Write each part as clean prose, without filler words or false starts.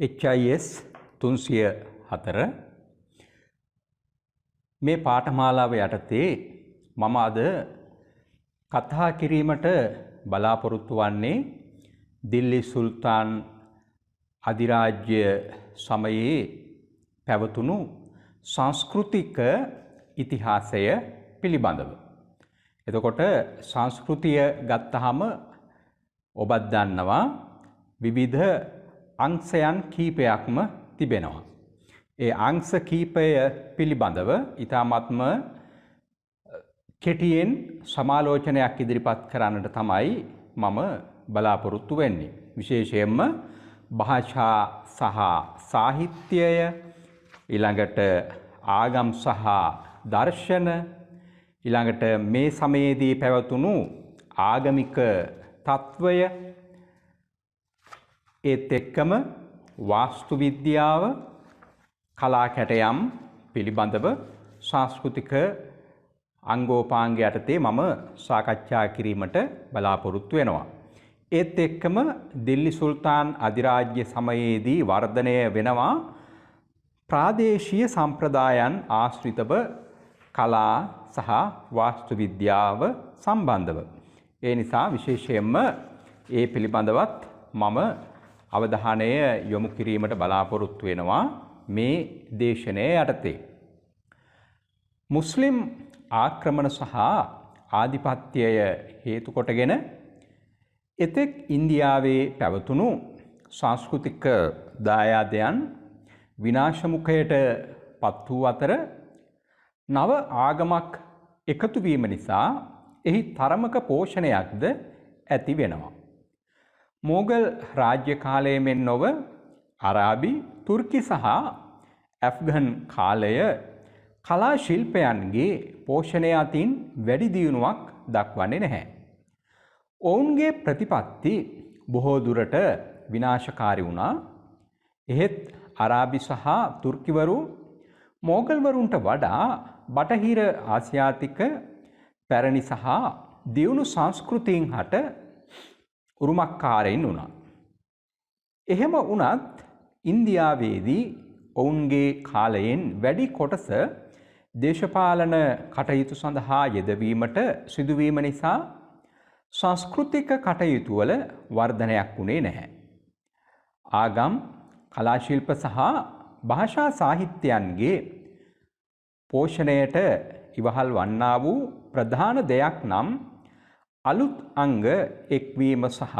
HIS 304 මේ පාඨමාලාව යටතේ මම අද කතා කිරීමට බලාපොරොත්තු වන්නේ දිල්ලි සුල්තාන් අධිරාජ්‍ය සමයේ පැවතුණු සංස්කෘතික ඉතිහාසය පිළිබඳව. එතකොට සංස්කෘතිය ගත්තහම ඔබත් දන්නවා විවිධ අංශයන් කීපයක්ම තිබෙනවා. ඒ අංශ කීපය පිළිබඳව ඊ타මත්ම කෙටියෙන් සමාලෝචනයක් ඉදිරිපත් කරන්නට තමයි මම බලාපොරොත්තු වෙන්නේ. විශේෂයෙන්ම භාෂා සහ සාහිත්‍යය, ඊළඟට ආගම් සහ දර්ශන, ඊළඟට මේ සමයේදී පැවතුණු ආගමික තත්වය, ඒත් එක්කම වාස්තු විද්‍යාව, කලා කැටයම් පිළිබඳව සංස්කෘතික අංගෝපාංග යටතේ මම සාකච්ඡා කිරීමට බලාපොරොත්තු වෙනවා. ඒත් එක්කම දිල්ලි සුල්තාන් අධිරාජ්‍ය සමයේදී වර්ධනය වෙනවා ප්‍රාදේශීය සම්ප්‍රදායන් ආශ්‍රිතව කලා සහ වාස්තු විද්‍යාව සම්බන්ධව. ඒ නිසා විශේෂයෙන්ම ඒ පිළිබඳවත් මම අවධානය යොමු කිරීමට බලාපොරොත්තු වෙනවා මේ දේශනය යටතේ. මුස්ලිම් ආක්‍රමණ සහ ආධිපත්‍යය හේතු කොටගෙන එතෙක් ඉන්දියාවේ පැවතුණු සංස්කෘතික දායාදයන් විනාශමුඛයට පත් වූ අතර නව ආගමක් එකතු වීම නිසා එහි තරමක පෝෂණයක්ද ඇති වෙනවා. මෝගල් රාජ්‍ය කාලයේ මෙන් නොව අරාබි, තුර්කි සහ ඇෆ්ගන් කාලය කලා ශිල්පයන්ගේ පෝෂණය අතින් වැඩි දියුණුවක් දක්වන්නේ නැහැ. ඔවුන්ගේ ප්‍රතිපත්ති බොහෝ දුරට විනාශකාරී වුණා. එහෙත් අරාබි සහ තුර්කිවරු මෝගල්වරුන්ට වඩා බටහිර ආසියාතික පැරණි සහ දියුණු සංස්කෘතීන් හට උරුමකාරයින් වුණා. එහෙම වුණත් ඉන්දියාවේදී ඔවුන්ගේ කාලයෙන් වැඩි කොටස දේශපාලන කටයුතු සඳහා යෙදවීමට සිදුවීම නිසා සංස්කෘතික කටයුතු වල වර්ධනයක් වුණේ නැහැ. ආගම්, කලාශිල්ප සහ භාෂා සාහිත්‍යයන්ගේ පෝෂණයට ඉවහල් වන්නා වූ ප්‍රධාන දෙයක් නම් අලුත් අංග එක්වීම සහ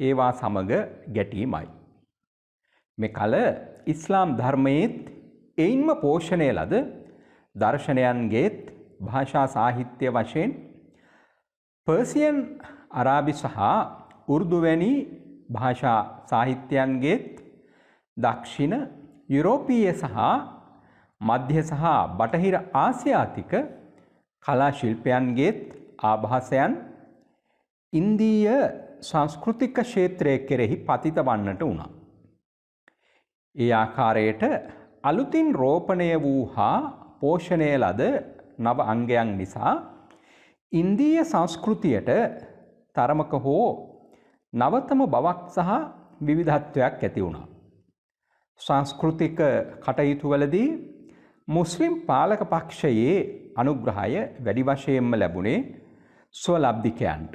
ඒවා සමග ගැටීමයි. මෙකල ඉස්ලාම් ධර්මයේත් එයින්ම පෝෂණය ලද දර්ශනයන්ගේත් භාෂා සාහිත්‍ය වශයෙන් පර්සියන්, අරාබි සහ උර්දු වැනි භාෂා සාහිත්‍යයන්ගේත් දක්ෂිණ යුරෝපීය සහ මධ්‍ය සහ බටහිර ආසියාතික කලා ශිල්පයන්ගේත් ආභාසයන් ඉන්දීය සංස්කෘතික ක්ෂේත්‍රය කෙරෙහි පතිත වන්නට වුණා. ඒ ආකාරයට අලුතින් රෝපණය වූ හා පෝෂණය ලද නව අංගයන් නිසා ඉන්දීය සංස්කෘතියට තරමක හෝ නවතම බවක් සහ විවිධත්වයක් ඇති වුණා. සංස්කෘතික කටයුතුවලදී මුස්ලිම් පාලක පක්ෂයේ අනුග්‍රහය වැඩි වශයෙන්ම ලැබුණේ ස්වලබ්ධිකයන්ට.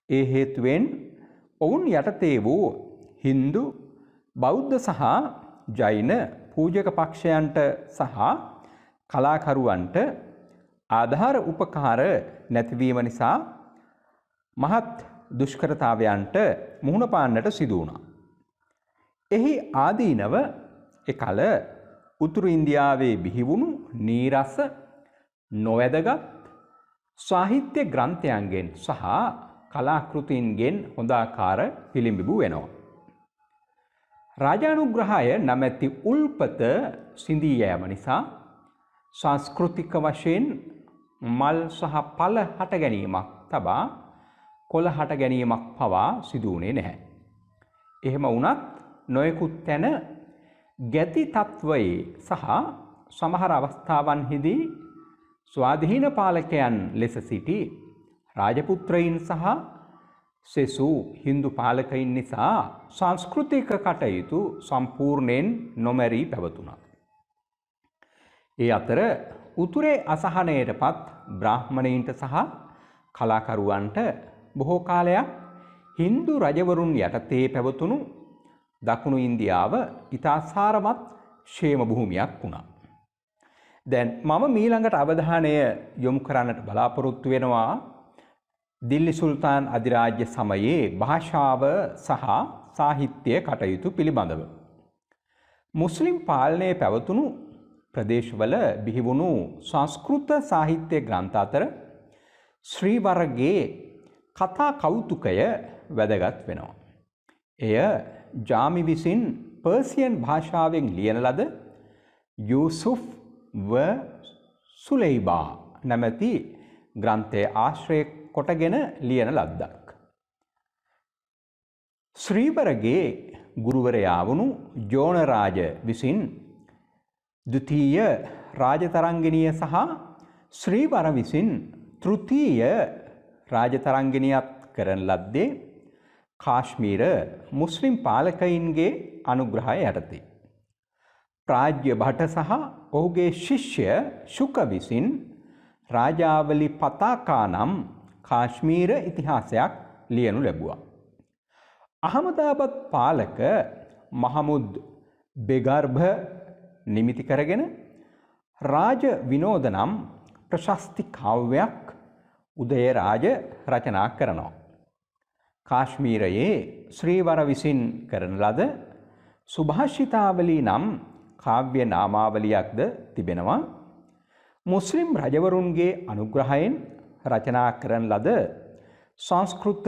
ඒ හේතුවෙන් ඔවුන් යටතේ වූ හින්දු, බෞද්ධ සහ ජෛන පූජක පක්ෂයන්ට සහ කලාකරුවන්ට ආධාර උපකාර නැතිවීම නිසා මහත් දුෂ්කරතාවයන්ට මුහුණ පාන්නට සිදු වුණා. එහි ආදීනව එකල උතුරු ඉන්දියාවේ බිහිවුණු නීරස, නොවැදගත් සාහිත්‍ය ග්‍රන්ථයන්ගෙන් සහ කලාකෘතීන්ගෙන් හොඳාකාර පිළිඹිබු වෙනවා. රාජානුග්‍රහය නැමැති උල්පත සිඳී යෑම නිසා සංස්කෘතික වශයෙන් මල් සහ පල හට ගැනීමක් තබා කොළ හට ගැනීමක් පවා සිදු වුණේ නැහැ. එහෙම වුණත් නොයෙකුත් තැන ගැති තත්වයේ සහ සමහර අවස්ථාවන්හිදී ස්වාධීන පාලකයන් ලෙස සිටි රාජපුත්‍රයින් සහ සෙසු හින්දු පාලකයින් නිසා සංස්කෘතික කටයුතු සම්පූර්ණයෙන් නොමැරී පැවතුණා. ඒ අතර උතුරේ අසහනයටපත් බ්‍රාහ්මණයින්ට සහ කලාකරුවන්ට බොහෝ කාලයක් හින්දු රජවරුන් යටතේ පැවතුණු දකුණු ඉන්දියාව ඉතා සාරවත් ക്ഷേම භූමියක් වුණා. දැන් මම මීළඟට අවධානය යොමු කරන්නට බලාපොරොත්තු වෙනවා දිල්ලි සුල්තාන් අධිරාජ්‍ය සමයේ භාෂාව සහ සාහිත්‍ය කටයුතු පිළිබඳව. මුස්ලිම් පාලනයේ පැවතුණු ප්‍රදේශවල බිහිවුණු සංස්කෘත සාහිත්‍ය ග්‍රන්ථ අතර ශ්‍රී වර්ගයේ කතා කෞතුකය වැදගත් වෙනවා. එය ජාමි විසින් පර්සියන් භාෂාවෙන් ලියන ලද යූසුෆ් ව සුලෙයිබා නැමැති ග්‍රන්ථය ආශ්‍රය කොටගෙන ලියන ලද්දක්. ශ්‍රීවරගේ ගුරුවරයා වුණු ජෝනරාජ විසින් ද්විතීය රාජතරංගිනිය සහ ශ්‍රීවර විසින් තෘතීය රාජතරංගිනියත් කරන ලද්දේ කාශ්මීර මුස්ලිම් පාලකයින්ගේ අනුග්‍රහය යටතේ. ප්‍රාජ්‍ය භට සහ ඔහුගේ ශිෂ්‍ය ශුක විසින් රාජාවලි පතාකා නම් කාශ්මීර ඉතිහාසයක් ලියනු ලැබුවා. අහමදාබාද් පාලක මහමුද් බෙගර්භ නිමිති කරගෙන රාජ විනෝද නම් ප්‍රශස්ති කාව්‍යයක් උදයරාජ රචනා කරනවා. කාශ්මීරයේ ශ්‍රීවර විසින් කරන ලද සුභාෂිතාවලී නම් කාව්‍ය නාමාවලියක්ද තිබෙනවා. මුස්ලිම් රජවරුන්ගේ අනුග්‍රහයෙන් රචනා කරන ලද සංස්කෘත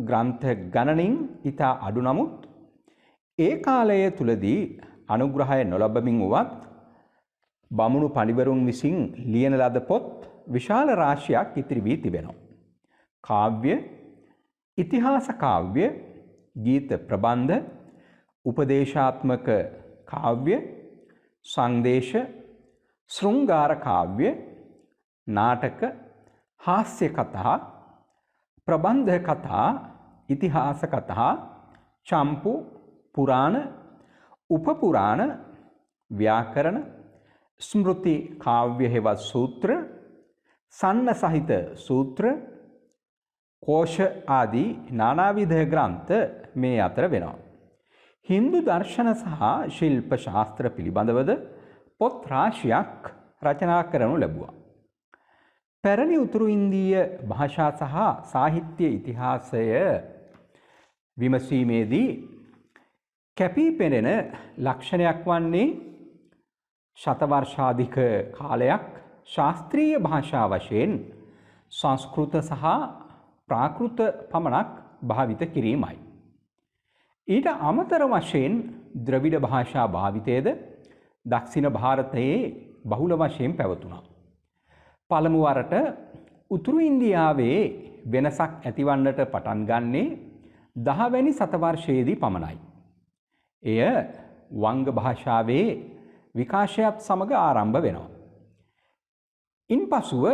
ග්‍රන්ථ ගණනින් ඉතා අඩු නමුත් ඒ කාලය තුලදී අනුග්‍රහය නොලබමින් වුවත් බමුණු පඬිවරුන් විසින් ලියන ලද පොත් විශාල රාශියක් ඉතිරි වී තිබෙනවා. කාව්‍ය, ඉතිහාස කාව්‍ය, ගීත ප්‍රබන්ධ, උපදේශාත්මක කාව්‍ය, සංදේශ, ශෘංගාර කාව්‍ය, නාටක, හාස්‍ය කතා, ප්‍රබන්ධ කතා, ඉතිහාස කතා, චම්පු, පුරාණ, උපපුරාණ, ව්‍යාකරණ, ස්මෘති කාව්‍ය හෙවත් සූත්‍ර, සන්න සහිත සූත්‍ර, කෝෂ ආදී නානාවිධ ග්‍රන්ථ මේ අතර වෙනවා. හින්දු දර්ශන සහ ශිල්ප ශාස්ත්‍ර පිළිබඳවද පොත් රාශියක් රචනා කරනු ලැබුවා. පැරණි උතුරු ඉන්දීය භාෂා සහ සාහිත්‍ය ඉතිහාසය විමසීමේදී කැපී පෙනෙන ලක්ෂණයක් වන්නේ ශතවර්ෂාධික කාලයක් ශාස්ත්‍රීය භාෂා වශයෙන් සංස්කෘත සහ ප්‍රාකෘත පමණක් භාවිත කිරීමයි. ඊට අමතර වශයෙන් ද්‍රවිඩ භාෂා භාවිතයේද දක්ෂිණ භාරතයේ බහුල වශයෙන් පැවතුණා. පළමු වරට උතුරු ඉන්දියාවේ වෙනසක් ඇතිවන්නට පටන් ගන්නේ 10 වැනි සතවර්ෂයේදී පමණයි. එය වංග භාෂාවේ විකාශයත් සමග ආරම්භ වෙනවා. ඉන්පසුව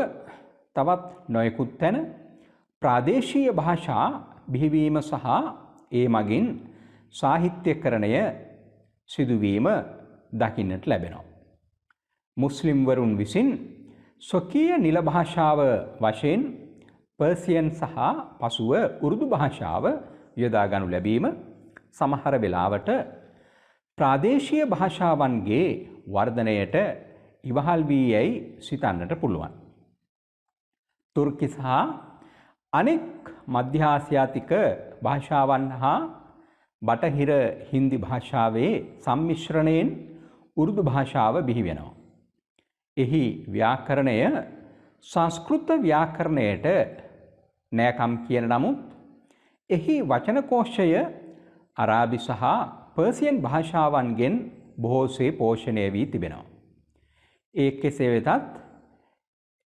තවත් නොයෙකුත් තැන ප්‍රාදේශීය භාෂා බිහිවීම සහ ඒ මගින් සාහිත්‍යකරණය සිදුවීම දකින්නට ලැබෙනවා. මුස්ලිම් වරුන් විසින් ස්වකීය නිල භාෂාව වශයෙන් පර්සියන් සහ පසුව උර්දු භාෂාව යොදා ගනු ලැබීම සමහර වෙලාවට ප්‍රාදේශීය භාෂාවන්ගේ වර්ධනයට ඉවහල් වී යැයි සිතන්නට පුළුවන්. තුර්කි සහ අනෙක් මධ්‍ය ආසියාතික භාෂාවන් හා බටහිර හින්දි භාෂාවේ සම්මිශ්‍රණයෙන් උර්දු භාෂාව බිහි වෙනවා. එහි ව්‍යාකරණය සංස්කෘත ව්‍යාකරණයට නෑකම් කියන නමුත් එහි වචනකෝෂය අරාබි සහ පර්සියන් භාෂාවන්ගෙන් බොහෝසේ පෝෂණය වී තිබෙනවා. ඒ කෙසේ වෙතත්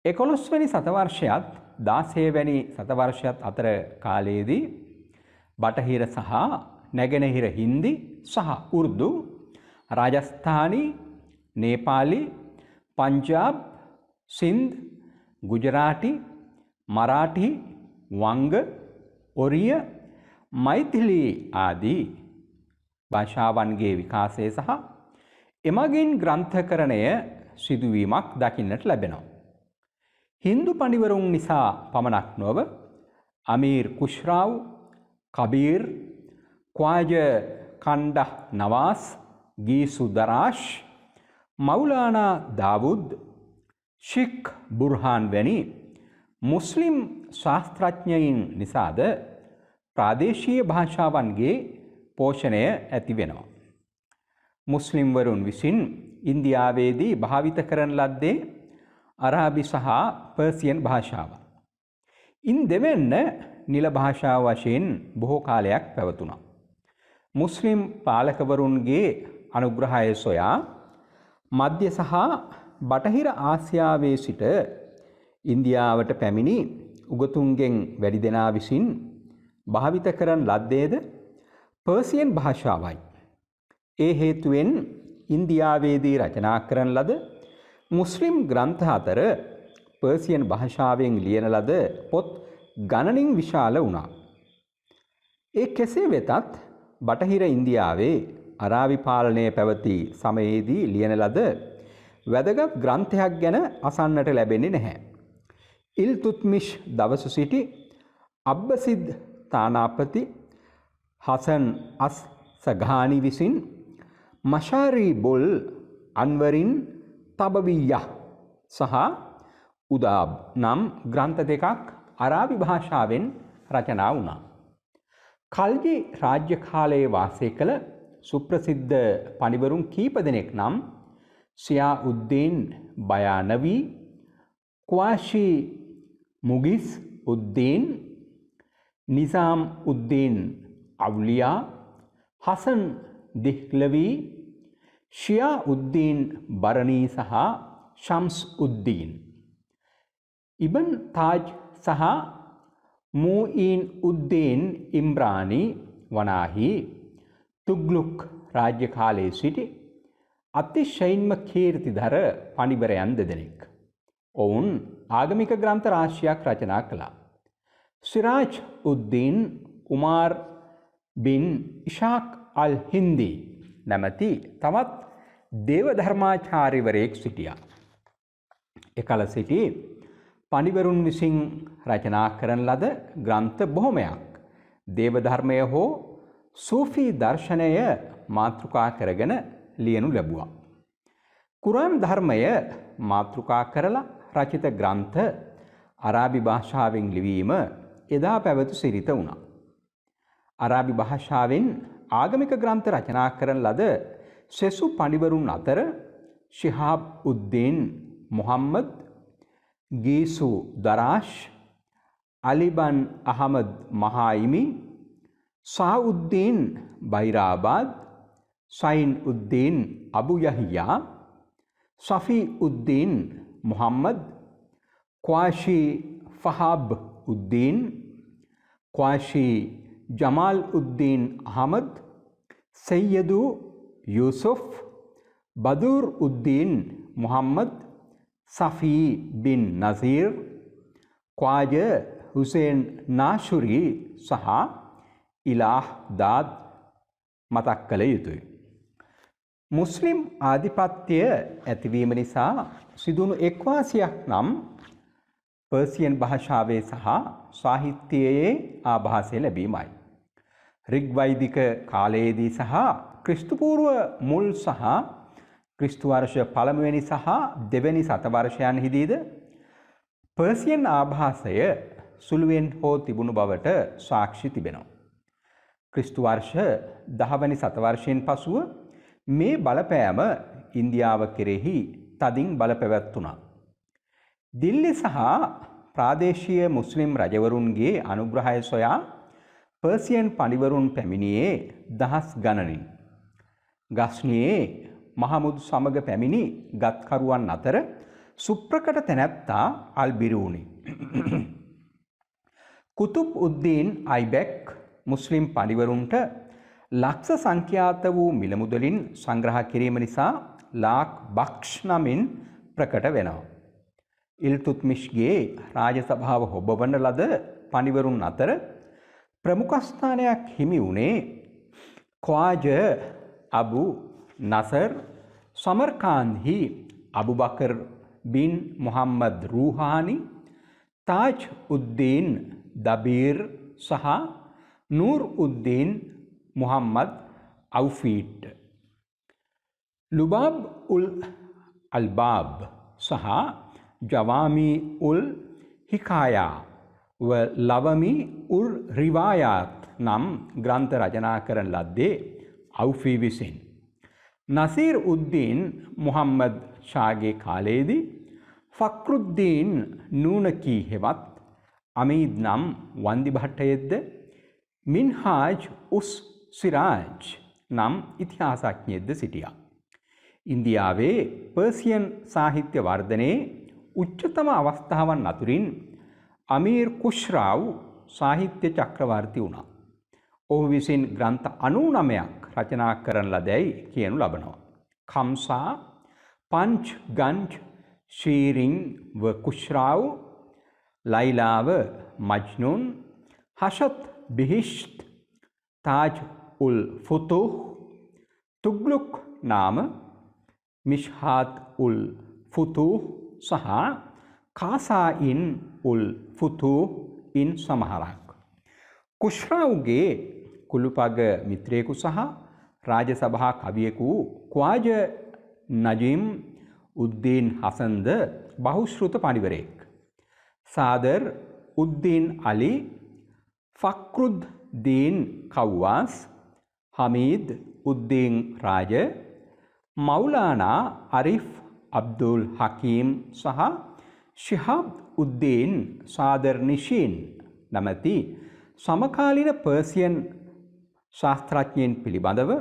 11 වැනි සතවර්ෂයත් 16 වැනි සතවර්ෂයත් අතර කාලයේදී බටහිර සහ නැගෙනහිර හින්දි සහ උර්දු, රාජස්ථානි, නේපාලි, පංජාබ්, සින්ද්, ගුජරාටි, මරාටි, වංග, ඔරිය, මෛථිලී ආදී භාෂාවන්ගේ විකාශය සහ එමගින් ග්‍රන්ථකරණය සිදුවීමක් දකින්නට ලැබෙනවා. හින්දු පඬිවරුන් නිසා පමණක් නොව අමීර් කුෂ්රාව්, කබීර්, ක්වාජ කණ්ඩ නවාස්, ගීසු දරාෂ්, මෞලානා දාවුද්, ශික් බුර්හාන් වැනි මුස්ලිම් ශාස්ත්‍රඥයින් නිසාද ප්‍රාදේශීය භාෂාවන්ගේ පෝෂණය ඇති වෙනවා. මුස්ලිම්වරුන් විසින් ඉන්දියාවේදී භාවිත කරන ලද්දේ අරාබි සහ පර්සියන් භාෂාව. ඉන් දෙවෙන්න නිල භාෂාව වශයෙන් බොහෝ කාලයක් පැවතුණා. මුස්ලිම් පාලකවරුන්ගේ අනුග්‍රහය සොයා මධ්‍ය සහ බටහිර ආසියාවේ සිට ඉන්දියාවට පැමිණි උගතුන්ගෙන් වැඩි දෙනා විසින් භාවිත කරන ලද්දේද පර්සියන් භාෂාවයි. ඒ හේතුවෙන් ඉන්දියාවේදී රචනා කරන ලද මුස්ලිම් ග්‍රන්ථ අතර පර්සියන් භාෂාවෙන් ලියන ලද පොත් ගණනින් විශාල වුණා. ඒ කෙසේ වෙතත් බටහිර ඉන්දියාවේ අරාබි පාලනය පැවති සමයේදී ලියන ලද වැදගත් ග්‍රන්ථයක් ගැන අසන්නට ලැබෙන්නේ නැහැ. ඉල්තුත්මිෂ් දවස සිටි අබ්බසිද් තානාපති හසන් අස් සගානි විසින් මෂාරී බුල් අන්වරින් තබවිය්‍යහ් සහ උදාබ් නම් ග්‍රන්ථ දෙකක් අරාබි භාෂාවෙන් රචනා වුණා. කල්ජි රාජ්‍ය කාලයේ වාසය කළ සුප්‍රසිද්ධ පඬිවරුන් කීප දෙනෙක් නම් සියා උද්දීන් බයානවී, ක්වාෂි මුගිස් උද්දීන්, නිසාම් උද්දීන් අව්ලියා, හසන් දිහ්ලවී, ෂියා උද්දීන් බරණී සහ ශම්ස් උද්දීන්. ඉබන් තාජ් සහ මූඊන් උද්දීන් ඉම්රානි වනාහි තුග්ලුක් රාජ්‍ය කාලයේ සිටි අතිශයින්ම කීර්තිධර පඬිවරයන් දෙදෙනෙක්. ඔවුන් ආගමික ග්‍රන්ථ රාශියක් රචනා කළා. සිරාජ් උද්දීන් උමාර් බින් ඉෂාක් අල් හින්දි නැමැති තවත් දේව ධර්මාචාර්යවරයෙක් සිටියා. එකල සිටි පඬිවරුන් විසින් රචනා කරන ලද ග්‍රන්ථ බොහොමයක් දේව ධර්මය හෝ සූෆී දර්ශනය මාතෘකා කරගෙන ලියනු ලැබුවා. කුරාන් ධර්මය මාතෘකා කරලා රචිත ග්‍රන්ථ අරාබි භාෂාවෙන් ලිවීම එදා පැවතු සිරිත වුණා. අරාබි භාෂාවෙන් ආගමික ග්‍රන්ථ රචනා කරන ලද සෙසු පඬිවරුන් අතර ශිහාබ් උද්දීන් මුහම්මද්, ගීසු දරාෂ්, අලිබන් අහමද් මහායිමි, සාඋද්දීන් බෛරාබාද්, සයින් උද්දීන් අබු යහියා, සෆී උද්දීන් මුහම්මද්, ක්වාෂි ෆහාබ් උද්දීන්, ක්වාෂි ජමාල් උද්දීන් අහමද්, සයියදු යූසුෆ්, බදූර් උද්දීන් මුහම්මද්, සෆී බින් නසීර්, ක්වාජ හුසේන් නාශුරි සහ ඉලාහ් දාද් මතක් කළ යුතුය. මුස්ලිම් ආධිපත්‍යය ඇතිවීම නිසා සිදුණු එක්වාසියක් නම් පර්සියන් භාෂාවේ සහ සාහිත්‍යයේ ආභාසය ලැබීමයි. රිග්වෛදික කාලයේදී සහ ක්‍රිස්තුපූර්ව මුල් සහ ක්‍රිස්තු වර්ෂ පළමුවෙනි සහ දෙවැනි සතවර්ෂයන්හිදීද පර්සියන් ආභාසය සුළුවෙන් හෝ තිබුණු බවට සාක්ෂි තිබෙනවා. ක්‍රිස්තු වර්ෂ 10 වැනි සතවර්ෂයෙන් පසුව මේ බලපෑම ඉන්දියාව කෙරෙහි තදින් බලපැවැත්වුණා. දිල්ලි සහ ප්‍රාදේශීය මුස්ලිම් රජවරුන්ගේ අනුග්‍රහය සොයා පර්සියන් පඬිවරුන් පැමිණියේ දහස් ගණනින්. ගස්නියේ මහමුදු සමග පැමිණි ගත්කරුවන් අතර සුප්‍රකට තැනැත්තා අල් බිරූනි. කුතුබ් උද්දීන් අයිබෙක් මුස්ලිම් පඬිවරුන්ට ලක්ෂ සංඛ්‍යාත වූ මිලමුදලින් සංග්‍රහ කිරීම නිසා ලාක් බක්ෂ් නමින් ප්‍රකට වෙනවා. ඉල්තුත්මිෂ්ගේ රාජසභාව හොබවන ලද පඬිවරුන් අතර ප්‍රමුඛස්ථානයක් හිමි වුණේ ख्वाज අබු නසර් සමර්කාන්හි අබු බකර් බින් මොහම්මද් රූහානි තාජ් උද්දීන් දබීර් සහ නූර් උද්දීන් මොහම්මද් අව්ෆීට් லுබාබ් උල් අල්බාබ් සහ ජවාමි උල් හිකායා ව ලවමි උල් රිවායාත් නම් ග්‍රන්ථ රචනා කරන ලද්දේ අව්ෆී විසින්. නසීර් උද්දීන් මොහම්මද් ෂාගේ කාලයේදී ෆක්රුද්දීන් නූනකී හෙවත් අමීද් නම් වන්දිභට්ටයෙද්ද මින්හාජ් උස් සිරාජ් නම් ඉතිහාසඥයෙක්ද සිටියා. ඉන්දියාවේ පර්සියන් සාහිත්‍ය වර්ධනයේ උච්චතම අවස්ථාවන් අතුරින් අමීර් කුෂ්රාව් සාහිත්‍ය චක්‍රවර්ති වුණා. ඔහු විසින් ග්‍රන්ථ 99ක් රචනා කරන ලදැයි කියනු ලබනවා. කම්සා, පංච් ගංජ්, ශීරින් ව කුෂ්රාව්, ලයිලාව මජ්නුන්, හෂත් බිහිෂ්ට්, තාජ් උල් ෆුතුහ්, තුග්ලුක් නාම, මිෂ්හාත් උල් ෆුතුහ් සහ කාසායින් උල් ෆුතුහ් ඉන් සමහරක්. කුෂ්රාව්ගේ කුළුපග මිත්‍රයෙකු සහ රාජසභා කවියෙකු ख्वाज නජීම් උද්දීන් හසන්ද බහුශ්‍රෘත පඬිවරයෙක්. සාදර් උද්දීන් අලි, ෆක්රුද්දීන් කව්වාස්, හමීද් උද්දීන් රාජ, මෞලානා අරිෆ් අබ්දුල් හකීම් සහ ශිහාබ් උද්දීන් සාදර් නිෂීන් නමැති සමකාලීන පර්සියන් ශාස්ත්‍රඥයින් පිළිබඳව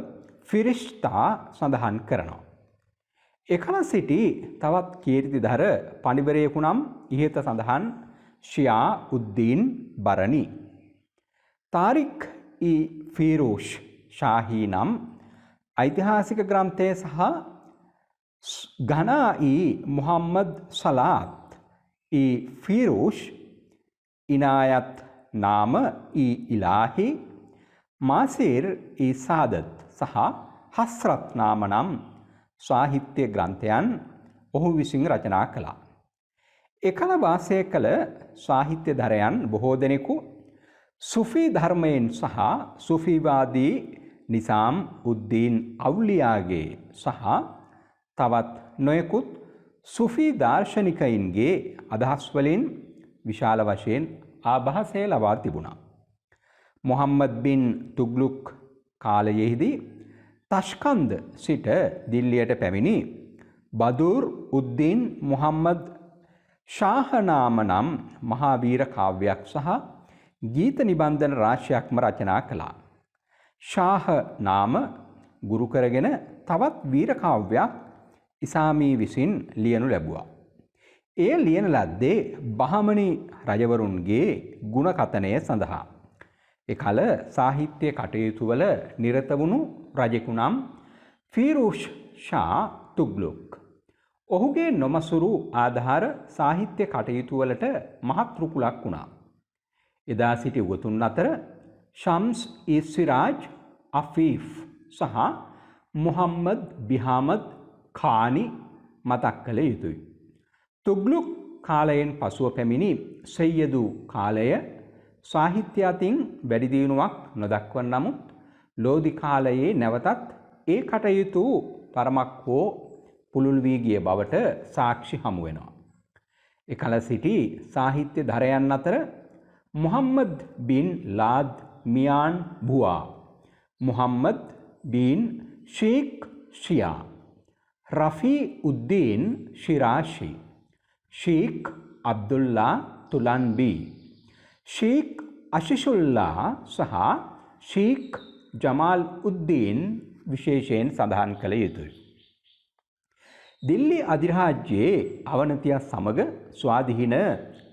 ෆිරිෂ්තා සඳහන් කරනවා. එකල සිටි තවත් කීර්තිධර පඬිවරයෙකු නම් ඉහත සඳහන් ෂියා උද්දීන් බරණි. තාරික් ඉ ෆීරෝෂ් ශාහී නම් ඓතිහාසික ග්‍රන්ථය සහ ගනා ඉ මුහම්මද් සලාත් ඉ ෆීරෝෂ්, ඉනායත් නාම ඉ ඉලාහි, මාසීර් ඉ සාදත් සහ හස්රත් නාම නම් සාහිත්‍ය ග්‍රන්ථයන් ඔහු විසින් රචනා කළා. එකල වාසය කළ සාහිත්‍යධරයන් බොහෝ දෙනෙකු සුෆී ධර්මයෙන් සහ සුෆීවාදී නිසාම් උද්දීන් අව්ලියාගේ සහ තවත් නොයෙකුත් සුෆී දාර්ශනිකයින්ගේ අදහස් වලින් විශාල වශයෙන් ආභාසය ලබා තිබුණා. මොහම්මද් බින් තුග්ලුක් කාලයේදී තෂ්කන්ද සිට දිල්ලියට පැමිණි බදුර් උද්දීන් මොහම්මද් ශාහනාම නම් මහාවීර කාව්‍යයක් සහ ගීත නිබන්ධන රාශියක්ම රචනා කළා. ශාහ නාම ගුරු කරගෙන තවත් වීර කාව්‍යයක් ඉසාමී විසින් ලියනු ලැබුවා. එය ලියන ලද්දේ බහමනි රජවරුන්ගේ ගුණකථනය සඳහා. එකල සාහිත්‍ය කටයුතු වල නිරත වුණු රජෙකු නම් ෆීරූෂ් ෂා තුග්ලුක්. ඔහුගේ නොමසුරු ආධාර සාහිත්‍ය කටයුතු වලට මහත් රුකුලක් වුණා. එදා සිටි උගතුන් අතර ශම්ස් ඉ සිරාජ් අෆීෆ් සහ මුහම්මද් බිහාමද් ખાනි මතක් කළ යුතුයි. තුග්ලුක් කාලයෙන් පසුව පැමිණි සෙය්යදු කාලය සාහිත්‍ය අතින් වැඩි දියුණුවක් නොදක්වන නමුත් ලෝදි කාලයේ නැවතත් ඒ කටයුතු තරමක් හෝ පුළුල් වී ගිය බවට සාක්ෂි හමු වෙනවා. එකල සිටි සාහිත්‍ය ධරයන් අතර මුහම්මද් බින් ලාද් මියාන් බුවා, මුහම්මද් බින් ෂේක් ෂියා, රෆී උද්දීන් ශිරාෂි, ෂේක් අබ්දුල්ලා තුලන්බී, ෂේක් අශිෂුල්ලා සහ ෂේක් ජමාල් උද්දීන් විශේෂයෙන් සඳහන් කළ යුතුයි. දිල්ලි අධිරාජ්‍යයේ අවනතිය සමග ස්වාධීන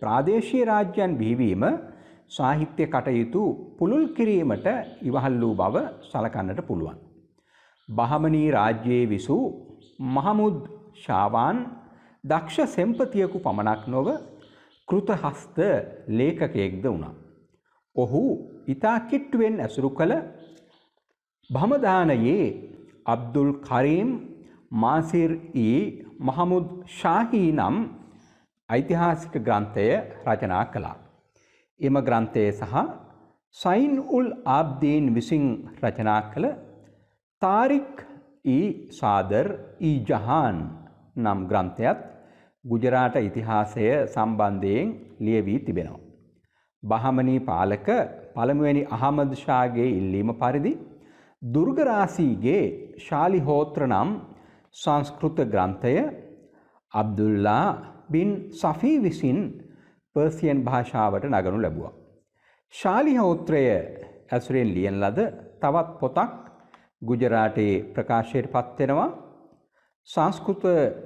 ප්‍රාදේශීය රාජ්‍යයන් බිහිවීම සාහිත්‍ය කටයුතු පුළුල් කිරීමට ඉවහල් වූ බව සලකන්නට පුළුවන්. බහමනී රාජ්‍යයේ විසූ මහමුද් ෂාවාන් දක්ෂ සෙම්පතියෙකු පමණක් නොව කෘතහස්ත ලේඛකයෙක්ද වුණා. ඔහු ඉතා කිට්ටුවෙන් ඇසුරු කළ බහමදානයේ අබ්දුල් කරීම් මාසිර් මහමුද් ශාහී නම් ඓතිහාසික ග්‍රන්ථය රචනා කළා. එම ග්‍රන්ථය සහ සයින් උල් ආබ්දීන් විසින් රචනා කළ තාරික් සාදර් ජහාන් නම් ග්‍රන්ථයත් ගුජරාට ඉතිහාසය සම්බන්ධයෙන් ලියවී තිබෙනවා. බහමනී පාලක පළමුවැනි අහමද් ෂාගේ ඉල්ලීම පරිදි දුර්ගරාසීගේ ශාලිහෝත්‍ර නම් සංස්කෘත ග්‍රන්ථය අබ්දුල්ලා බින් සෆී විසින් පර්සියන් භාෂාවට නගනු ලැබුවා. ශාලිහෝත්‍රය ඇසුරෙන් ලියන ලද තවත් පොතක් ගුජරාටේ ප්‍රකාශයට පත්වෙනවා. සංස්කෘත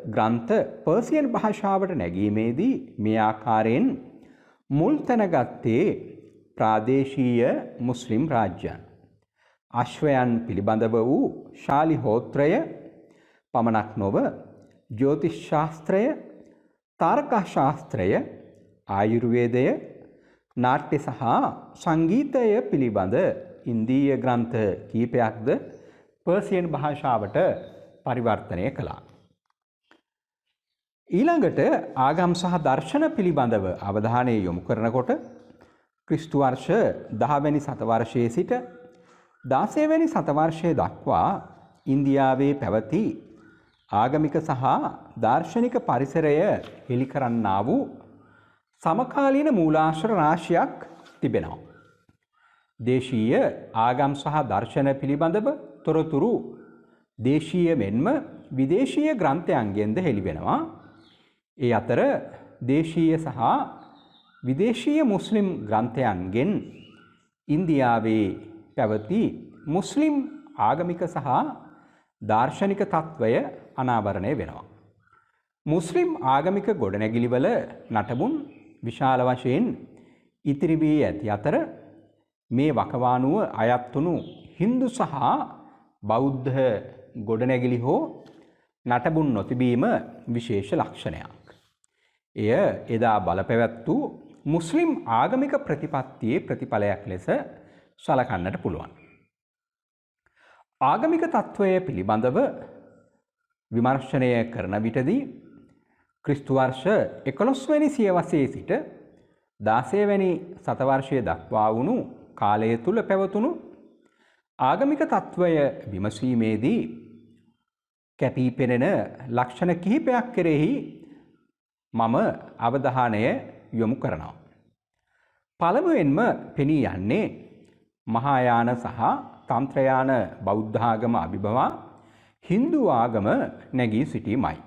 ග්‍රන්ථ පර්සියන් භාෂාවට නැගීමේදී මේ ආකාරයෙන් මුල් තැනගත්තේ ප්‍රාදේශීය මුස්ලිම් රාජ්‍යයන්. අශ්වයන් පිළිබඳව වූ ශාලිහෝත්‍රය පමණක් නොව ජ්‍යෝතිෂ් ශාස්ත්‍රය, තාරකා ශාස්ත්‍රය, ආයුර්වේදය, නාට්‍ය සහ සංගීතය පිළිබඳ ඉන්දීය ග්‍රන්ථ කීපයක්ද පර්සියන් භාෂාවට පරිවර්තනය කළා. ඊළඟට ආගම් සහ දර්ශන පිළිබඳව අවධානය යොමු කරනකොට ක්‍රිස්තු වර්ෂ 10 වැනි සතවර්ෂයේ සිට 16 වැනි සතවර්ෂය දක්වා ඉන්දියාවේ පැවති ආගමික සහ දාර්ශනික පරිසරය හෙළි කරන්නා වූ සමකාලීන මූලාශ්‍ර රාශියක් තිබෙනවා. දේශීය ආගම් සහ දර්ශන පිළිබඳව තොරතුරු දේශීය මෙන්ම විදේශීය ග්‍රන්ථයන්ගෙන්ද හෙළි වෙනවා. ඒ අතර දේශීය සහ විදේශීය මුස්ලිම් ග්‍රන්ථයන්ගෙන් ඉන්දියාවේ පැවති මුස්ලිම් ආගමික සහ දාර්ශනික තත්වය අනාවරණය වෙනවා. මුස්ලිම් ආගමික ගොඩනැගිලිවල නටබුන් විශාල වශයෙන් ඉතිරි වී ඇති අතර මේ වකවානුව අයත් වුණු හින්දු සහ බෞද්ධ ගොඩනැගිලි හෝ නටබුන් නොතිබීම විශේෂ ලක්ෂණයක්. එය එදා බලපැවැත් වූ මුස්ලිම් ආගමික ප්‍රතිපත්තියේ ප්‍රතිඵලයක් ලෙස සලකන්නට පුළුවන්. ආගමික තත්ත්වය පිළිබඳව විමර්ශනය කරන විටදී ක්‍රිස්තු වර්ෂ 11 වැනි සියවසේ සිට 16 වැනි සතවර්ෂය දක්වා වුණු කාලය තුල පැවතුණු ආගමික තත්ත්වය විමසීමේදී කැපී පෙනෙන ලක්ෂණ කිහිපයක් කෙරෙහි මම අවධානය යොමු කරනවා. පළමුවෙන්ම පෙනී යන්නේ මහායාන සහ තන්ත්‍රයාන බෞද්ධාගම අභිබවා හින්දු ආගම නැගී සිටීමයි.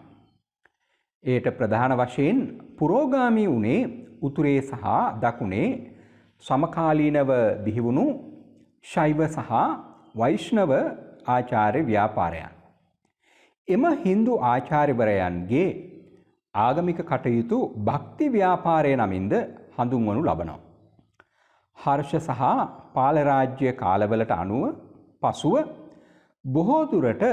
එයට ප්‍රධාන වශයෙන් පුරෝගාමී වුණේ උතුරේ සහ දකුණේ සමකාලීනව බිහිවුණු ශෛව සහ වෛෂ්ණව ආචාර්ය ව්‍යාපාරයන්. එම හින්දු ආචාර්යවරයන්ගේ ආගමික කටයුතු භක්ති ව්‍යාපාරය නමින්ද හඳුන්වනු ලබනවා. හර්ෂ සහ පාල රාජ්‍ය කාලවලට අනුව පසුව බොහෝ දුරට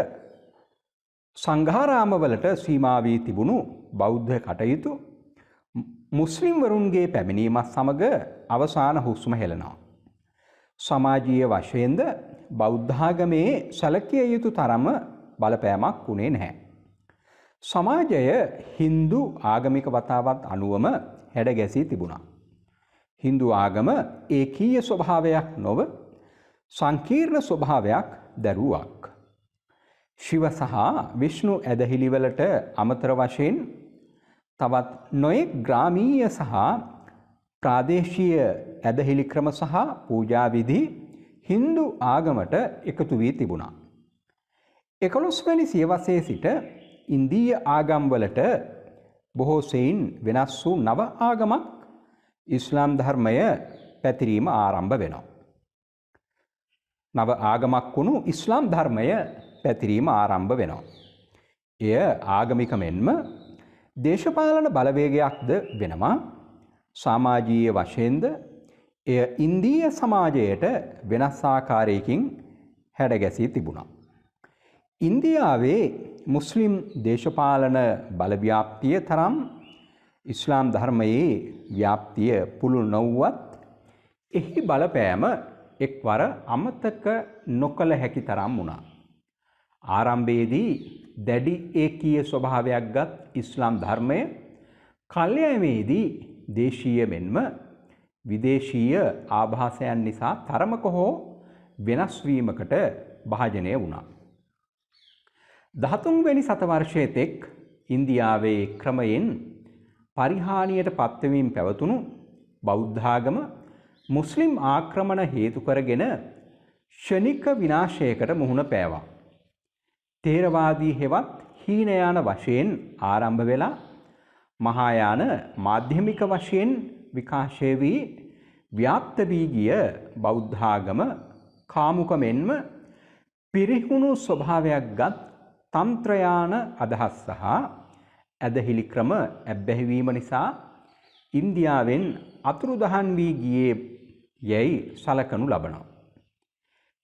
සංඝාරාමවලට සීමා වී තිබුණු බෞද්ධ කටයුතු මුස්ලිම් වරුන්ගේ පැමිණීමත් සමග අවසාන හුස්ම හෙළනවා. සමාජීය වශයෙන්ද බෞද්ධාගමේ සැලකිය යුතු තරම බලපෑමක් වුණේ නැහැ. සමාජය හින්දු ආගමික වතාවත් අනුවම හැඩ ගැසී තිබුණා. හින්දු ආගම ඒකීය ස්වභාවයක් නොව සංකීර්ණ ස්වභාවයක් දැරුවක්. ශිව සහ විෂ්ණු ඇදහිලිවලට අමතර වශයෙන් තවත් නොයෙක් ග්‍රාමීය සහ ප්‍රාදේශීය ඇදහිලි ක්‍රම සහ පූජා විධි හින්දු ආගමට එකතු වී තිබුණා. 11 වැනි සියවසේ සිට ඉන්දීය ආගම්වලට බොහෝ සෙයින් වෙනස් වූ නව ආගමක් ඉස්ලාම් ධර්මය පැතිරීම ආරම්භ වෙනවා. නව ආගමක් වුණු ඉස්ලාම් ධර්මය පැතිරීම ආරම්භ වෙනවා. එය ආගමික මෙන්ම දේශපාලන බලවේගයක්ද වෙනවා. සමාජීය වශයෙන්ද එය ඉන්දීය සමාජයට වෙනස් ආකාරයකින් හැඩගැසී තිබුණා. ඉන්දියාවේ මුස්ලිම් දේශපාලන බලව්‍යාප්තිය තරම් ඉස්ලාම් ධර්මයේ ව්‍යාප්තිය පුළුල් නොවුවත් එහි බලපෑම එක්වර අමතක නොකළ හැකි තරම් වුණා. ආරම්භයේදී දැඩි ඒකීය ස්වභාවයක් ගත් ඉස්ලාම් ධර්මය කල්යමේදී දේශීය මෙන්ම විදේශීය ආභාසයන් නිසා තරමක හෝ වෙනස් වීමකට භාජනය වුණා. 13 වෙනි සතවර්ෂයේ තෙක් ඉන්දියාවේ ක්‍රමයෙන් පරිහානියට පත්වමින් පැවතුණු බෞද්ධාගම මුස්ලිම් ආක්‍රමණ හේතු කරගෙන ක්ෂණික විනාශයකට මුහුණ පෑවා. තේරවාදී හෙවත් හීනයාන වශයෙන් ආරම්භ වෙලා මහායාන මාධ්‍යමික වශයෙන් විකාශය වී ව්‍යාප්ත වී ගිය බෞද්ධාගම කාමුක මෙන්ම පිරිහුණු ස්වභාවයක් ගත් තන්ත්‍රයාන අදහස් සහ ඇදහිලි ක්‍රම ඇබ්බැහිවීම නිසා ඉන්දියාවෙන් අතුරුදහන් වී ගියේ යැයි සලකනු ලබනවා.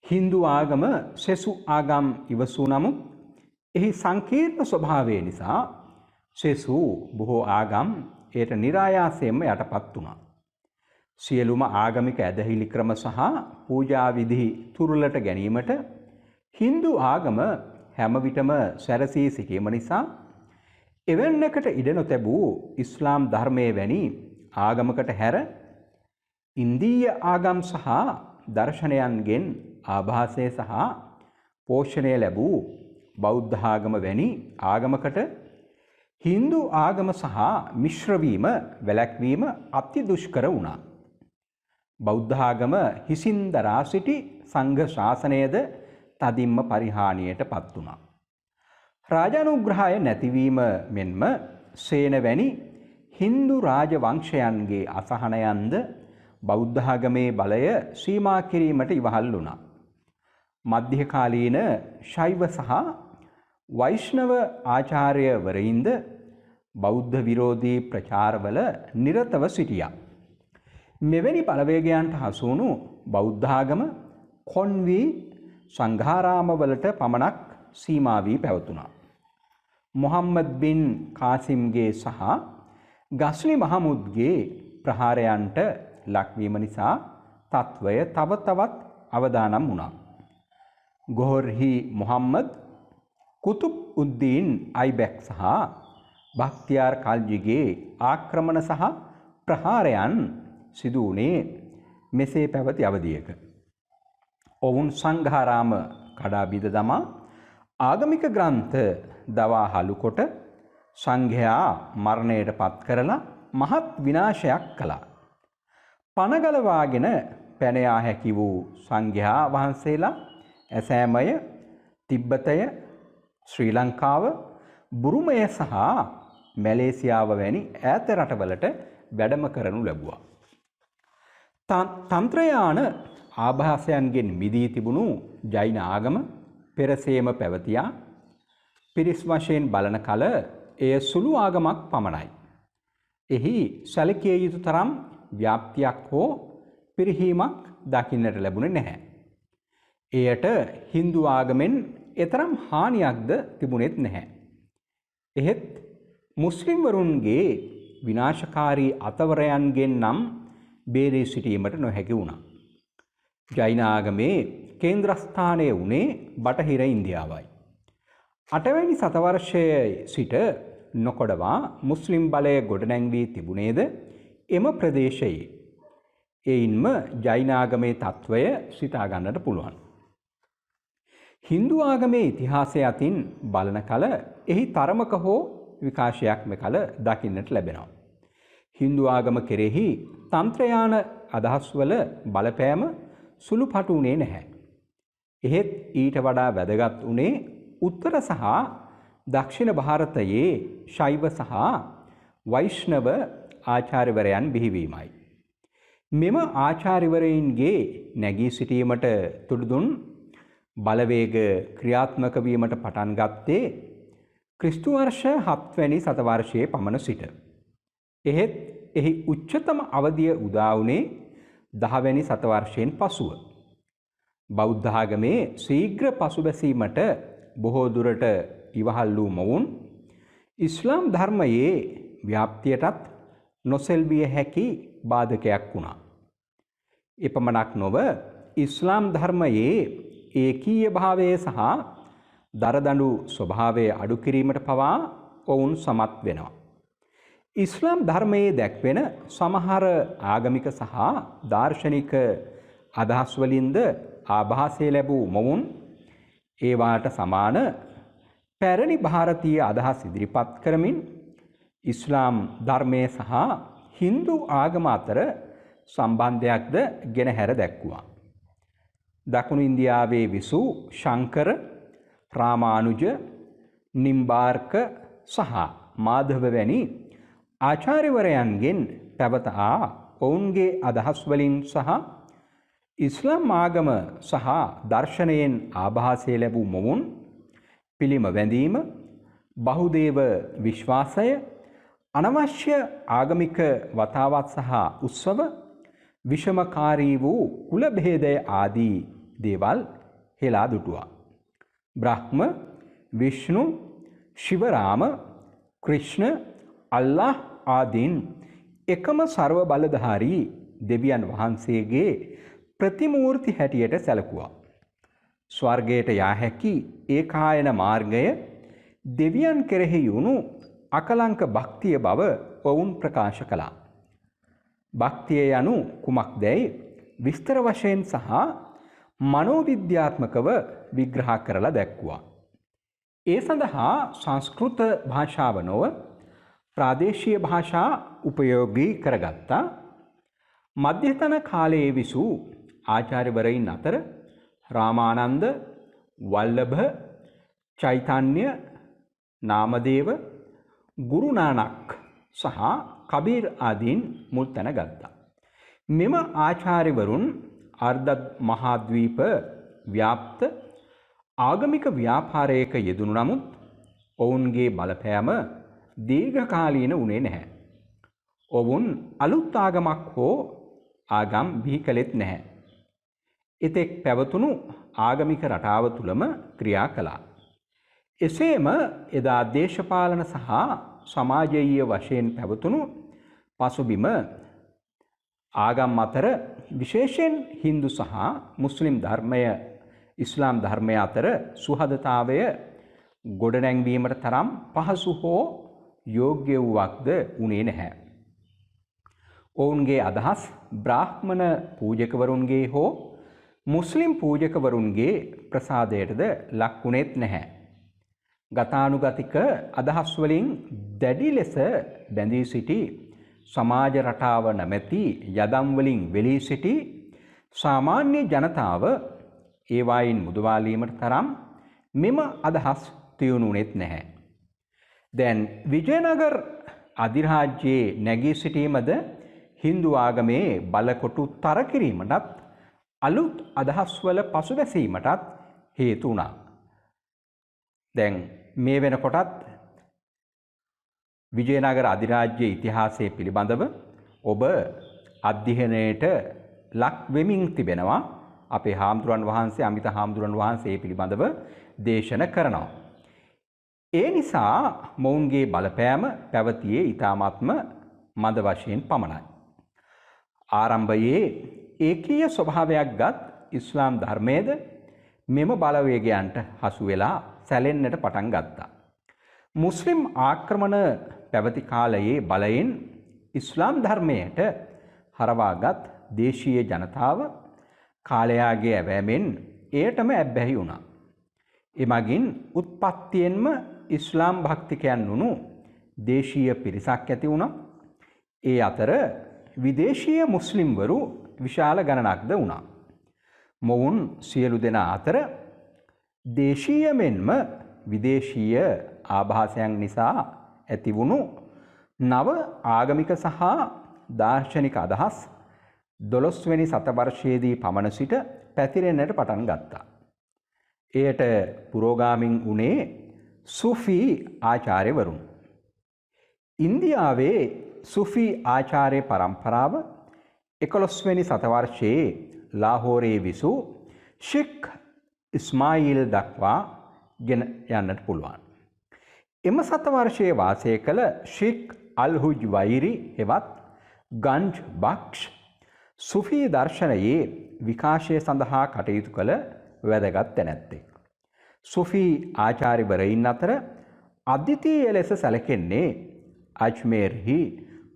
හින්දු ආගම සෙසු ආගම් ඉවසූ නමුත් එහි සංකීර්ණ ස්වභාවය නිසා සෙසු බොහෝ ආගම් එයට નિરાයාසයෙන්ම යටපත් වුණා. සියලුම ආගමික ඇදහිලි ක්‍රම සහ පූජා විධි තුරුලට ගැනීමට හින්දු ආගම හැම විටම සැරසී සිටීම නිසා එවැන්නකට ඉඩ නොතැබූ ඉස්ලාම් ධර්මයේ වැනි ආගමකට හැර ඉන්දීය ආගම් සහ දර්ශනයන්ගෙන් ආභාසය සහ පෝෂණය ලැබූ බෞද්ධ ආගම වැනි ආගමකට හින්දු ආගම සහ මිශ්‍රවීම වැළැක්වීම අති දුෂ්කර වුණා. බෞද්ධ ආගම හිසින් දරා සිටි සංඝ ශාසනයද තදින්ම පරිහානියට පත් වුණා. රාජානුග්‍රහය නැතිවීම මෙන්ම සේන වැනි හින්දු රාජවංශයන්ගේ අසහනයන්ද බෞද්ධ ආගමේ බලය සීමා කිරීමට ඉවහල් වුණා. මධ්‍යකාලීන ශෛව සහ වෛෂ්ණව ආචාර්යවරයින්ද බෞද්ධ විරෝධී ප්‍රචාරවල නිරතව සිටියා. මෙවැනි බලවේගයන්ට හසුවුණු බෞද්ධ ආගම කොන්වී සංඝාරාමවලට පමණක් සීමා වී පැවතුණා. මොහම්මද් බින් කාසිම්ගේ සහ ගස්නි මහමුද්ගේ ප්‍රහාරයන්ට ලක්වීම නිසා තත්වය තව තවත් අවදානම් වුණා. ගෝර්හි මොහම්මද් කුතුබ් උද්දීන් අයිබැක් සහ බක්තියාර් කල්ජිගේ ආක්‍රමණ සහ ප්‍රහාරයන් සිදු වුණේ මෙසේ පැවති අවධියක. ඔවුන් සංඝාරාම කඩා බිඳ දමා ආගමික ග්‍රන්ථ දවා හලු කොට සංඝයා මරණයට පත් කරලා මහත් විනාශයක් කළා. පනගලවාගෙන පැන යා හැකි වූ සංඝයා වහන්සේලා ඇසෑමය, තිබ්බතය, ශ්‍රී ලංකාව, බුරුමය සහ මැලේසියාව වැනි ඈත රටවලට වැඩම කරනු ලැබුවා. තන්ත්‍රයාන ආභාසයන්ගෙන් මිදී තිබුණු ජෛන ආගම පෙරසේම පැවතියා. පිරිස් වශයෙන් බලන කල එය සුළු ආගමක් පමණයි. එහි සැලකිය යුතු තරම් ව්‍යාප්තියක් හෝ පිරිහීමක් දකින්නට ලැබුණේ නැහැ. එයට හින්දු ආගමෙන් එතරම් හානියක්ද තිබුණෙත් නැහැ. එහෙත් මුස්ලිම්වරුන්ගේ විනාශකාරී අතවරයන්ගෙන් නම් බේරී සිටීමට නොහැකි වුණා. ජෛන ආගමේ කේන්ද්‍රස්ථානය වුණේ බටහිර ඉන්දියාවයි. 8 වැනි සතවර්ෂයේ සිට නොකොඩවා මුස්ලිම් බලය ගොඩනැංවී තිබුණේද එම ප්‍රදේශයේ. එයින්ම ජෛන ආගමේ තත්වය සිතා ගන්නට පුළුවන්. හින්දු ආගමේ ඉතිහාසය අතින් බලන කල එහි තරමක හෝ විකාශයක් මෙකල දකින්නට ලැබෙනවා. හින්දු ආගම කෙරෙහි තන්ත්‍රයාන අදහස්වල බලපෑම සුළුපටු වුණේ නැහැ. එහෙත් ඊට වඩා වැදගත් වුණේ උත්තර සහ දක්ෂිණ භාරතයේ ශෛව සහ වෛෂ්ණව ආචාර්යවරයන් බිහිවීමයි. මෙම ආචාර්යවරයින්ගේ නැගී සිටීමට තුඩුදුන් බලවේග ක්‍රියාත්මක වීමට පටන් ගත්තේ ක්‍රිස්තු වර්ෂ 7 වැනි සතවර්ෂයේ පමණ සිට. එහෙත් එහි උච්චතම අවධිය උදා වුණේ 10 වැනි සතවර්ෂයෙන් පසුව. බෞද්ධ ආගමේ ශීඝ්‍ර පසුබැසීමට බොහෝ දුරට ඉවහල් වූ මොවුන් ඉස්ලාම් ධර්මයේ ව්‍යාප්තියටත් නොසෙල්විය හැකි බාධකයක් වුණා. එපමණක් නොව ඉස්ලාම් ධර්මයේ ඒකීය භාවය සහ දරදඬු ස්වභාවය අඩු කිරීමට පවා ඔවුන් සමත් වෙනවා. ඉස්ලාම් ධර්මයේ දැක්වෙන සමහර ආගමික සහ දාර්ශනික අදහස් වලින්ද ආභාසය ලැබූ මොවුන් ඒවාට සමාන පැරණි ಭಾರತೀಯ අදහස් ඉදිරිපත් කරමින් ඉස්ලාම් ධර්මය සහ හින්දු ආගම අතර සම්බන්ධයක්ද ගෙනහැර දැක්වුවා. දකුණු ඉන්දියාවේ විසූ ශංකර, රාමානුජ, නිම්බාර්ක සහ මාධව වැනි ආචාර්යවරයන්ගෙන් පැවත ඔවුන්ගේ අදහස් වලින් සහ ඉස්ලාම් ආගම සහ දර්ශනයෙන් ආභාසය ලැබූ මොවුන් පිළිම වැඳීම, බහුදේව විශ්වාසය, අනවශ්‍ය ආගමික වතාවත් සහ උත්සව, විෂමකාරී වූ කුල භේදය ආදී දේවල් හෙලා දුටුවා. බ්‍රහ්ම, විෂ්ණු, ශිවරාම, ක්‍රිෂ්ණ, අල්ලාහ් ආදීන් එකම සර්ව බලධාරී දෙවියන් වහන්සේගේ ප්‍රතිමූර්ති හැටියට සැලකුවා. ස්වර්ගයට යා හැකි ඒකායන මාර්ගය දෙවියන් කෙරෙහි වුණු අකලංක භක්තිය බව ඔවුන් ප්‍රකාශ කළා. භක්තිය යනු කුමක්දැයි විස්තර වශයෙන් සහ මනෝවිද්‍යාත්මකව විග්‍රහ කරලා දැක්වුවා. ඒ සඳහා සංස්කෘත භාෂාව නොව ප්‍රාදේශීය භාෂා උපයෝගී කරගත්තා. මධ්‍යතන කාලයේ විසූ ආචාර්යවරයින් අතර රාමානන්ද, වල්ලභ, චෛතන්‍ය, නාමදේව, ගුරුනානක් සහ කබීර් ආදීන් මුල් තැන ගත්තා. මෙම ආචාර්යවරුන් අර්ධ මහාද්වීප ව්‍යාප්ත ආගමික ව්‍යාපාරයක යෙදුණු නමුත් ඔවුන්ගේ බලපෑම දීර්ඝකාලීන වුණේ නැහැ. ඔවුන් අලුත් ආගමක් හෝ ආගම් බිහි කළෙත් නැහැ. එතෙක් පැවතුණු ආගමික රටාව තුළම ක්‍රියා කළා. එසේම එදා දේශපාලන සහ සමාජයීය වශයෙන් පැවතුණු පසුබිම ආගම් අතර විශේෂයෙන් හින්දු සහ මුස්ලිම් ධර්මය ඉස්ලාම් ධර්මය අතර සුහදතාවය ගොඩනැංවීමට තරම් පහසු හෝ යෝග්‍ය වූවක්ද වුණේ නැහැ. ඔවුන්ගේ අදහස් බ්‍රාහ්මණ පූජකවරුන්ගේ හෝ මුස්ලිම් පූජකවරුන්ගේ ප්‍රසාදයටද ලක් වුණේත් නැහැ. ගතානුගතික අදහස් වලින් දැඩි ලෙස බැඳී සිටි සමාජ රටාව නැමැති යදම් වලින් වෙලී සිටි සාමාන්‍ය ජනතාව ඒවායින් මුදවාලීමට තරම් මෙම අදහස් තියුණුනෙත් නැහැ. දැන් විජයනගර අධිරාජ්‍යයේ නැගී සිටීමද හින්දු ආගමේ බලකොටු තර කිරීමටත් අලුත් අදහස්වල පසුබැසීමටත් හේතු වුණා. දැන් මේ වෙනකොටත් විජයනගර අධිරාජ්‍යයේ ඉතිහාසය පිළිබඳව ඔබ අධ්‍යයනයට ලක් වෙමින් තිබෙනවා. අපේ හාමුදුරන් වහන්සේ අමිත හාමුදුරන් වහන්සේ පිළිබඳව දේශන කරනවා. ඒ නිසා මොවුන්ගේ බලපෑම පැවතියේ ඊ타මාත්ම මද වශයෙන් පමණයි. ආරම්භයේ ඒකීය ස්වභාවයක් ගත් ඉස්ලාම් ධර්මයේද මෙම බලවේගයන්ට හසු වෙලා සැලෙන්නට පටන් ගත්තා. මුස්ලිම් ආක්‍රමණ පැවති කාලයේ බලයෙන් ඉස්ලාම් ධර්මයට හරවාගත් දේශීය ජනතාව කාලයාගේ ඇවෑමෙන් එයටම ඇබ්බැහි වුණා. එමගින් උත්පත්තියෙන්ම ඉස්ලාම් භක්තිකයන් වුණු දේශීය පිරිසක් ඇති වුණා. ඒ අතර විදේශීය මුස්ලිම්වරු විශාල ගණනක්ද වුණා. මොවුන් සියලු දෙනා අතර දේශීය මෙන්ම විදේශීය ආභාසයන් නිසා ඇතිවුණු නව ආගමික සහ දාර්ශනික අදහස් 12 වෙනි සතවර්ෂයේදී පමණ සිට පැතිරෙන්නට පටන් ගත්තා. එයට පුරෝගාමින් වුණේ සුෆී ආචාර්යවරුන්. ඉන්දියාවේ සුෆී ආචාර්ය පරම්පරාව 11 වෙනි සතවර්ෂයේ ලාහෝරයේ විසූ ෂෙක් ඉස්මායිල් දක්වා ගෙන යන්නට පුළුවන්. එම සතවර්ෂයේ වාසය කළ ෂෙක් අල් හුජ් වෛරි හෙවත් ගංජ් බක්ෂ් සුෆී දර්ශනයේ විකාශය සඳහා කටයුතු කළ වැදගත් තැනැත්තෙක්. සුෆී ආචාර්යවරයින් අතර අද්විතීය ලෙස සැලකෙන්නේ අජ්මේර්හි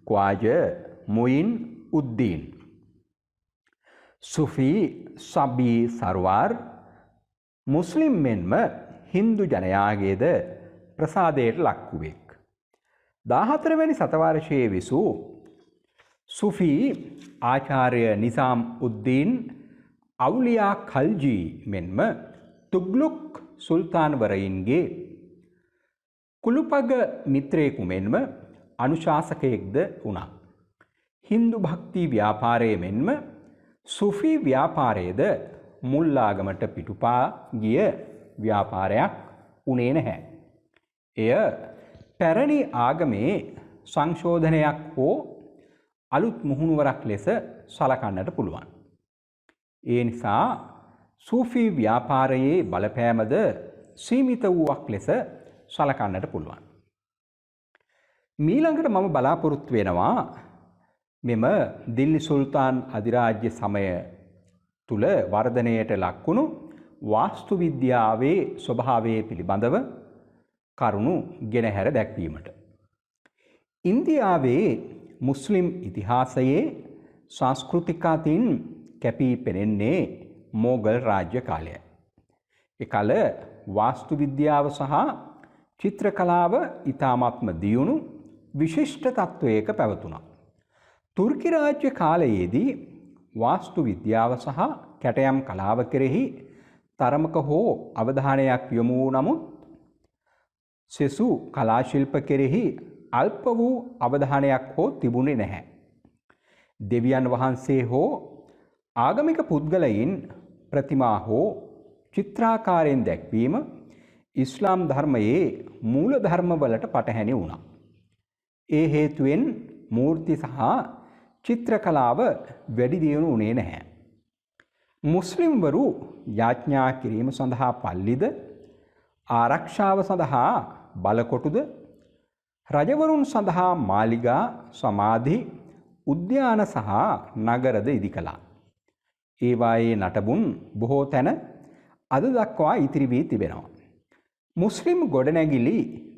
ක්වාජ මුයින් උද්දීන්. සුෆී සබී සර්වාර් මුස්ලිම් මෙන්ම හින්දු ජනයාගේද ප්‍රසාදයට ලක්වුවෙක්. 14 වැනි සතවර්ෂයේ විසූ සුෆී ආචාර්ය නිසාම් උද්දීන් අවුලියා කල්ජී මෙන්ම තුග්ලුක් සුල්තාන්වරයින්ගේ කුළුපග මිත්‍රයෙකු මෙන්ම අනුශාසකයෙක්ද වුණා. හින්දු භක්ති ව්‍යාපාරයේ මෙන්ම සුෆී ව්‍යාපාරයේද මුල්ලාගමට පිටුපා ගිය ව්‍යාපාරයක් වුණේ නැහැ. එය පැරණි ආගමේ සංශෝධනයක් හෝ අලුත් මුහුණුවරක් ලෙස සලකන්නට පුළුවන්. ඒ නිසා සූෆී ව්‍යාපාරයේ බලපෑමද සීමිත වූවක් ලෙස සලකන්නට පුළුවන්. මීළඟට මම බලාපොරොත්තු වෙනවා මෙම දිල්ලි සුල්තාන් අධිරාජ්‍ය සමය තුල වර්ධනයට ලක්වුණු වාස්තු විද්‍යාවේ ස්වභාවය පිළිබඳව කරුණු ගෙනහැර දැක්වීමට. ඉන්දියාවේ මුස්ලිම් ඉතිහාසයේ සංස්කෘතිකාතින් කැපී පෙනෙන්නේ මෝගල් රාජ්‍ය කාලයයි. එකල වාස්තු විද්‍යාව සහ චිත්‍රකලාව ඉතාමත්ම දියුණු විශිෂ්ට තත්ත්වයක පැවතුණා. තුර්කි රාජ්‍ය කාලයේදී වාස්තු විද්‍යාව සහ කැටයම් කලාව කෙරෙහි තරමක හෝ අවධානයක් යොමු වූ නමුත් සෙසු කලාශිල්ප කෙරෙහි අල්ප වූ අවධානයක් හෝ තිබුණේ නැහැ. දෙවියන් වහන්සේ හෝ ආගමික පුද්ගලයින් ප්‍රතිමා හෝ චිත්‍රාකාරයෙන් දැක්වීම ඉස්ලාම් ධර්මයේ මූල ධර්මවලට පටහැනි වුණා. ඒ හේතුවෙන් මූර්ති සහ චිත්‍රකලාව වැඩි දියුණු වුණේ නැහැ. මුස්ලිම්වරු යාඥා කිරීම සඳහා පල්ලිද ආරක්ෂාව සඳහා බලකොටුද රජවරුන් සඳහා මාලිගා සමාධි උද්‍යාන සහ නගරද ඉදි කළා. ඒවායේ නටබුන් බොහෝ තැන අද දක්වා ඉතිරි වී තිබෙනවා. මුස්ලිම් ගොඩනැගිලි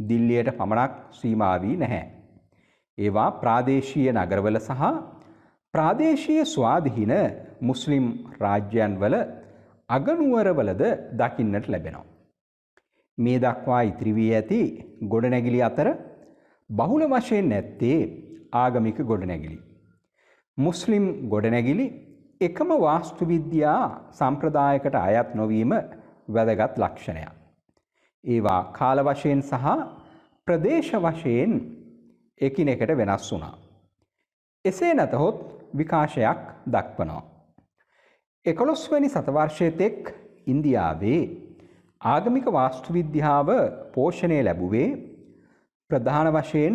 දිල්ලියට පමණක් සීමා වී නැහැ. ඒවා ප්‍රාදේශීය නගරවල සහ ප්‍රාදේශීය ස්වාධීන මුස්ලිම් රාජ්‍යයන්වල අගනුවරවලද දකින්නට ලැබෙනවා. මේ දක්වා ඉතිරි වී ඇති ගොඩනැගිලි අතර බහුල වශයෙන් නැත්තේ ආගමික ගොඩනැගිලි. මුස්ලිම් ගොඩනැගිලි එකම වාස්තු විද්‍යා සම්ප්‍රදායකට අයත් නොවීම වැදගත් ලක්ෂණයක්. ඒවා කාල වශයෙන් සහ ප්‍රදේශ වශයෙන් එකිනෙකට වෙනස් වුණා. එසේ නැතහොත් විකාශයක් දක්වනවා. 11 වැනි සතවර්ෂයේ තෙක් ඉන්දියාවේ ආගමික වාස්තු විද්‍යාව පෝෂණය ලැබුවේ ප්‍රධාන වශයෙන්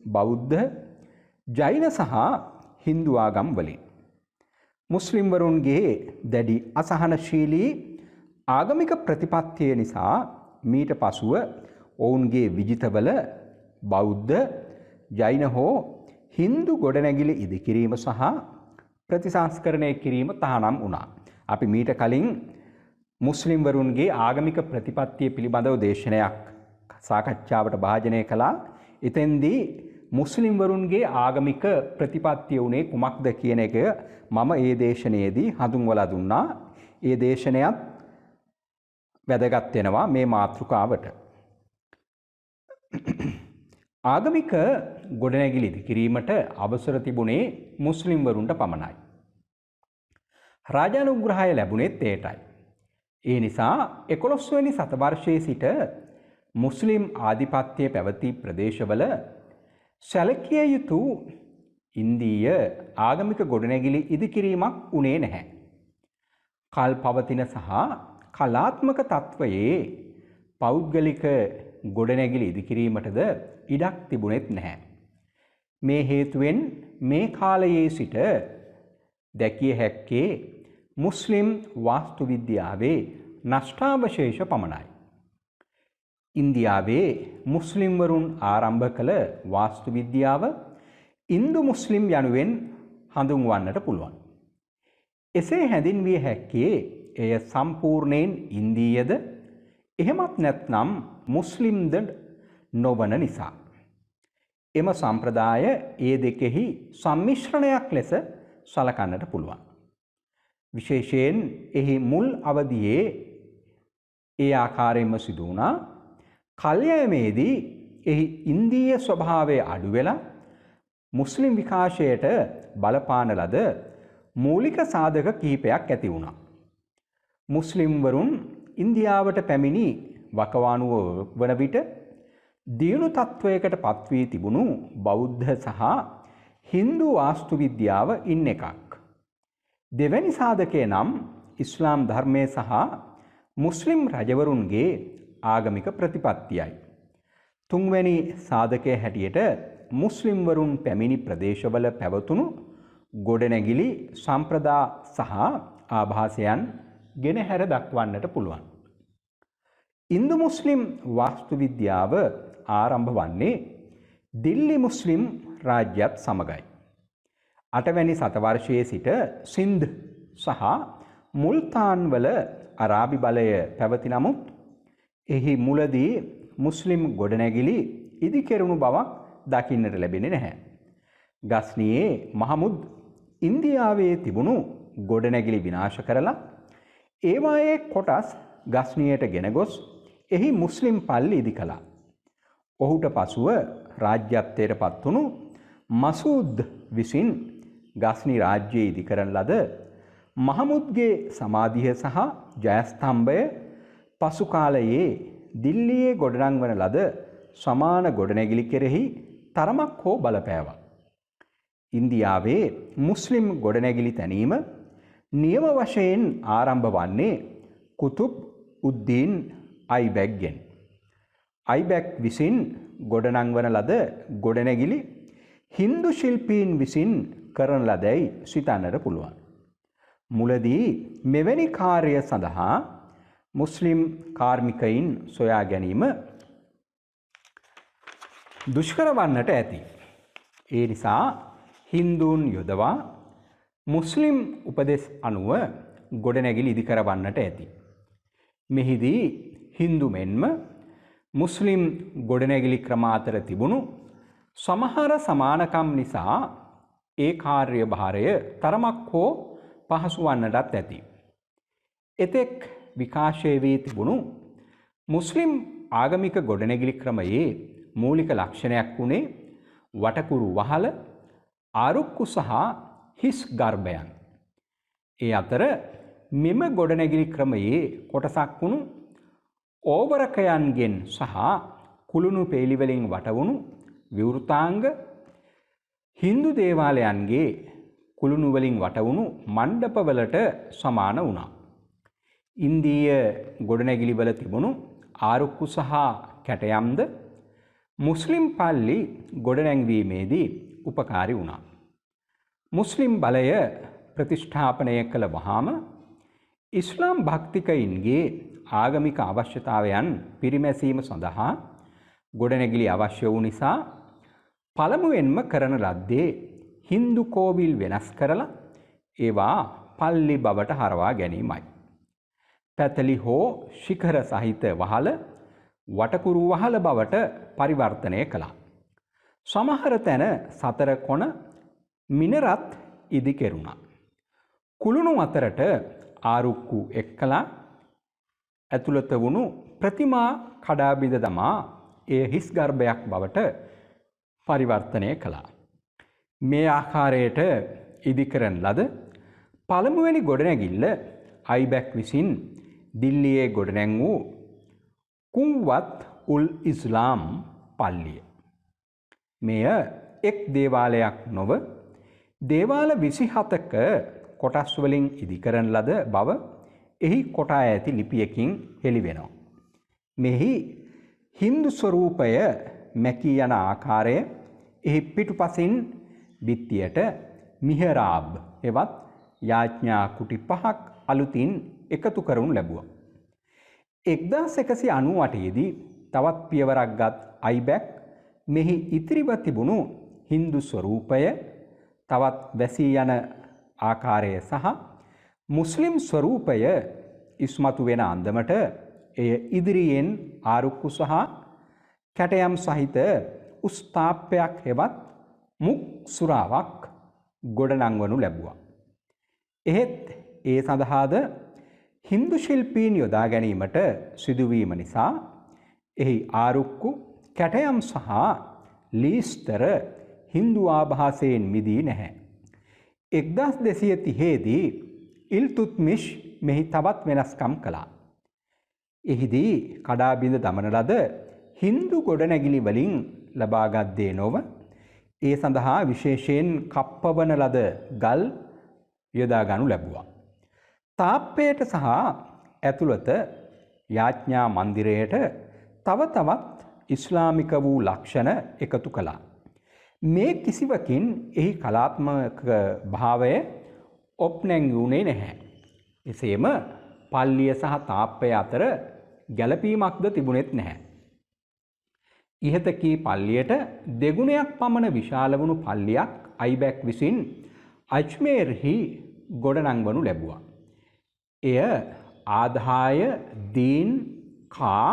බෞද්ධ, ජෛන සහ හින්දු ආගම් වලින්. මුස්ලිම්වරුන්ගේ දැඩි අසහනශීලී ආගමික ප්‍රතිපත්තිය නිසා මීට පසුව ඔවුන්ගේ විජිතවල බෞද්ධ, ජෛන හෝ හින්දු ගොඩනැගිලි ඉදිකිරීම සහ ප්‍රතිසංස්කරණය කිරීම තහනම් වුණා. අපි මීට කලින් මුස්ලිම්වරුන්ගේ ආගමික ප්‍රතිපත්තිය පිළිබඳව දේශනයක් සාකච්ඡාවට භාජනය කළා. එතෙන්දී මුස්ලිම්වරුන්ගේ ආගමික ප්‍රතිපත්තිය උනේ කුමක්ද කියන එක මම ඒ දේශනයේදී හඳුන්වලා දුන්නා. ඒ දේශනයත් වැදගත් වෙනවා මේ මාතෘකාවට. ආගමික ගොඩනැගිලි ඉදිකිරීමට අවසර තිබුණේ මුස්ලිම්වරුන්ට පමණයි. රාජානුග්‍රහය ලැබුණෙත් ඒටයි. ඒ නිසා 11 වෙනි සතවර්ෂයේ සිට මුස්ලිම් ආධිපත්‍ය පැවති ප්‍රදේශවල සැලකිය යුතු ඉන්දීය ආගමික ගොඩනැගිලි ඉදිකිරීමක් වුණේ නැහැ. කල් පවතින සහ කලාත්මක තත්වයේ පෞද්ගලික ගොඩනැගිලි ඉදිකිරීමටද ඉඩක් තිබුණෙත් නැහැ. මේ හේතුවෙන් මේ කාලයේ සිට දැකිය හැක්කේ මුස්ලිම් වාස්තු විද්‍යාවේ නෂ්ටාවශේෂ පමණයි. ඉන්දියාවේ මුස්ලිම්වරුන් ආරම්භ කළ වාස්තු විද්‍යාව ඉන්දු මුස්ලිම් යනුවෙන් හඳුන්වන්නට පුළුවන්. එසේ හැඳින්විය හැක්කේ එය සම්පූර්ණයෙන් ඉන්දීයද එහෙමත් නැත්නම් මුස්ලිම්ද නොවන නිසා. එම සම්ප්‍රදාය ඒ දෙකෙහි සම්මිශ්‍රණයක් ලෙස සලකන්නට පුළුවන්. විශේෂයෙන් එහි මුල් අවදියේ ඒ ආකාරයෙන්ම සිදු වුණා. කල්යමේදී එහි ඉන්දීය ස්වභාවය අඩු වෙලා මුස්ලිම් විකාශයට බලපාන ලද මූලික සාධක කිහිපයක් ඇති වුණා. මුස්ලිම්වරුන් ඉන්දියාවට පැමිණි වකවානුව වන විට දියුණු තත්ත්වයකට පත්වී තිබුණු බෞද්ධ සහ හින්දු වාස්තු විද්‍යාව ඉන්න එකක්. දෙවැනි සාධකය නම් ඉස්ලාම් ධර්මය සහ මුස්ලිම් රජවරුන්ගේ ආගමික ප්‍රතිපත්තියයි. තුන්වැනි සාධකය හැටියට මුස්ලිම්වරුන් පැමිණි ප්‍රදේශවල පැවතුණු ගොඩනැගිලි සම්ප්‍රදා සහ ආභාසයන් ගෙනහැර දක්වන්නට පුළුවන්. ඉන්දු මුස්ලිම් වාස්තු විද්‍යාව ආරම්භ වන්නේ දිල්ලි මුස්ලිම් රාජ්‍යත් සමගයි. 8 වැනි සතවර්ෂයේ සිට සින්ධ් සහ මුල්තාන් වල අරාබි බලය පැවති නමුත් එහි මුලදී මුස්ලිම් ගොඩනැගිලි ඉදිකෙරුණු බවක් දකින්නට ලැබෙන්නේ නැහැ. ගස්නියේ මහමුද් ඉන්දියාවේ තිබුණු ගොඩනැගිලි විනාශ කරලා ඒවායේ කොටස් ගස්නියට ගෙන ගොස් එහි මුස්ලිම් පල්ලි ඉදි කළා. ඔහුට පසුව රාජ්‍යත්වයට පත් වුණු මසූද් විසින් ගස්නි රාජ්‍යය ඉදි කරන ලද මහමුද්ගේ සමාධිය සහ ජයස්තම්භය පසු කාලයේ දිල්ලියේ ගොඩනංවන ලද සමාන ගොඩනැගිලි කෙරෙහි තරමක් හෝ බලපෑවා. ඉන්දියාවේ මුස්ලිම් ගොඩනැගිලි තැනීම නියම වශයෙන් ආරම්භ වන්නේ කුතුබ් උද්දීන් අයිබැක්ගෙන්. අයිබැක් විසින් ගොඩනංවන ලද ගොඩනැගිලි හින්දු ශිල්පීන් විසින් කරන ලදැයි සිතන්නට පුළුවන්. මුලදී මෙවැනි කාර්ය සඳහා මුස්ලිම් කාර්මිකයින් සොයා ගැනීම දුෂ්කර වන්නට ඇති. ඒ නිසා හින්දුන් යොදවා මුස්ලිම් උපදෙස් අනුව ගොඩනැගිලි ඉදි කරවන්නට ඇති. මෙහිදී හින්දු මෙන්ම මුස්ලිම් ගොඩනැගිලි ක්‍රම අතර තිබුණු සමහර සමානකම් නිසා ඒ කාර්යභාරය තරමක් හෝ පහසු වන්නටත් ඇති. එතෙක් විකාශය වී තිබුණු මුස්ලිම් ආගමික ගොඩනැගිලි ක්‍රමයේ මූලික ලක්ෂණයක් වුණේ වටකුරු වහල, ආරුක්කු සහ හිස් ගර්භයන්. ඒ අතර මෙම ගොඩනැගිලි ක්‍රමයේ කොටසක් වුණු ඕවරකයන්ගෙන් සහ කුළුණු පේලිවලින් වටවුණු විවෘතාංග, හින්දු දේවාලයන්ගේ කුළුණු වලින් වටවුණු මණ්ඩපවලට සමාන වුණා. ඉන්දීය ගොඩනැගිලි වල තිබුණු ආරුක්කු සහ කැටයම්ද මුස්ලිම් පල්ලි ගොඩනැංවීමේදී උපකාරී වුණා. මුස්ලිම් බලය ප්‍රතිෂ්ඨාපනය කළ වහාම ඉස්ලාම් භක්තිකයින්ගේ ආගමික අවශ්‍යතාවයන් පිරිමැසීම සඳහා ගොඩනැගිලි අවශ්‍ය වූ නිසා පළමුවෙන්ම කරන ලද්දේ හින්දු කෝවිල් වෙනස් කරලා ඒවා පල්ලි බවට හරවා ගැනීමයි. පැතලි හෝ ශිඛර සහිත වහල වටකුරු වහල බවට පරිවර්තනය කළා. සමහර තැන සතර කොන මිනරත් ඉදි කෙරුණා. කුළුණු අතරට ආරුක්කු එක්කලා ඇතුළත වුණු ප්‍රතිමා කඩා බිඳ දමා එය හිස් ගර්භයක් බවට පරිවර්තනය කළා. මේ ආකාරයට ඉදි කරන ලද පළමුවැනි ගොඩනැගිල්ල අයිබැක් විසින් දිල්ලියේ ගොඩනැං වූ කුන්වත් උල් ඉස්ලාම් පල්ලිය. මෙය එක් දේවාලයක් නොව දේවාල 27ක කොටස් වලින් ඉදි කරන ලද බව එහි කොටා ඇති ලිපියකින් හෙළිවෙනවා. මෙහි හින්දු ස්වරූපය මැකී යන ආකාරය එහි පිටුපසින් බිත්තියට මිහරාබ් එවත් යාඥා කුටි 5ක් අලුතින් එකතු කරනු ලැබුවා. 1198 දී තවත් පියවරක් ගත් අයිබැක් මෙහි ඉතිරිව තිබුණු හින්දු ස්වරූපය තවත් වැසී යන ආකාරය සහ මුස්ලිම් ස්වරූපය ඉස්මතු වෙන අන්දමට එය ඉදිරියෙන් ආරුක්කු සහ කැටයම් සහිත උස්ථාප්‍යයක් හෙවත් මුක් සුරාවක් ගොඩනංවනු ලැබුවා. එහෙත් ඒ සඳහාද හින්දු ශිල්පීන් යොදා ගැනීමට සිදුවීම නිසා එහි ආරුක්කු කැටයම් සහ ලීස්තර හින්දු ආභාසයෙන් මිදී නැහැ. 1230දී ඉල්තුත්මිෂ් මෙහි තවත් වෙනස්කම් කළා. එහිදී කඩාබිඳ දමන ලද හින්දු ගොඩනැගිලි වලින් ලබාගත් දේ නොව ඒ සඳහා විශේෂයෙන් කප්පවන ලද ගල් යොදා ගනු ලැබුවා. තාප්පයට සහ ඇතුළත යාඥා මන්දිරයට තව තවත් ඉස්ලාමික වූ ලක්ෂණ එකතු කළා. මේ කිසිවකින් එහි කලාත්මක භාවය ඔප්නැංගුණේ නැහැ. එසේම පල්ලිය සහ තාප්පය අතර ගැළපීමක්ද තිබුණෙත් නැහැ. ඉහත කී පල්ලියට දෙගුණයක් පමණ විශාල වුණු පල්ලියක් අයිබැක් විසින් අජ්මේර්හි ගොඩනංවනු ලැබුවා. එය ආදාය දීන් කා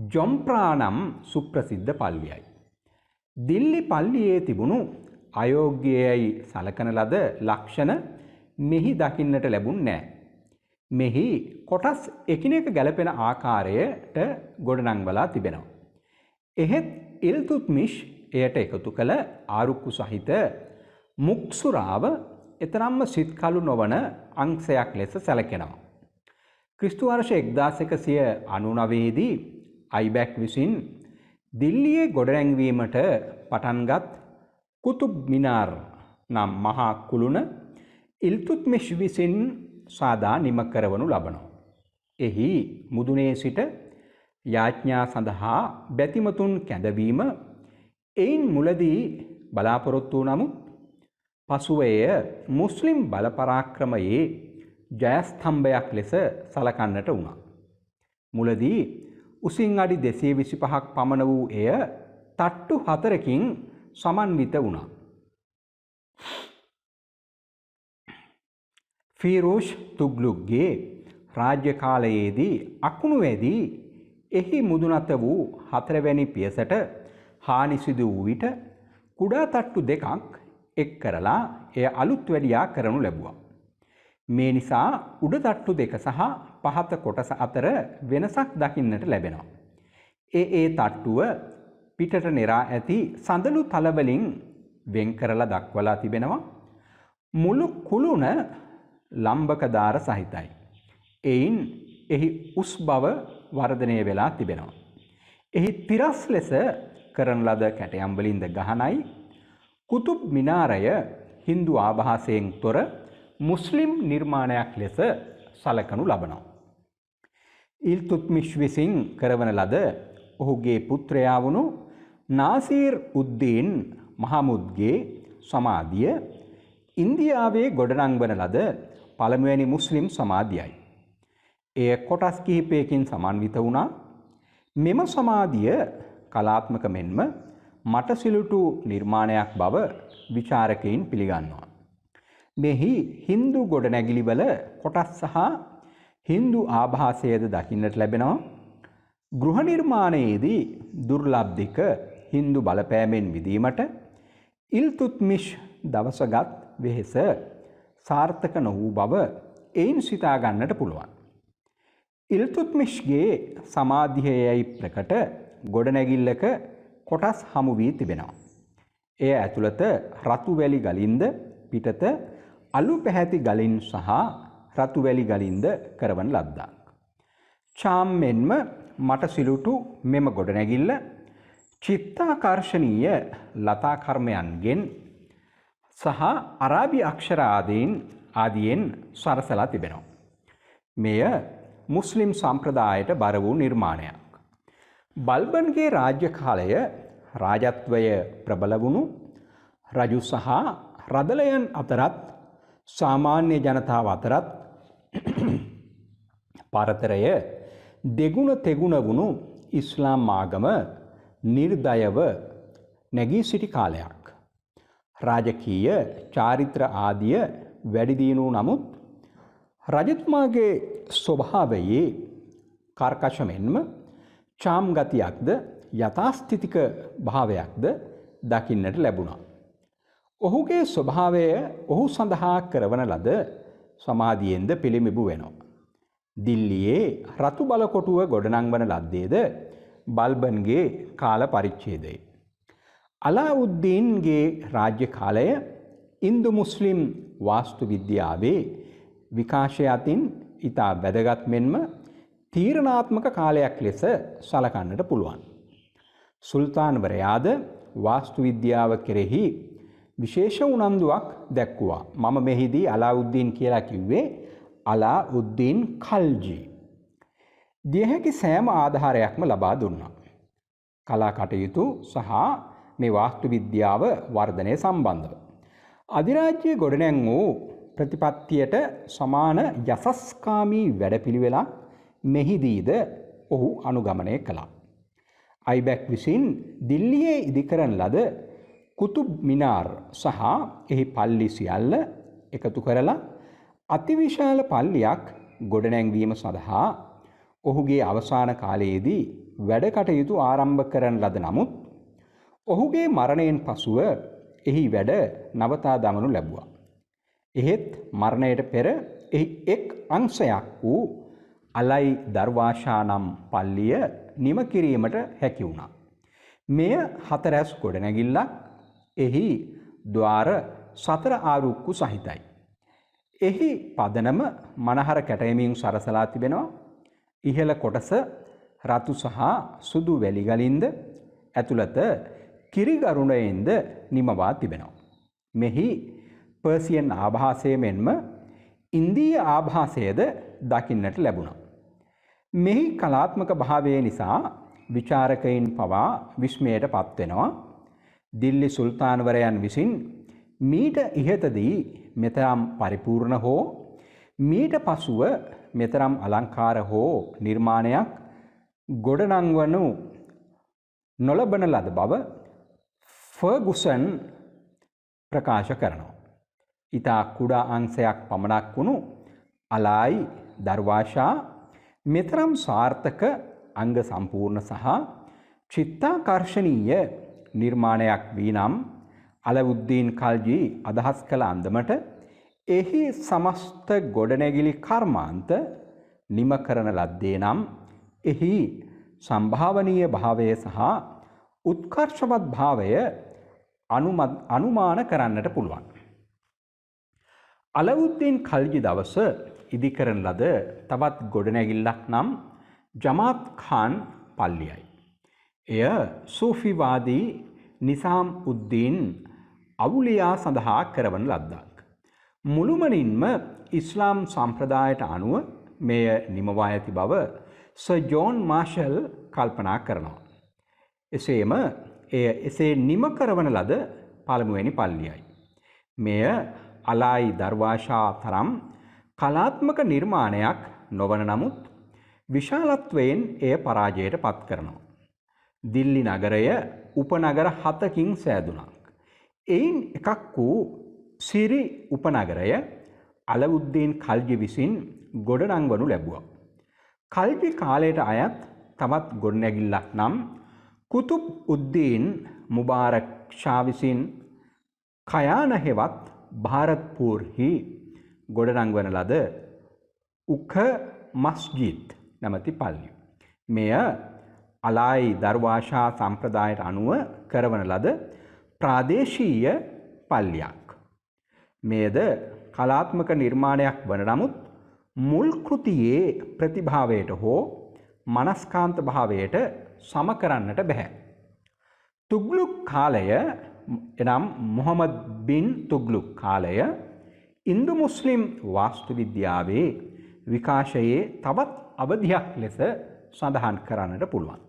ජොම්ප්‍රානම් සුප්‍රසිද්ධ පල්ලියයි. දිල්ලි පල්ලියේ තිබුණු අයෝග්‍යයයි සලකන ලද ලක්ෂණ මෙහි දකින්නට ලැබුණ නෑ. මෙහි කොටස් එකිනෙක ගැලපෙන ආකාරයට ගොඩනංවලා තිබෙනවා. එහෙත් ඉල්තුත්මිෂ් එයට එකතු කළ ආරුක්කු සහිත මුක්සුරාව එතරම්ම සිත්කලු නොවන අංශයක් ලෙස සැලකෙනවා. ක්‍රිස්තු වර්ෂ 1199දී අයිබැක් විසින් දිල්ලියේ ගොඩනැංවීමට පටන්ගත් කුතුබ් මිනාර් නම් මහා කුළුණ ඉල්තුත්මිෂ් විසින් සාදා නිම කරවනු ලබනවා. එහි මුදුනේ සිට යාඥා සඳහා බැතිමතුන් කැඳවීම එයින් මුලදී බලාපොරොත්තු නමුත් පසුව එය මුස්ලිම් බලපරාක්‍රමයේ ජයස්තම්භයක් ලෙස සලකන්නට වුණා. මුලදී උසින් අඩි 225ක් පමණ වූ එය තට්ටු 4කින් සමන්විත වුණා. ෆිරෝෂ් තුග්ලුක්ගේ රාජ්‍ය කාලයේදී අකුණුවේදී එහි මුදුනත වූ 4වැනි පියසට හානි සිදු වූ විට කුඩා තට්ටු දෙකක් එක් කරලා එය අලුත් වැඩියා කරනු ලැබුවා. මේ නිසා උඩ තට්ටු දෙක සහ පහත කොටස අතර වෙනසක් දකින්නට ලැබෙනවා. ඒ තට්ටුව පිටට නෙරා ඇති සඳලු තලවලින් වෙන් කරලා දක්වලා තිබෙනවා. මුළු කුළුණ ලම්බකදාර සහිතයි. එයින් එහි උස් බව වර්ධනය වෙලා තිබෙනවා. එහි තිරස් ලෙස කරන ලද කැටයම් වලින්ද ගහනයි. කුතුබ් මිනාරය හින්දු ආභාසයෙන් තොර මුස්ලිම් නිර්මාණයක් ලෙස සලකනු ලබනවා. ඉල්තුත්මිෂ් විසින් කරවන ලද ඔහුගේ පුත්‍රයා වුණු නාසීර් උද්දීන් මහමුද්ගේ සමාධිය ඉන්දියාවේ ගොඩනංවන ලද පළමුවැනි මුස්ලිම් සමාධියයි. එය කොටස් කිහිපයකින් සමන්විත වුණා. මෙම සමාධිය කලාත්මක මෙන්ම මටසිලුටු නිර්මාණයක් බව විචාරකයින් පිළිගන්නවා. මෙහි හින්දු ගොඩනැගිලිවල කොටස් සහ හින්දු ආභාසයද දකින්නට ලැබෙනවා. ගෘහ නිර්මාණයේදී දුර්ලභ්ධික හින්දු බලපෑමෙන් විදීමට ඉල්තුත්මිෂ් දවසගත් වෙහෙස සාර්ථක නොවූ බව එයින් සිතා ගන්නට පුළුවන්. ඉල්තුත්මිෂ්ගේ සමාධියයි ප්‍රකට ගොඩනැගිල්ලක කොටස් හමු වී තිබෙනවා. එය ඇතුළත රතු වැලි ගලින්ද පිටත අලු පැහැති ගලින් සහ රතු වැලි ගලින්ද කරවන ලද්දක්. චාම් මෙන්ම මටසිලුටු මෙම ගොඩනැගිල්ල චිත්තාකර්ශනීය ලතා කර්මයන්ගෙන් සහ අරාබි අක්ෂර ආදියෙන් සරසලා තිබෙනවා. මෙය මුස්ලිම් සම්ප්‍රදායට බර වූ නිර්මාණයක්. බල්බන්ගේ රාජ්‍ය කාලය රාජත්වය ප්‍රබල වුණු රජු සහ රදලයන් අතරත් සාමාන්‍ය ජනතාව අතරත් පරතරය දෙගුණ තෙගුණ වුණු ඉස්ලාම් ආගම නිර්දයව නැගී සිටි කාලයක්. රාජකීය චාරිත්‍ර ආදිය වැඩි දියුණු නමුත් රජතුමාගේ ස්වභාවයේ කර්කශ මෙන්ම චාම් ගතියක්ද යථාස්ථිතික භාවයක්ද දකින්නට ලැබුණා. ඔහුගේ ස්වභාවය ඔහු සඳහා කරවන ලද සමාධියෙන්ද පිළිඹු වෙනවා. දිල්ලියේ රතු බලකොටුව ගොඩනංවන ලද්දේද බල්බන්ගේ කාල පරිච්ඡේදයේ. අලාඋද්දීන්ගේ රාජ්‍ය කාලය ඉන්දු මුස්ලිම් වාස්තු විද්‍යාවේ විකාශය අතින් ඉතා වැදගත් මෙන්ම තීරණාත්මක කාලයක් ලෙස සලකන්නට පුළුවන්. සුල්තාන්වරයාද වාස්තු විද්‍යාව කෙරෙහි විශේෂ උනන්දුවක් දැක්වුවා. මම මෙහිදී අලාඋද්දීන් කියලා කිව්වේ අලාඋද්දීන් ඛල්ජි. දිය හැකි සෑම ආධාරයක්ම ලබා දුන්නා. කලා කටයුතු සහ මේ වාස්තු විද්‍යාව වර්ධනය සම්බන්ධව. අධිරාජ්‍ය ගොඩනැං වූ ප්‍රතිපත්තියට සමාන යසස්කාමී වැඩපිළිවෙලක් මෙහිදීද ඔහු අනුගමනය කළා. අයිබැක් විසින් දිල්ලියේ ඉදිකරන ලද කුතුබ් මිනාර් සහ එහි පල්ලි සියල්ල එකතු කරලා අතිවිශාල පල්ලියක් ගොඩනැංවීම සඳහා ඔහුගේ අවසාන කාලයේදී වැඩ කටයුතු ආරම්භ කරන ලද නමුත් ඔහුගේ මරණයෙන් පසුව එහි වැඩ නවතා දමනු ලැබුවා. එහෙත් මරණයට පෙර එහි එක් අංශයක් වූ අලයි දර්වාෂා නම් පල්ලිය නිම කිරීමට හැකි වුණා. මෙය හතරැස් ගොඩනැගිල්ලක් එහි ద్వාර 4 ආරුක්කු සහිතයි. එහි පදනම මනහර කැටයමින් සරසලා තිබෙනවා. ඉහළ කොටස රතු සහ සුදු වැලිගලින්ද ඇතුළත කිරිගරුණයෙන්ද නිමවා තිබෙනවා. මෙහි පර්සියන් ආභාසය මෙන්ම ඉන්දීය ආභාසයද දකින්නට ලැබුණා. මෙහි කලාත්මක භාවය නිසා විචාරකයින් පවා විස්මයට පත්වෙනවා. දිල්ලි සුල්තාන්වරයන් විසින් මීට ඉහතදී මෙතරම් පරිපූර්ණ හෝ මීට පසුව මෙතරම් අලංකාර හෝ නිර්මාණයක් ගොඩනංවනු නොලබන ලද බව ෆර්ගුසන් ප්‍රකාශ කරනවා. ඉතා කුඩා අංශයක් පමණක් වුණු අලායි දර්වාෂා මෙතරම් සාර්ථක අංග සම්පූර්ණ සහ චිත්තාකර්ශනීය නිර්මාණයක් වී නම් අලාඋද්දීන් ඛල්ජි අදහස් කළ අන්දමට එහි සමස්ත ගොඩනැගිලි කර්මාන්ත නිම කරන ලද්දේ නම් එහි සම්භාවනීය භාවය සහ උත්කර්ෂවත් භාවය අනුමාන කරන්නට පුළුවන්. අලාඋද්දීන් ඛල්ජි දවස ඉදිකරන ලද තවත් ගොඩනැගිල්ලක් නම් ජමාත් ખાન පල්ලියයි. එය සූෆිවාදී නිසාම් උද්දීන් අවුලියා සඳහා කරවන ලද්දක්. මුළුමනින්ම ඉස්ලාම් සම්ප්‍රදායට අනුව මෙය නිමවා ඇති බව සර් ජෝන් මාෂල් කල්පනා කරනවා. එසේම එය එසේ නිම කරවන ලද පළමුවැනි පල්ලියයි. මෙය අලායි දර්වාෂා තරම් කලාත්මක නිර්මාණයක් නොවන නමුත් විශාලත්වයෙන් එය පරාජයට පත් කරනවා. දිල්ලි නගරය උපනගර 7කින් සෑදුණක්. එයින් එකක් වූ සිරි උපනගරය අලාඋද්දීන් ඛල්ජි විසින් ගොඩනංවනු ලැබුවා. ඛල්ජි කාලයට අයත් තවත් ගොඩනැගිල්ලක් නම් කුතුබ් උද්දීන් මුබාරක් ෂා විසින් කයාන හෙවත් භාරත්පූර්හි ගොඩනංවන ලද උඛ මස්ජිද් නැමැති පල්ලිය. මෙය අලායි දර්වාෂා සම්ප්‍රදායට අනුව කරවන ලද ප්‍රාදේශීය පල්ලියක්. මෙයද කලාත්මක නිර්මාණයක් වන නමුත් මුල් කෘතියේ ප්‍රතිභාවයට හෝ මනස්කාන්ත භාවයට සම කරන්නට බැහැ. තුග්ලුක් කාලය එනම් මුහම්මද් බින් තුග්ලුක් කාලය ඉන්දු මුස්ලිම් වාස්තු විද්‍යාවේ විකාශයේ තවත් අවධියක් ලෙස සඳහන් කරන්නට පුළුවන්.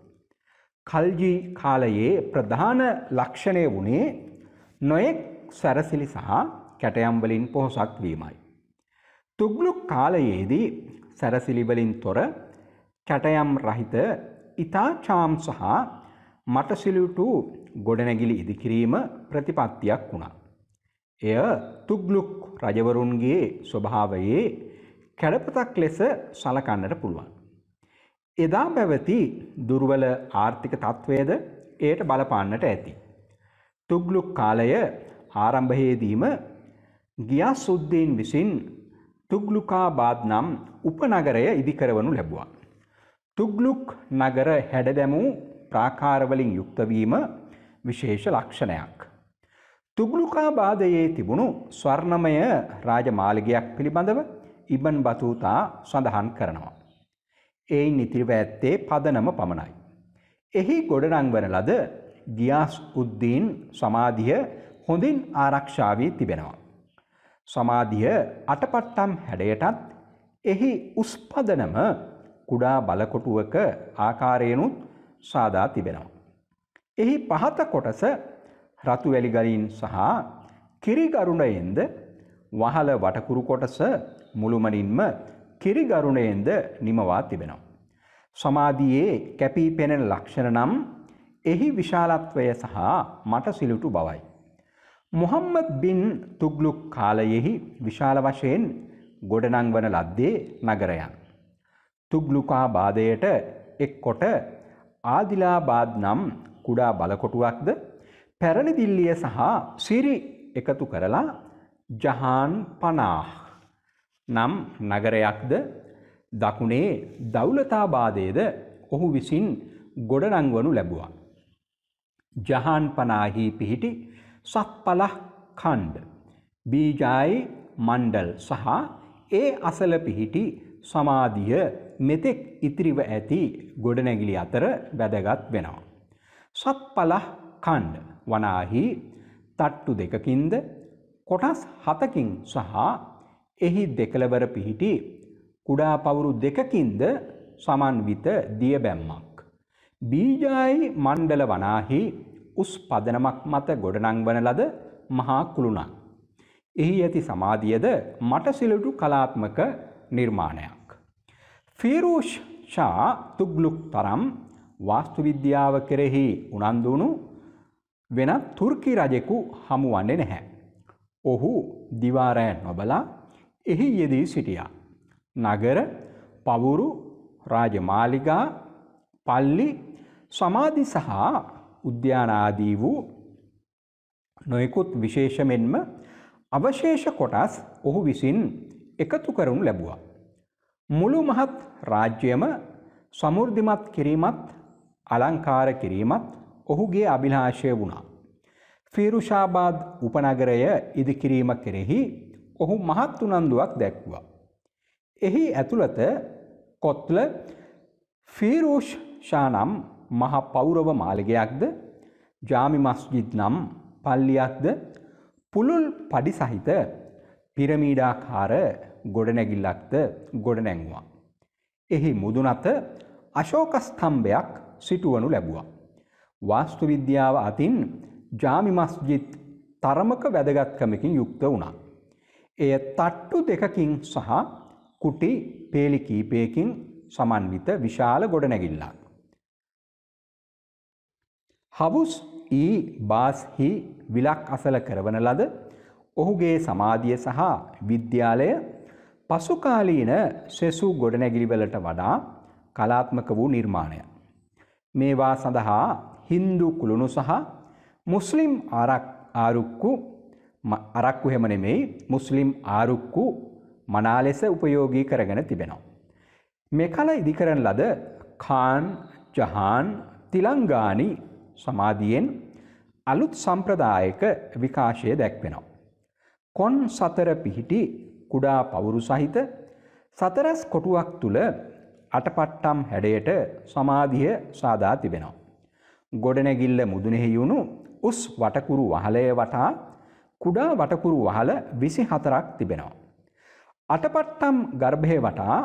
ඛල්ජි කාලයේ ප්‍රධාන ලක්ෂණය වුණේ නොයෙක් සැරසිලි සහ කැටයම් වලින් පොහොසත් වීමයි. තුග්ලුක් කාලයේදී සැරසිලි වලින් තොර කැටයම් රහිත ඉතා චාම් සහ මටසිලුටු ගොඩනැගිලි ඉදිකිරීම ප්‍රතිපත්තියක් වුණා. එය තුග්ලුක් රජවරුන්ගේ ස්වභාවයේ කැඩපතක් ලෙස සලකන්නට පුළුවන්. එදා පැවති දුර්වල ආර්ථික තත්ත්වයද එයට බලපාන්නට ඇති. තුග්ලුක් කාලය ආරම්භයේදීම ගියාසුද්දීන් විසින් තුග්ලුකාබාද් නම් උපනගරය ඉදිකරවනු ලැබුවා. තුග්ලුක් නගර හැඩදැමූ ප්‍රාකාරවලින් යුක්තවීම විශේෂ ලක්ෂණයක්. තුග්ලුකාබාදයේ තිබුණු ස්වර්ණමය රාජමාලිගයක් පිළිබඳව ඉබන් බතූතා සඳහන් කරනවා. එයින් ඉතිරිව ඇත්තේ පදනම පමණයි. එහි ගොඩනංවන ලද ගියාස් උද්දීන් සමාධිය හොඳින් ආරක්ෂා වී තිබෙනවා. සමාධිය අටපට්ටම් හැඩයටත් එහි උස්පදනම කුඩා බලකොටුවක ආකාරයෙනුත් සාදා තිබෙනවා. එහි පහත කොටස රතු වැලි ගලින් සහ කිරිගරුණයෙන්ද වහල වටකුරු කොටස මුළුමනින්ම කිරිගරුණයෙන්ද නිමවා තිබෙනවා. සමාධියේ කැපී පෙනෙන ලක්ෂණ නම් එහි විශාලත්වය සහ මට සිලුටු බවයි. මුහම්මද් බින් තුග්ලුක් කාලයෙහි විශාල වශයෙන් ගොඩනංවන ලද්දේ නගරයන්. තුග්ලුකාබාදයට එක් කොට ආදිලාබාද් නම් කුඩා බලකොටුවක්ද පැරණි දිල්ලිය සහ සිරි එකතු කරලා ජහාන් පනාහ් නම් නගරයක්ද දකුණේ දෞලතාබාදයේද ඔහු විසින් ගොඩනංවනු ලැබුවා. ජහාන් පනාහි පිහිටි සත්පලහ ඛණ්ඩ බීජායි මණ්ඩල් සහ ඒ අසල පිහිටි සමාධිය මෙතෙක් ඉතිරිව ඇති ගොඩනැගිලි අතර වැදගත් වෙනවා. සත්පලහ ඛණ්ඩ වනාහි තට්ටු දෙකකින්ද කොටස් 7කින් සහ එහි දෙකලවර පිහිටි කුඩා පවුරු දෙකකින්ද සමන්විත දියබැම්මක්. බීජායි මණ්ඩල වනාහි උස් පදනමක් මත ගොඩනංවන ලද මහා කුළුණක්. එහි ඇති සමාධියද මට සිලුටු කලාත්මක නිර්මාණයක්. ෆිරූෂ් ෂා තුග්ලුක් තරම් වාස්තු විද්‍යාව කෙරෙහි උනන්දුණු වෙනත් තුර්කි රජෙකු හමුවන්නේ නැහැ. ඔහු දිවාරෑ නොබලා එහි යෙදී සිටියා. නගර, පවුරු, රාජමාලිගා, පල්ලි, සමාධි සහ උද්‍යාන ආදී වූ නොයෙකුත් විශේෂයෙන්ම අවශේෂ කොටස් ඔහු විසින් එකතු කරනු ලැබුවා. මුළු මහත් රාජ්‍යම සමෘද්ධිමත් කිරීමත් අලංකාර කිරීමත් ඔහුගේ අභිලාෂය වුණා. ෆිරුෂාබාද් උපනගරය ඉදිකිරීම කෙරෙහි ඔහු මහත් උනන්දුවක් දැක්වුවා. එහි ඇතුළත කොත්ල ෆිරූෂ් ෂා නම් මහ පෞරව මාලිගයක්ද, ජාමි මස්ජිද් නම් පල්ලියක්ද, පුළුල් පඩි සහිත පිරමීඩාකාර ගොඩනැගිල්ලක්ද ගොඩනැංවුවා. එහි මුදුනත අශෝක ස්තම්භයක් සිටුවනු ලැබුවා. වාස්තු විද්‍යාව අතින් ජාමි මස්ජිද් තරමක වැදගත්කමකින් යුක්ත වුණා. එය තට්ටු දෙකකින් සහ කුටි පේලි කීපයකින් සමන්විත විශාල ගොඩනැගිල්ලක්. හවුස් බාස්හි විලක් අසල කරවන ලද ඔහුගේ සමාධිය සහ විද්‍යාලය පසුකාලීන සෙසු ගොඩනැගිලිවලට වඩා කලාත්මක වූ නිර්මාණය. මේවා සඳහා හින්දු කුළුණු සහ මුස්ලිම් අරක්කු හැම නෙමෙයි මුස්ලිම් ආරුක්කු මනා ලෙස උපයෝගී කරගෙන තිබෙනවා. මෙකල ඉදිකරන ලද ඛාන් ජහාන් තිලංගානි සමාධියෙන් අලුත් සම්ප්‍රදායක විකාශය දැක්වෙනවා. කොන් සතර පිහිටි කුඩා පවුරු සහිත සතරස් කොටුවක් තුල අටපට්ටම් හැඩයට සමාධිය සාදා තිබෙනවා. ගොඩනැගිල්ල මුදුනේහි යුණු උස් වටකුරු වහලය වටා කුඩා වටකුරු වහල 24ක් තිබෙනවා. අටපට්ටම් ගර්භය වටා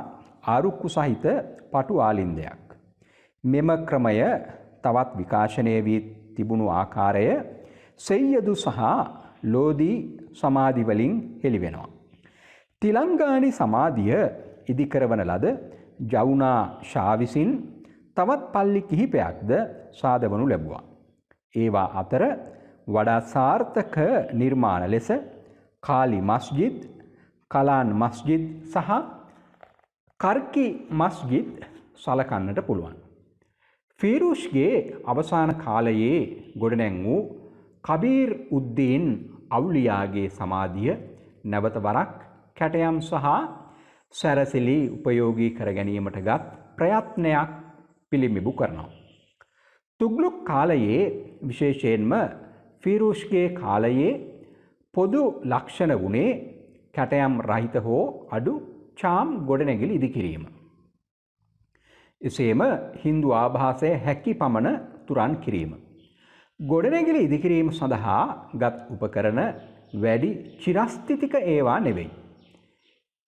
ආරුක්කු සහිත පටු ආලින්දයක්. මෙම ක්‍රමය තවත් විකාශනය වී තිබුණු ආකාරය සෙය්යදු සහ ලෝදී සමාධි වලින් හෙළිවෙනවා. තිලංගානි සමාධිය ඉදිකරවන ලද ජවුනා ෂා විසින් තවත් පල්ලි කිහිපයක්ද සාදවනු ලැබුවා. ඒවා අතර වඩා සාර්ථක නිර්මාණ ලෙස කාලි මස්ජිද්, කලාන් මස්ජිද් සහ කර්කි මස්ජිද් සලකන්නට පුළුවන්. ෆීරුෂ්ගේ අවසාන කාලයේ ගොඩනැං වූ කබීර් උද්දීන් අවුලියාගේ සමාධිය නැවත වරක් කැටයම් සහ සැරසිලි උපයෝගී කර ගැනීමට ගත් ප්‍රයත්නයක් පිළිඹු කරනවා. තුග්ලුක් කාලයේ විශේෂයෙන්ම ෆීරුෂ්ගේ කාලයේ පොදු ලක්ෂණ වුණේ කැටයම් රහිත හෝ අඩු චාම් ගොඩනැගිලි ඉදිකිරීම. එසේම හින්දු ආභාසය හැකි පමණ තුරන් කිරීම. ගොඩනැගිලි ඉදිකිරීම සඳහා ගත් උපකරණ වැඩි චිරස්ථිතික ඒවා නෙවෙයි.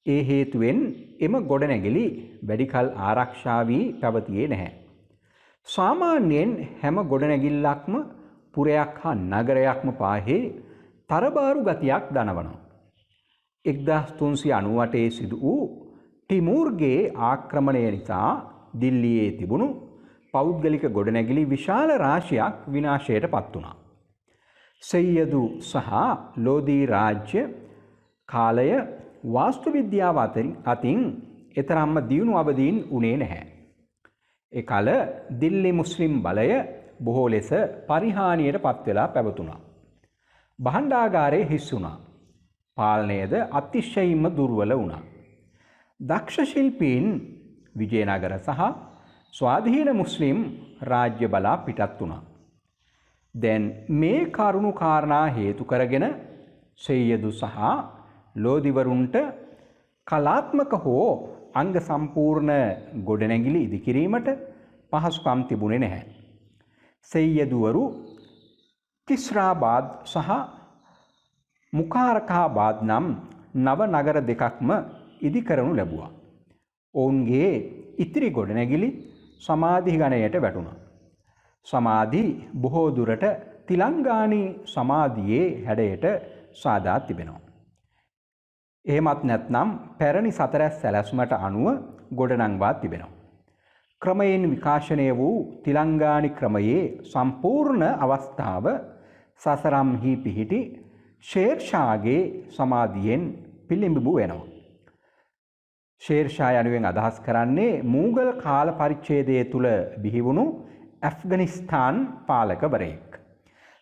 ඒ හේතුවෙන් එම ගොඩනැගිලි වැඩිකල් ආරක්ෂා වී පැවතියේ නැහැ. සාමාන්‍යයෙන් හැම ගොඩනැගිල්ලක්ම පුරයක් හා නගරයක්ම පාහේ තරබාරු ගතියක් දනවනවා. 1398 සිදු වූ ටිමූර්ගේ ආක්‍රමණය නිසා දිල්ලියේ තිබුණු පෞද්ගලික ගොඩනැගිලි විශාල රාශියක් විනාශයට පත් වුණා. සයියදු සහ ලෝදී රාජ්‍ය කාලය වාස්තු විද්‍යාව අතින් එතරම්ම දියුණු අවදීන් වුණේ නැහැ. ඒ කල දිල්ලි මුස්ලිම් බලය බොහෝ ලෙස පරිහානියට පත් වෙලා පැවතුණා. භාණ්ඩාගාරයේ හිස් වුණා. පාලනයද අතිශයින්ම දුර්වල වුණා. දක්ෂ ශිල්පීන් විජයනගර සහ ස්වාධීන මුස්ලිම් රාජ්‍ය බලා පිටත් වුණා. දැන් මේ කරුණු කාරණා හේතු කරගෙන සෙය්‍යදු සහ ලෝදිවරුන්ට කලාත්මක හෝ අංග සම්පූර්ණ ගොඩනැගිලි ඉදිකිරීමට පහසුකම් තිබුණේ නැහැ. සෙය්‍යදුවරු කිස්රාබාද් සහ මුකාරකාබාද් නම් නව නගර දෙකක්ම ඉදිකරනු ලැබුවා. ඔවුන්ගේ ඉතිරි ගොඩනැගිලි සමාධි ගණයට වැටුණා. සමාධි බොහෝ දුරට තිලංගානි සමාධියේ හැඩයට සාදා තිබෙනවා. එහෙමත් නැත්නම් පැරණි සතරැස් සැලැස්මට අනුව ගොඩනංවා තිබෙනවා. ක්‍රමයෙන් විකාශනය වූ තිලංගානි ක්‍රමයේ සම්පූර්ණ අවස්ථාව සසරම්හි පිහිටි ෂේර්ෂාගේ සමාධියෙන් පිළිඹු වෙනවා. ෂේර්ෂා යනුවෙන් අදහස් කරන්නේ මූගල් කාල පරිච්ඡේදය තුල බිහිවුණු ඇෆ්ගනිස්තාන් පාලකවරයෙක්.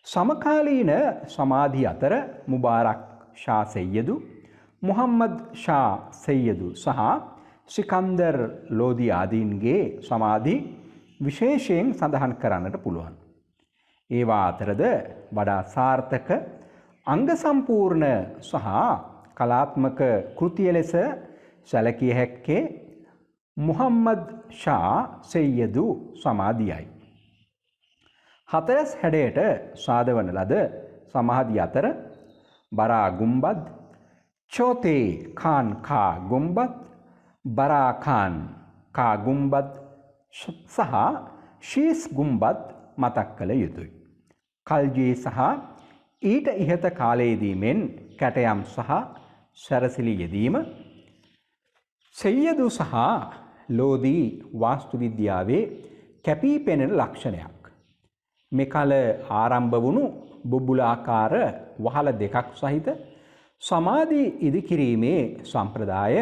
සමකාලීන සමාධි අතර මුබාරක් ෂා සෙය්‍යදු, මුහම්මද් ෂා සෙය්‍යදු සහ සිකන්දර් ලෝදි ආදීන්ගේ සමාධි විශේෂයෙන් සඳහන් කරන්නට පුළුවන්. ඒවා අතරද වඩා සාර්ථක අංග සම්පූර්ණ සහ කලාත්මක කෘතිය ලෙස සැලකිය හැක්කේ මුහම්මද් ෂා සෙය්‍යදු සමාධියයි. හතරස් හැඩයට සාදවන ලද සමාධිය අතර බරා ගුම්බද්, චෝතේ ખાન කා ගුම්බද්, බරා ખાન කා ගුම්බද් සහ ශීස් ගුම්බද් මතක් කළ යුතුයි. කල්ජී සහ ඊට ඉහත කාලයේදී මෙන් කැටයම් සහ සැරසිලි යෙදීම සෙය්‍යදු සහ ලෝදී වාස්තු විද්‍යාවේ කැපී පෙනෙන ලක්ෂණයක්. මෙකල ආරම්භ වුණු බුබුලාකාර වහල දෙකක් සහිත සමාධි ඉදිකිරීමේ සම්ප්‍රදාය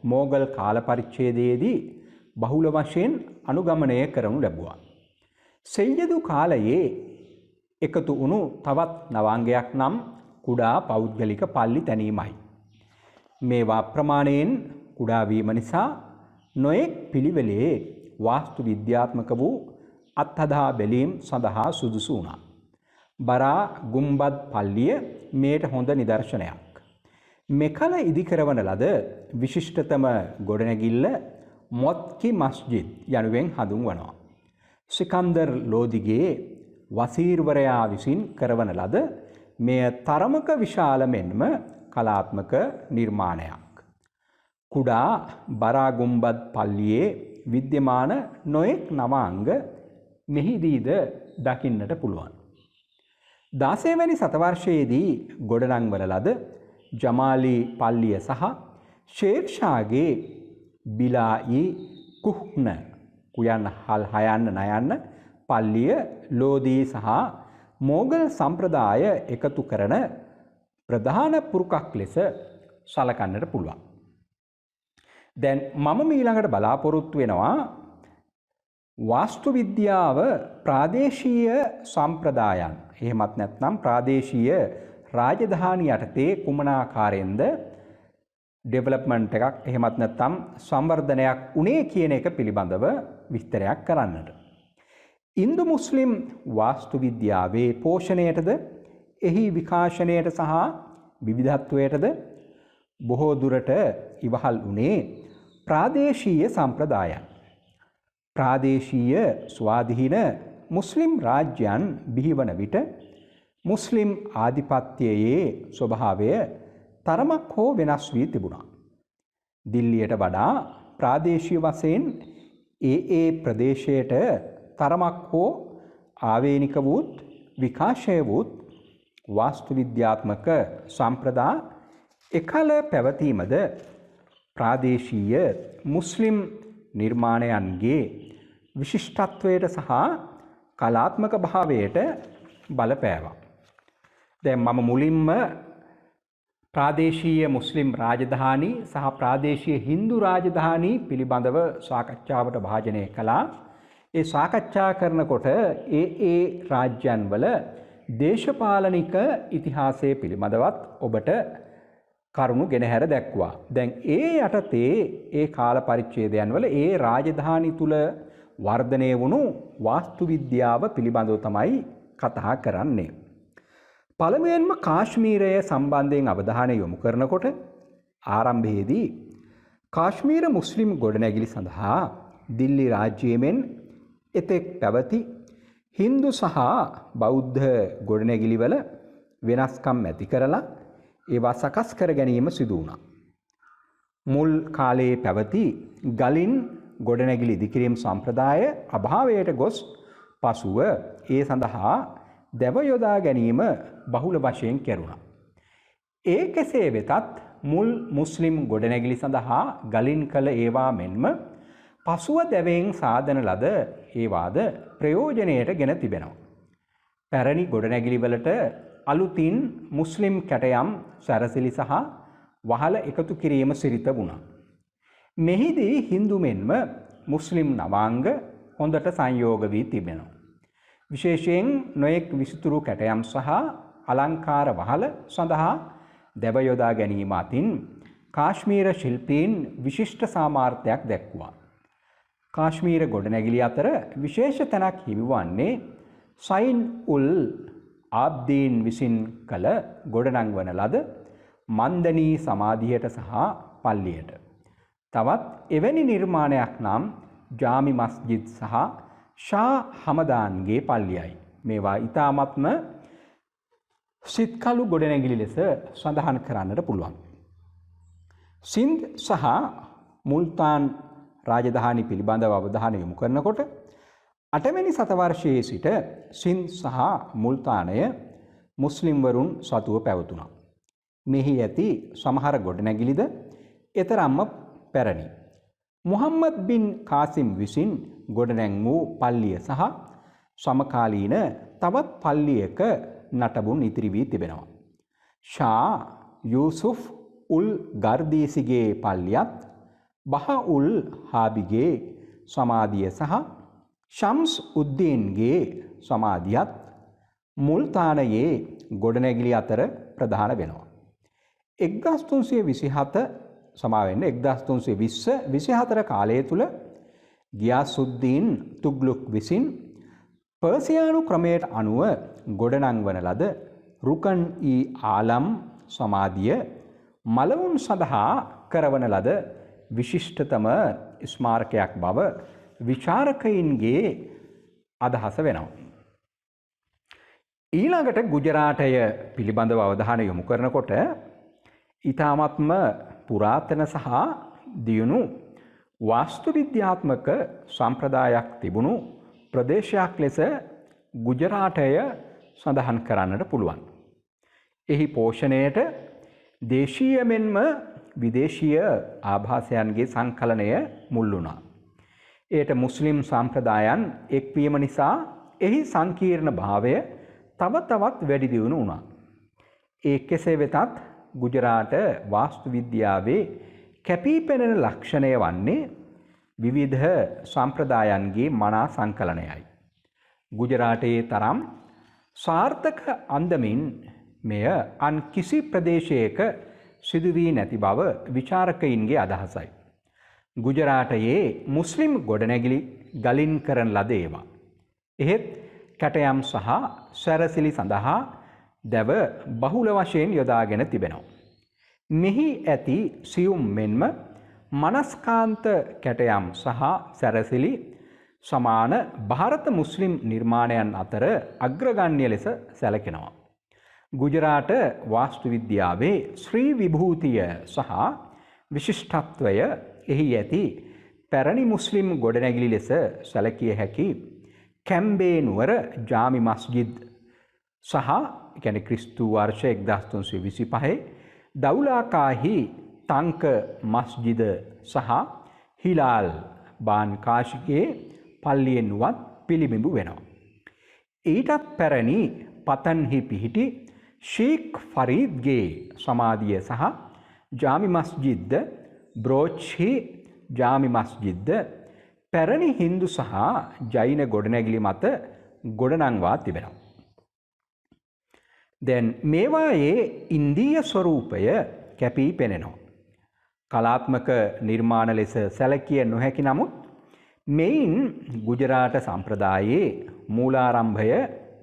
මෝගල් කාල පරිච්ඡේදයේදී බහුල වශයෙන් අනුගමනය කරනු ලැබුවා. සෙය්‍යදු කාලයේ එකතු වුණු තවත් නවාංගයක් නම් කුඩා පෞද්ගලික පල්ලි තැනීමයි. මේවා ප්‍රමාණයෙන් කුඩා වීම නිසා නොයෙක් පිළිවෙලේ වාස්තු විද්‍යාත්මක වූ අත්හදා බැලීම් සඳහා සුදුසු වුණා. බරා ගුම්බද් පල්ලිය මේට හොඳ නිදර්ශනයක්. මෙකල ඉදිකරවන ලද විශිෂ්ටතම ගොඩනැගිල්ල මොත්කි මස්ජිද් යනුවෙන් හඳුන්වනවා. සිකන්දර් ලෝදිගේ වසීර්වරයා විසින් කරවන ලද මෙය තරමක විශාල මෙන්ම කලාත්මක නිර්මාණයක්. කුඩා බරා ගුම්බද් පල්ලියේ විද්‍යමාන නොයෙක් නවාංග මෙහිදීද දකින්නට පුළුවන්. 16 වැනි සතවර්ෂයේදී ගොඩනංවන ලද ජමාලි පල්ලිය සහ ෂේර්ෂාගේ බිලායි කුහ්න කුයන් හල් හයන්න නයන්න පල්ලිය ලෝදී සහ මෝගල් සම්ප්‍රදාය එකතු කරන ප්‍රධාන පුරුකක් ලෙස සලකන්නට පුළුවන්. දැන් මම ඊළඟට බලාපොරොත්තු වෙනවා වාස්තු විද්‍යාව ප්‍රාදේශීය සම්ප්‍රදායන් එහෙමත් නැත්නම් ප්‍රාදේශීය රාජධානි යටතේ කුමන ආකාරයෙන්ද ඩෙවලොප්මන්ට් එකක් එහෙමත් නැත්නම් සංවර්ධනයක් උනේ කියන එක පිළිබඳව විස්තරයක් කරන්නට. ඉන්දු මුස්ලිම් වාස්තු විද්‍යාවේ පෝෂණයටද එහි විකාශනයට සහ විවිධත්වයටද බොහෝ දුරට ඉවහල් වුණේ ප්‍රාදේශීය සම්ප්‍රදායන්. ප්‍රාදේශීය ස්වාධීන මුස්ලිම් රාජ්‍යයන් බිහිවන විට මුස්ලිම් ආධිපත්‍යයේ ස්වභාවය තරමක් හෝ වෙනස් වී තිබුණා. දිල්ලියට වඩා ප්‍රාදේශීය වශයෙන් ඒ ප්‍රදේශයට තරමක් හෝ ආවේනික වූත් විකාශය වූත් වාස්තු විද්‍යාත්මක සම්ප්‍රදා එකල පැවතීමද ප්‍රාදේශීය මුස්ලිම් නිර්මාණයන්ගේ විශිෂ්ටත්වයට සහ කලාත්මක භාවයට බලපෑවා. දැන් මම මුලින්ම ප්‍රාදේශීය මුස්ලිම් රාජධානි සහ ප්‍රාදේශීය හින්දු රාජධානි පිළිබඳව සාකච්ඡාවට භාජනය කළා. ඒ සාකච්ඡා කරනකොට ඒ රාජ්‍යන්වල දේශපාලනික ඉතිහාසය පිළිබඳවත් ඔබට කරුණු ගෙනහැර දැක්වා. දැන් ඒ යටතේ ඒ කාල පරිච්ඡේදයන් වල ඒ රාජධානි තුල වර්ධනය වුණු වාස්තු විද්‍යාව පිළිබඳව තමයි කතා කරන්නේ. පළමුවෙන්ම කාශ්මීරය සම්බන්ධයෙන් අවධානය යොමු කරනකොට ආරම්භයේදී කාශ්මීර මුස්ලිම් ගොඩනැගිලි සඳහා දිල්ලි රාජ්‍යයෙන් එතෙක් පැවති හින්දු සහ බෞද්ධ ගොඩනැගිලිවල වෙනස්කම් ඇති කරලා ඒවා සකස් කර ගැනීම සිදු වුණා. මුල් කාලයේ පැවති ගලින් ගොඩනැගිලි ඉදිකිරීම සම්ප්‍රදාය අභාවයට ගොස් පසුව ඒ සඳහා දැව යොදා ගැනීම බහුල වශයෙන් කෙරුණා. ඒ කෙසේ වෙතත් මුල් මුස්ලිම් ගොඩනැගිලි සඳහා ගලින් කළ ඒවා මෙන්ම පසුව දැවෙන් සාදන ලද ඒවාද ප්‍රයෝජනයට ගෙන තිබෙනවා. පැරණි ගොඩනැගිලි වලට අලුතින් මුස්ලිම් කැටයම් සැරසිලි සහ වහල එකතු කිරීම සිරිත වුණා. මෙහිදී හින්දු මෙන්ම මුස්ලිම් නවාංග හොඳට සංයෝග වී තිබෙනවා. විශේෂයෙන් නොයෙක් විසිතුරු කැටයම් සහ අලංකාර වහල සඳහා දැව යොදා ගැනීම අතින් කාශ්මීර ශිල්පීන් විශිෂ්ට සාමාර්ථයක් දැක්වුවා. කාශ්මීර ගොඩනැගිලි අතර විශේෂ තැනක් හිමිවන්නේ සයින් උල් ආබ්දීන් විසින් කළ ගොඩනංවන ලද මන්දනී සමාධියට සහ පල්ලියට. තවත් එවැනි නිර්මාණයක් නම් ජාමි මස්ජිද් සහ ෂා හමදාන්ගේ පල්ලියයි. මේවා ඉතාමත්ම සිත්කලු ගොඩනැගිලි ලෙස සඳහන් කරන්නට පුළුවන්. සින්ද් සහ මුල්තාන් රාජධානි පිළිබඳව අවධානය යොමු කරනකොට 8 වෙනි සතවර්ෂයේ සිට සින්ද් සහ මුල්තානය මුස්ලිම්වරුන් සතුව පැවතුණා. මෙහි ඇති සමහර ගොඩනැගිලිද එතරම්ම පැරණි. මුහම්මද් බින් කාසිම් විසින් ගොඩනැං වූ පල්ලිය සහ සමකාලීන තවත් පල්ලියක නටබුන් ඉතිරි වී තිබෙනවා. ෂා යූසුෆ් උල් ගර්දීසිගේ පල්ලියත් බහ උල් හාබිගේ සමාධිය සහ ශම්ස් උද්දීන්ගේ සමාධියත් මුල්තානයේ ගොඩනැගිලි අතර ප්‍රධාන වෙනවා. 1320 කාලය තුල ගියාසුද්දීන් තුග්ලුක් විසින් පර්සියානු ක්‍රමයට අනුව ගොඩනංවන ලද රුකන් ආලම් සමාධිය මලවුන් සඳහා කරවන ලද විශිෂ්ටතම ස්මාරකයක් බව විචාරකයින්ගේ අදහස වෙනවා. ඊළඟට ගුජරාටය පිළිබඳව අවධානය යොමු කරනකොට ඊ타මත්ම පුරාතන සහ දියුණු වාස්තු විද්‍යාත්මක සම්ප්‍රදායක් තිබුණු ප්‍රදේශයක් ලෙස ගුජරාටය සඳහන් කරන්නට පුළුවන්. එහි පෝෂණයට දේශීය මෙන්ම විදේශීය ආභාසයන්ගේ සංකලනය මුල් වුණා. එයට මුස්ලිම් සම්ප්‍රදායන් එක්වීම නිසා එහි සංකීර්ණ භාවය තව තවත් වැඩි දියුණු වුණා. ඒ කෙසේ වෙතත් ගුජරාට වාස්තු විද්‍යාවේ කැපී පෙනෙන ලක්ෂණය වන්නේ විවිධ සම්ප්‍රදායන්ගේ මනා සංකලනයයි. ගුජරාටයේ තරම් සාර්ථක අන්දමින් මෙය අන් කිසි ප්‍රදේශයක සිදු වී නැති බව විචාරකයින්ගේ අදහසයි. ගුජරාටයේ මුස්ලිම් ගොඩනැගිලි ගලින් කරන ලද ඒවා. එහෙත් කැටයම් සහ සැරසිලි සඳහා දැව බහුල වශයෙන් යොදාගෙන තිබෙනවා. මෙහි ඇති සියුම් මෙන්ම මනස්කාන්ත කැටයම් සහ සැරසිලි සමාන ಭಾರತ මුස්ලිම් නිර්මාණයන් අතර අග්‍රගණ්‍ය ලෙස සැලකෙනවා. ගුජරාට වාස්තු විද්‍යාවේ ශ්‍රී විභූතිය සහ විශිෂ්ටත්වය එහි ඇති පැරණි මුස්ලිම් ගොඩනැගිලි ලෙස සැලකිය හැකි කැම්බේ නුවර ජාමි මස්ජිද් සහ කියන්නේ ක්‍රිස්තු වර්ෂ 1325 දවුලාකාහි තංක මස්ජිද සහ හිලාල් බාන් කාශිකේ පල්ලියෙන්වත් පිළිබිඹු වෙනවා. ඊටත් පැරණි පතන්හි පිහිටි ශීක් ෆරීද්ගේ සමාධිය සහ ජාමි මස්ජිද්ද බ්‍රෝච්හි ජාමි මස්ජිද්ද පැරණි හින්දු සහ ජෛන ගොඩනැගිලි මත ගොඩනංවා තිබෙනවා. දැන් මේවායේ ඉන්දීය ස්වරූපය කැපී පෙනෙනවා. කලාත්මක නිර්මාණ ලෙස සැලකිය නොහැකි නමුත් මෙයින් ගුජරාට සම්ප්‍රදායේ මූලාරම්භය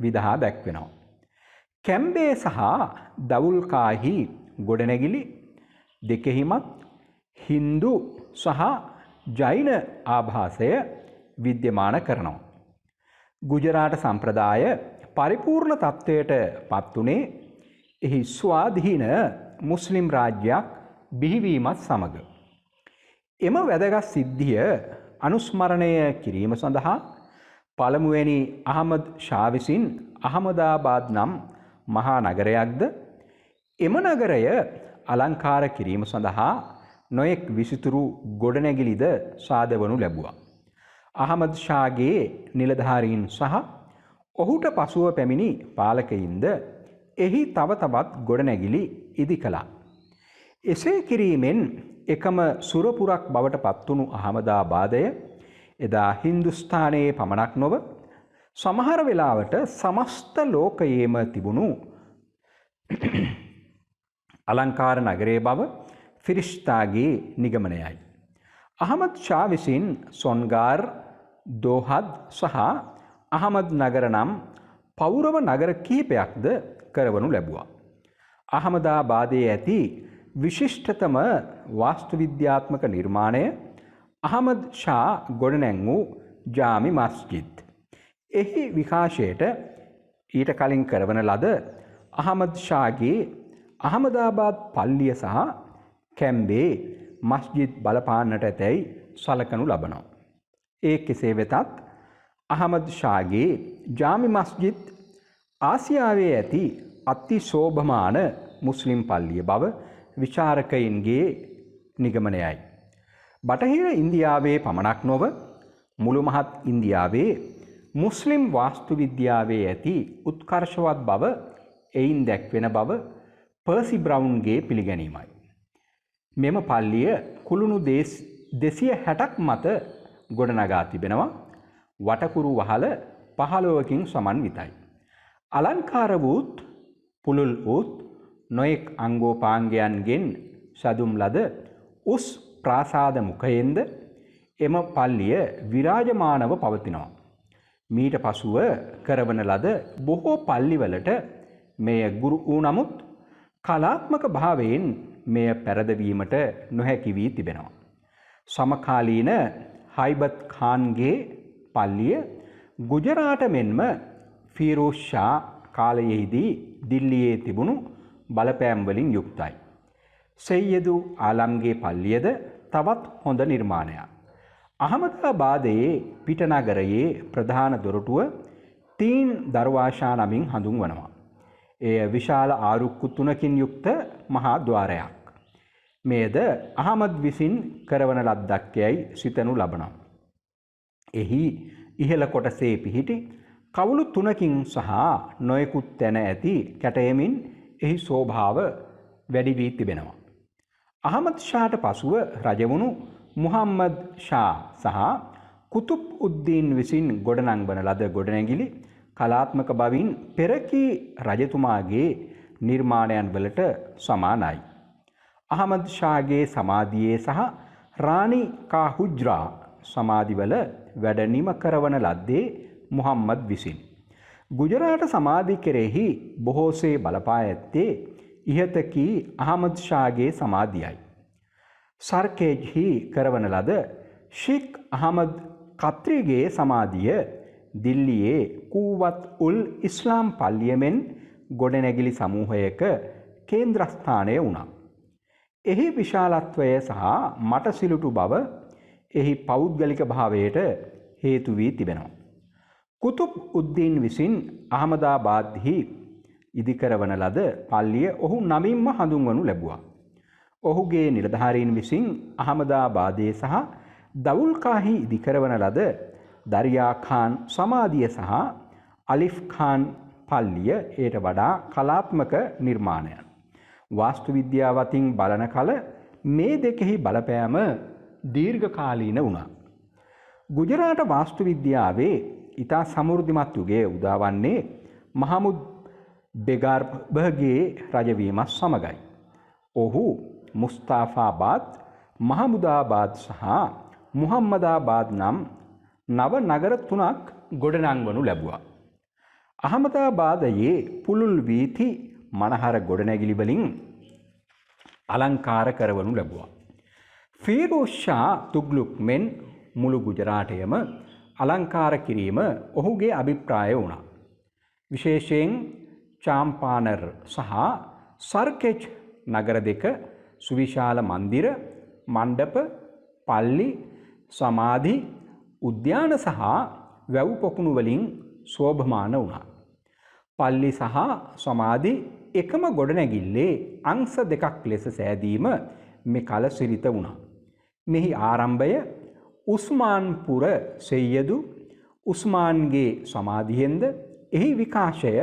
විදහා දැක්වෙනවා. කැම්බේ සහ දවුල්කාහි ගොඩනැගිලි දෙකෙහිමත් හින්දු සහ ජෛන ආභාසය විද්‍යමාන කරනවා. ගුජරාට සම්ප්‍රදාය පරිපූර්ණ තත්ත්වයට පත් වුණේ එහි ස්වාධීන මුස්ලිම් රාජ්‍යයක් බිහිවීමත් සමග. එම වැදගත් සිද්ධිය අනුස්මරණය කිරීම සඳහා පළමුවැනි අහමද් ෂා විසින් අහමදාබාද් නම් මහා නගරයක්ද එම නගරය අලංකාර කිරීම සඳහා නොයෙක් විසිතුරු ගොඩනැගිලිද සාදවනු ලැබුවා. අහමද් ෂාගේ නිලධාරීන් සහ ඔහුට පසුව පැමිණි පාලකයින්ද එහි තව තවත් ගොඩනැගිලි ඉදි කළා. එසේ කිරීමෙන් එකම සුරපුරක් බවට පත්වුණු අහමදාබාදය එදා හින්දුස්ථානයේ පමණක් නොව සමහර වෙලාවට සමස්ත ලෝකයේම තිබුණු අලංකාර නගරයේ බව ෆිරිෂ්තාගේ නිගමනයයි. අහමද් ෂා විසින් සොන්ගාර්, දෝහද් සහ අහමද් නගර නම් පෞරව නගර කිහිපයක්ද කරවනු ලැබුවා. අහමදාබාදයේ ඇති විශිෂ්ටතම වාස්තු විද්‍යාත්මක නිර්මාණය අහමද් ෂා ගොඩනැංවූ ජාමි මස්ජිද්. එහි විකාශයට ඊට කලින් කරවන ලද අහමද් ෂාගේ අහමදාබාද් පල්ලිය සහ කැම්බේ මස්ජිද් බලපාන්නට ඇතැයි සලකනු ලබනවා. ඒ කෙසේ වෙතත් අහමද් ෂාගේ ජාමි මස්ජිද් ආසියාවේ ඇති අති ශෝභමාන මුස්ලිම් පල්ලිය බව විචාරකයින්ගේ නිගමනයයි. බටහිර ඉන්දියාවේ පමණක් නොව මුළු මහත් ඉන්දියාවේ මුස්ලිම් වාස්තු විද්‍යාවේ ඇති උත්කර්ෂවත් බව එයින් දැක්වෙන බව පර්සි බ්‍රවුන්ගේ පිළිගැනීමයි. මෙම පල්ලිය කුළුණු 260ක් මත ගොඩනගා තිබෙනවා. වටකුරු වහල 15කින් සමන්විතයි. අලංකාර වූත් පුළුල් වූත් නොයෙක් අංගෝපාංගයන්ගෙන් සැදුම් ලද උස් ප්‍රාසාද මුඛයෙන්ද එම පල්ලිය විරාජමානව පවතිනවා. මීට පසුව කරවන ලද බොහෝ පල්ලිවලට මෙය ගුරු වූ නමුත් කලාත්මක භාවයෙන් මෙය පැරදවීමට නොහැකි වී තිබෙනවා. සමකාලීන හයිබත් ખાන්ගේ පල්ලිය ගුජරාට මෙන්ම ෆිරෝස් ෂා කාලයෙහිදී දිල්ලියේ තිබුණු බලපෑම් වලින් යුක්තයි. සෙය්යදු ආලම්ගේ පල්ලියද තවත් හොඳ නිර්මාණයක්. අහමදාබාදයේ පිටනගරයේ ප්‍රධාන දොරටුව තීන් දර්වාෂා නමින් හඳුන්වනවා. එය විශාල ආරුක්කු 3කින් යුක්ත මහා ద్వාරයක්. මෙයද අහමද් විසින් කරවන ලද්දක් යයි සිතනු ලබනවා. එහි ඉහළ කොටසේ පිහිටි කවුළු 3කින් සහ නොයෙකුත් තැන ඇති කැටයමින් එහි ශෝභාව වැඩි වී තිබෙනවා. අහමද් ෂාට පසුව රජවුණු මුහම්මද් ෂා සහ කුතුබ් උද්දීන් විසින් ගොඩනංවන ලද ගොඩනැගිලි කලාත්මක බවින් පෙරකී රජතුමාගේ නිර්මාණයන් වලට සමානයි. අහමද් ෂාගේ සමාධියේ සහ රාණි කා හුජ්රා සමාධිවල වැඩනිම කරවන ලද්දේ මුහම්මද් විසින්. ගුජරාට සමාධි කෙරෙහි බොහෝසේ බලපා ඇත්තේ ඉහතකී අහමද් ෂාගේ සමාධියයි. සර්කේජ්හි කරවන ලද ශික් අහමද් කත්‍රිගේ සමාධිය දිල්ලියේ කූවත් උල් ඉස්ලාම් පල්ලියමෙන් ගොඩනැගිලි සමූහයක කේන්ද්‍රස්ථානය වුණා. එහි විශාලත්වය සහ මටසිලුටු බව එහි පෞද්ගලික භාවයට හේතු වී තිබෙනවා. කුතුබ් උද්දීන් විසින් අහමදාබාද්හි ඉදිකරවන ලද පල්ලිය ඔහු නමින්ම හඳුන්වනු ලැබුවා. ඔහුගේ නිලධාරීන් විසින් අහමදාබාදයේ සහ දවුල්කාහි ඉදිකරවන ලද දරියා ખાન සමාධිය සහ අලිෆ් ખાන් පල්ලිය ඊට වඩා කලාත්මක නිර්මාණයන්. වාස්තු විද්‍යාව අතින් බලන කල මේ දෙකෙහි බලපෑම දීර්ඝකාලීන වුණා. ගුජරාට වාස්තු විද්‍යාවේ ඉතා සමෘද්ධිමත් යුගයේ උදාවන්නේ මහමුද් බෙගාර්භගේ රජවීමත් සමගයි. ඔහු මුස්තාෆාබාද්, මහමුදාබාද් සහ මුහම්මදාබාද් නම් නව නගර තුනක් ගොඩනංවනු ලැබුවා. අහමදාබාදයේ පුළුල් වීථි මනහර ගොඩනැගිලි වලින් අලංකාර කරවනු ලැබුවා. ෆිරෝස් ෂා තුග්ලුක් මෙන් මුළු ගුජරාටයම අලංකාර කිරීම ඔහුගේ අභිප්‍රාය වුණා. විශේෂයෙන් චාම්පානර් සහ සර්කෙච් නගර දෙක සුවිශාල මන්දිර, මණ්ඩප, පල්ලි, සමාධි, උද්‍යාන සහ වැව් පොකුණු වලින් ශෝභමාන වුණා. පල්ලි සහ සමාධි එකම ගොඩනැගිල්ලේ අංශ දෙකක් ලෙස සෑදීම මෙකල සිරිත වුණා. මෙහි ආරම්භය උස්මාන්පුර සෙය්යදු උස්මාන්ගේ සමාධියෙන්ද එහි විකාශය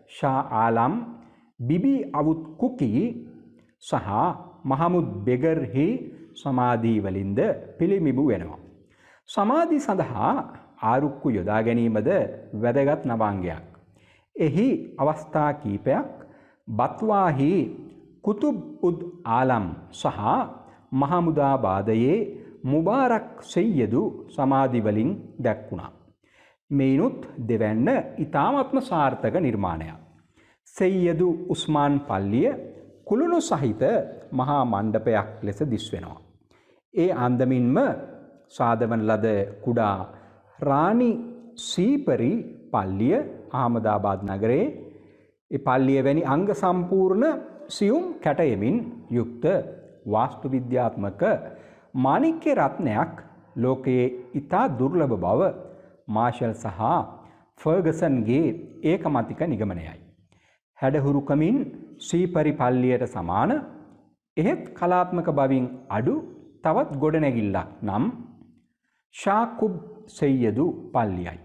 ෂා ආලම්, බිබි අවුත් කුකී සහ මහමුද් බෙගර්හි සමාධී වලින්ද පිළිමිබු වෙනවා. සමාධි සඳහා ආරුක්කු යොදා ගැනීමද වැදගත් නවාංගයක්. එහි අවස්ථා කීපයක් බත්වාහි කුතුබ් උද් ආලම් සහ මහමුදාබාදයේ මුබාරක් සෙය්යදු සමාධි වලින් දැක්වුණා. මෙයිනුත් දෙවැන්න ඉතාමත්ම සාර්ථක නිර්මාණයක්. සෙය්යදු උස්මාන් පල්ලිය කුළුණු සහිත මහා මණ්ඩපයක් ලෙස දිස්වෙනවා. ඒ අන්දමින්ම සාදවන ලද කුඩා රාණි සීපරි පල්ලිය අහමදාබාද් නගරයේ ඒ පල්ලිය වැනි අංග සම්පූර්ණ සියුම් කැටයමින් යුක්ත වාස්තු විද්‍යාත්මක මාණික්‍ය රත්නයක් ලෝකයේ ඉතා දුර්ලභ බව මාෂල් සහ ෆර්ගසන්ගේ ඒකමතික නිගමනයයි. හැඩහුරුකමින් සීපරි පල්ලියට සමාන එහෙත් කලාත්මක බවින් අඩු තවත් ගොඩනැගිල්ලක් නම් ෂාකුබ් සෙය්යදු පල්ලියයි.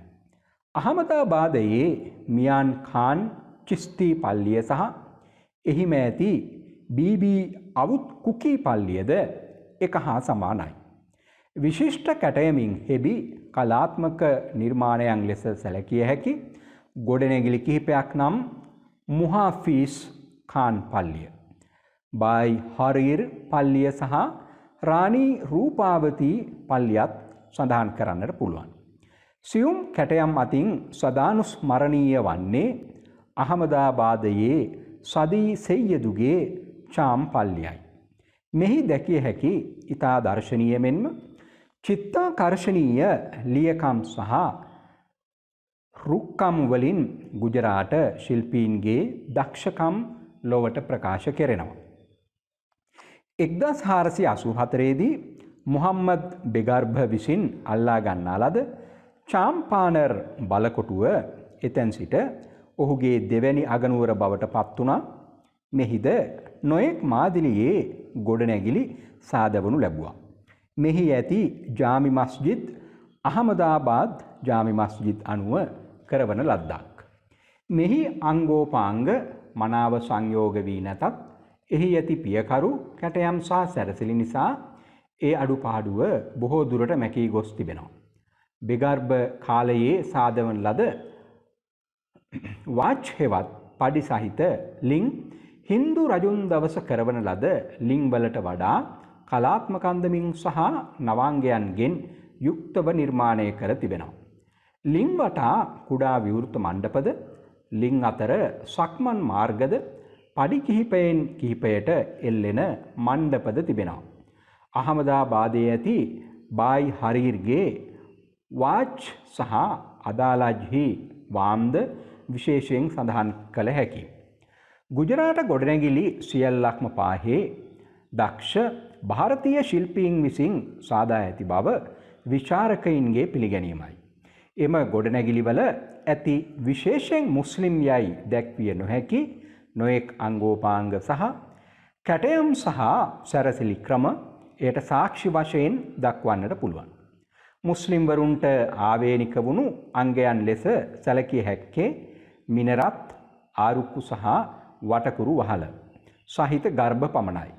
අහමදාබාදයේ මියාන් ખાන් චිස්ති පල්ලිය සහ එහිම ඇති බීබී අවුත් කුකී පල්ලියද එක හා සමානයි. විශිෂ්ට කැටයමින් හෙබි කලාත්මක නිර්මාණයන් ලෙස සැලකිය හැකි ගොඩනැගිලි කිහිපයක් නම් මුහාෆීස් ખાන් පල්ලිය, බයි හරීර් පල්ලිය සහ රාණී රූපාවතී පල්ලියත් සඳහන් කරන්නට පුළුවන්. සියුම් කැටයම් අතින් සදානුස්මරණීය වන්නේ අහමදාබාදයේ සදී සෙය්යදුගේ චාම් පල්ලියයි. මෙහි දැකිය හැකි ඉතා දර්ශනීය මෙන්ම චිත්තාකර්ශනීය ලියකම් සහ රුක්කම් වලින් ගුජරාට ශිල්පීන්ගේ දක්ෂකම් ලොවට ප්‍රකාශ කෙරෙනවා. 1484 දී මුහම්මද් බෙගර්භ විසින් අල්ලා ගන්නා ලද චාම්පානර් බලකොටුව එතැන් සිට ඔහුගේ දෙවැනි අගනුවර බවට පත් වුණා. මෙහිද නොයෙක් මාදිලියේ ගොඩනැගිලි සාදවනු ලැබුවා. මෙහි ඇති ජාමි මස්ජිද් අහමදාබාද් ජාමි මස්ජිද් අනුව කරවන ලද්දක්. මෙහි අංගෝපාංග මනාව සංයෝග වී නැතත් එහි ඇති පියකරු කැටයම් සහ සැරසිලි නිසා ඒ අඩුපාඩුව බොහෝ දුරට මැකී ගොස් තිබෙනවා. බෙගර්භ කාලයේ සාදවන ලද වාච් හෙවත් පඩි සහිත ලිං හින්දු රජුන් දවස කරවන ලද ලිං වලට වඩා කලාත්මක අන්දමින් සහ නවාංගයන්ගෙන් යුක්තව නිර්මාණය කර තිබෙනවා. ලිං වටා කුඩා විවෘත මණ්ඩපද, ලිං අතර සක්මන් මාර්ගද, පඩි කිහිපයෙන් කිහිපයට එල්ලෙන මණ්ඩපද තිබෙනවා. අහමදාබාදයේ ඇති බායි හරීර්ගේ වාච් සහ අදාලජ්හි වාම්ද විශේෂයෙන් සඳහන් කළ හැකි. ගුජරාට ගොඩනැගිලි සියල්ලක්ම පාහේ දක්ෂ ಭಾರತೀಯ ශිල්පීන් විසින් සාදා ඇති බව විචාරකයින්ගේ පිළිගැනීමයි. එම ගොඩනැගිලිවල ඇති විශේෂයෙන් මුස්ලිම් යයි දැක්විය නොහැකි නොයෙක් අංගෝපාංග සහ කැටයම් සහ සැරසිලි ක්‍රම එයට සාක්ෂි වශයෙන් දක්වන්නට පුළුවන්. මුස්ලිම් වරුන්ට ආවේනික වුණු අංගයන් ලෙස සැලකිය හැක්කේ මිනරත්, ආරුක්කු සහ වටකුරු වහල සහිත ගර්භ පමණයි.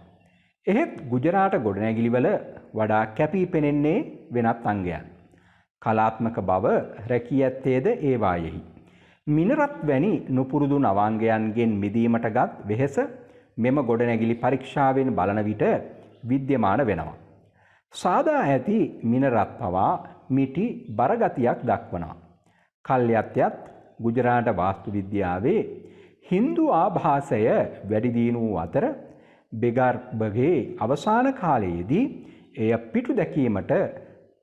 එහෙත් ගුජරාට ගොඩනැගිලිවල වඩා කැපී පෙනෙන්නේ වෙනත් අංගයන්. කලාත්මක බව රැකී ඇත්තේද ඒවායෙහි. මිනරත් වැනි නුපුරුදු නවාංගයන්ගෙන් මිදීමටගත් වෙහෙස මෙම ගොඩනැගිලි පරීක්ෂාවෙන් බලන විට විද්‍යමාන වෙනවා. සාදා ඇති මිනරත් පවා මිටි බරගතියක් දක්වනවා. කල්යත්යත් ගුජරාට වාස්තු විද්‍යාවේ හින්දු ආභාසය වැඩි දියුණු වූ අතර බෙගර්භගේ අවසාන කාලයේදී එය පිටු දැකීමට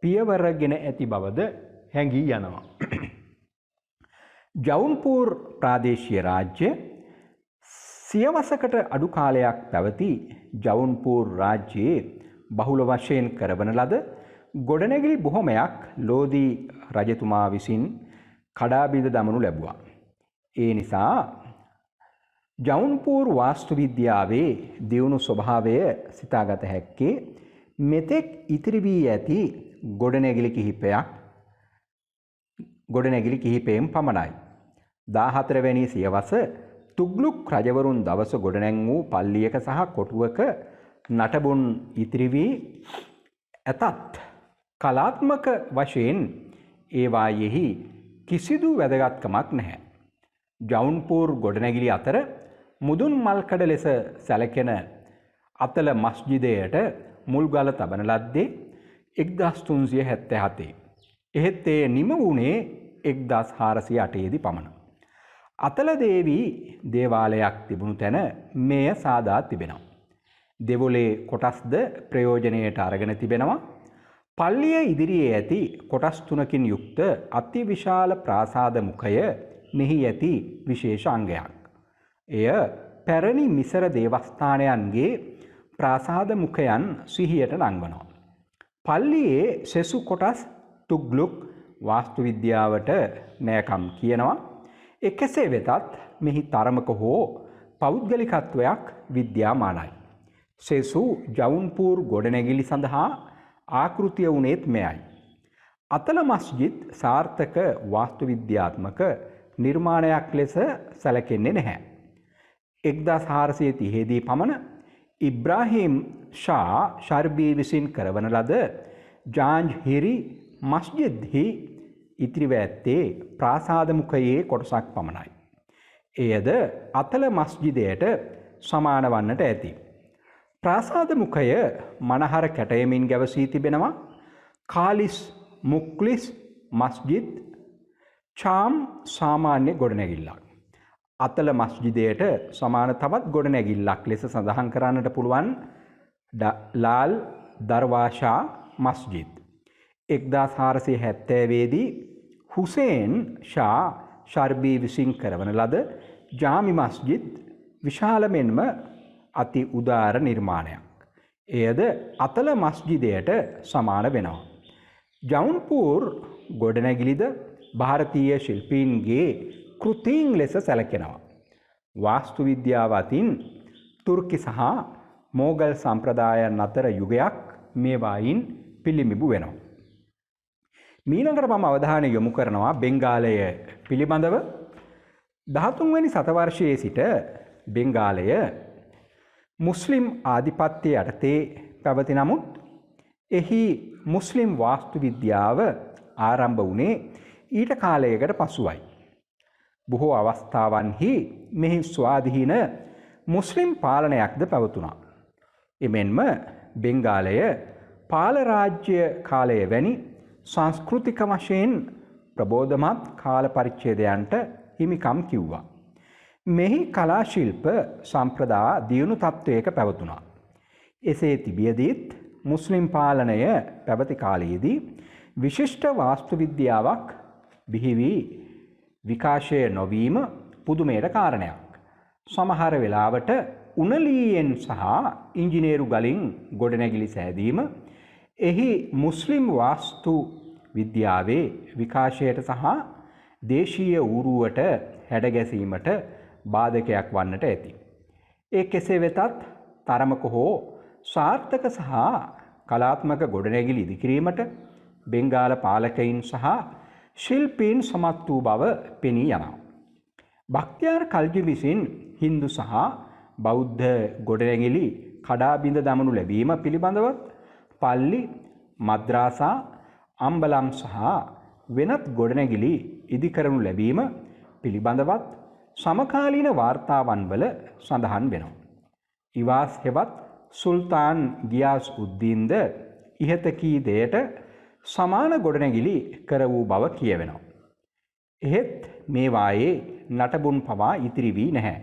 පියවරගෙන ඇති බවද හැඟී යනවා. ජවුන්පූර් ප්‍රාදේශීය රාජ්‍ය සියවසකට අඩු කාලයක් පැවති ජවුන්පූර් රාජ්‍යයේ බහුල වශයෙන් කරවන ලද ගොඩනැගිලි බොහොමයක් ලෝදී රජතුමා විසින් කඩා බිඳ දමනු ලැබුවා. ඒ නිසා ජවුන්පූර් වාස්තු විද්‍යාවේ දියුණු ස්වභාවය සිතාගත හැක්කේ මෙතෙක් ඉතිරි වී ඇති ගොඩනැගිලි කිහිපයෙන් පමණයි. 14 වැනි සියවස තුග්ලුක් රජවරුන් දවස ගොඩනැං වූ පල්ලියක සහ කොටුවක නටබුන් ඉතිරි වී ඇතත් කලාත්මක වශයෙන් ඒවායෙහි කිසිදු වැදගත්කමක් නැහැ. ජවුන්පූර් ගොඩනැගිලි අතර මුදුන් මල්කඩ ලෙස සැලකෙන අතල මස්ජිදයට මුල්ගල තබන ලද්දේ 1377. එහෙත් එය නිම වුණේ 1408 දී පමණ. අතල දේවී දේවාලයක් තිබුණු තැන මෙය සාදා තිබෙනවා. දෙවොලේ කොටස්ද ප්‍රයෝජනයට අරගෙන තිබෙනවා. පල්ලිය ඉදිරියේ ඇති කොටස් තුනකින් යුක්ත අතිවිශාල ප්‍රාසාද මුඛය මෙහි ඇති විශේෂ අංගයක්. එය පැරණි මිසර දේවස්ථානයන්ගේ ප්‍රාසාද මුඛයන් සිහියට නංවනවා. පල්ලියේ සෙසු කොටස් තුග්ලුක් වාස්තු විද්‍යාවට නෑකම් කියනවා. කෙසේ වෙතත් මෙහි තරමක හෝ පෞද්ගලිකත්වයක් විද්‍යාමානයි. සෙසු ජවුන්පූර් ගොඩනැගිලි සඳහා ආකෘතිය වුණේත් මෙයයි. අතල මස්ජිද් සාර්ථක වාස්තු විද්‍යාත්මක නිර්මාණයක් ලෙස සැලකෙන්නේ නැහැ. 1430 දී පමණ ඉබ්‍රාහීම් ෂා ශර්බී විසින් කරවන ලද ජාන්ජ්හිරි මස්ජිද්හි ඉතිරිව ඇත්තේ ප්‍රාසාද මුඛයේ කොටසක් පමණයි. එයද අතල මස්ජිදයට සමාන වන්නට ඇති. ප්‍රාසාද මුඛය මනහර කැටයමින් ගැවසී තිබෙනවා. කාලිස් මුක්ලිස් මස්ජිද් චාම් සාමාන්‍ය ගොඩනැගිල්ලක්. අතල මස්ජිදයට සමාන තවත් ගොඩනැගිල්ලක් ලෙස සඳහන් කරන්නට පුළුවන් ලාල් දර්වාෂා මස්ජිද්. 1470 දී හුසේන් ෂා ශර්බී විසින් කරවන ලද ජාමි මස්ජිද් විශාල මෙන්ම අති උදාර නිර්මාණයක්. එයද අතල මස්ජිදයට සමාන වෙනවා. ජවුන්පූර් ගොඩනැගිලිද ಭಾರತೀಯ ශිල්පීන්ගේ කෘතීන් ලෙස සැලකෙනවා. වාස්තු විද්‍යාව අතින් තුර්කි සහ මෝගල් සම්ප්‍රදායන් අතර යුගයක් මේවායින් පිළිඹු වෙනවා. මීළඟට මම අවධානය යොමු කරනවා බෙන්ගාලය පිළිබඳව. 13 වෙනි සතවර්ෂයේ සිට බෙන්ගාලය මුස්ලිම් ආධිපත්‍ය යටතේ පැවති නමුත් එහි මුස්ලිම් වාස්තු විද්‍යාව ආරම්භ වුණේ ඊට කාලයකට පසුවයි. බොහෝ අවස්ථාවන්හි මෙහි ස්වාධීන මුස්ලිම් පාලනයක්ද පැවතුණා. එමෙන්ම බෙන්ගාලය පාල රාජ්‍ය කාලය වැනි සංස්කෘතික වශයෙන් ප්‍රබෝධමත් කාල පරිච්ඡේදයන්ට හිමිකම් කිව්වා. මෙහි කලා ශිල්ප සම්ප්‍රදා දියුණු තත්ත්වයක පැවතුණා. එසේ තිබියදීත් මුස්ලිම් පාලනය පැවති කාලයේදී විශිෂ්ට වාස්තු විද්‍යාවක් බිහි වී විකාශය නොවීම පුදුමයට කාරණයක්. සමහර වෙලාවට උණලීයෙන් සහ ඉංජිනේරු ගලින් ගොඩනැගිලි සෑදීම එහි මුස්ලිම් වාස්තු විද්‍යාවේ විකාශයට සහ දේශීය ඌරුවට හැඩගැසීමට බාධකයක් වන්නට ඇති. ඒ කෙසේ වෙතත් තරමක හෝ සාර්ථක සහ කලාත්මක ගොඩනැගිලි ඉදිකිරීමට බෙන්ගාල පාලකයින් සහ ශිල්පීන් සමත් වූ බව පෙනී යනවා. බක්තියාර් කල්ජි විසින් හින්දු සහ බෞද්ධ ගොඩනැගිලි කඩා බිඳ දමනු ලැබීම පිළිබඳවත් පල්ලි, මද්‍රාසා, අම්බලම් සහ වෙනත් ගොඩනැගිලි ඉදිකරනු ලැබීම පිළිබඳවත් සමකාලීන වාර්තාවන් වල සඳහන් වෙනවා. ඉවාස් හෙවත් සුල්තාන් ගියාස් උද්දීන්ද ඉහත කී දෙයට සමාන ගොඩනැගිලි කර වූ බව කියවෙනවා. එහෙත් මේවායේ නටබුන් පවා ඉතිරි වී නැහැ.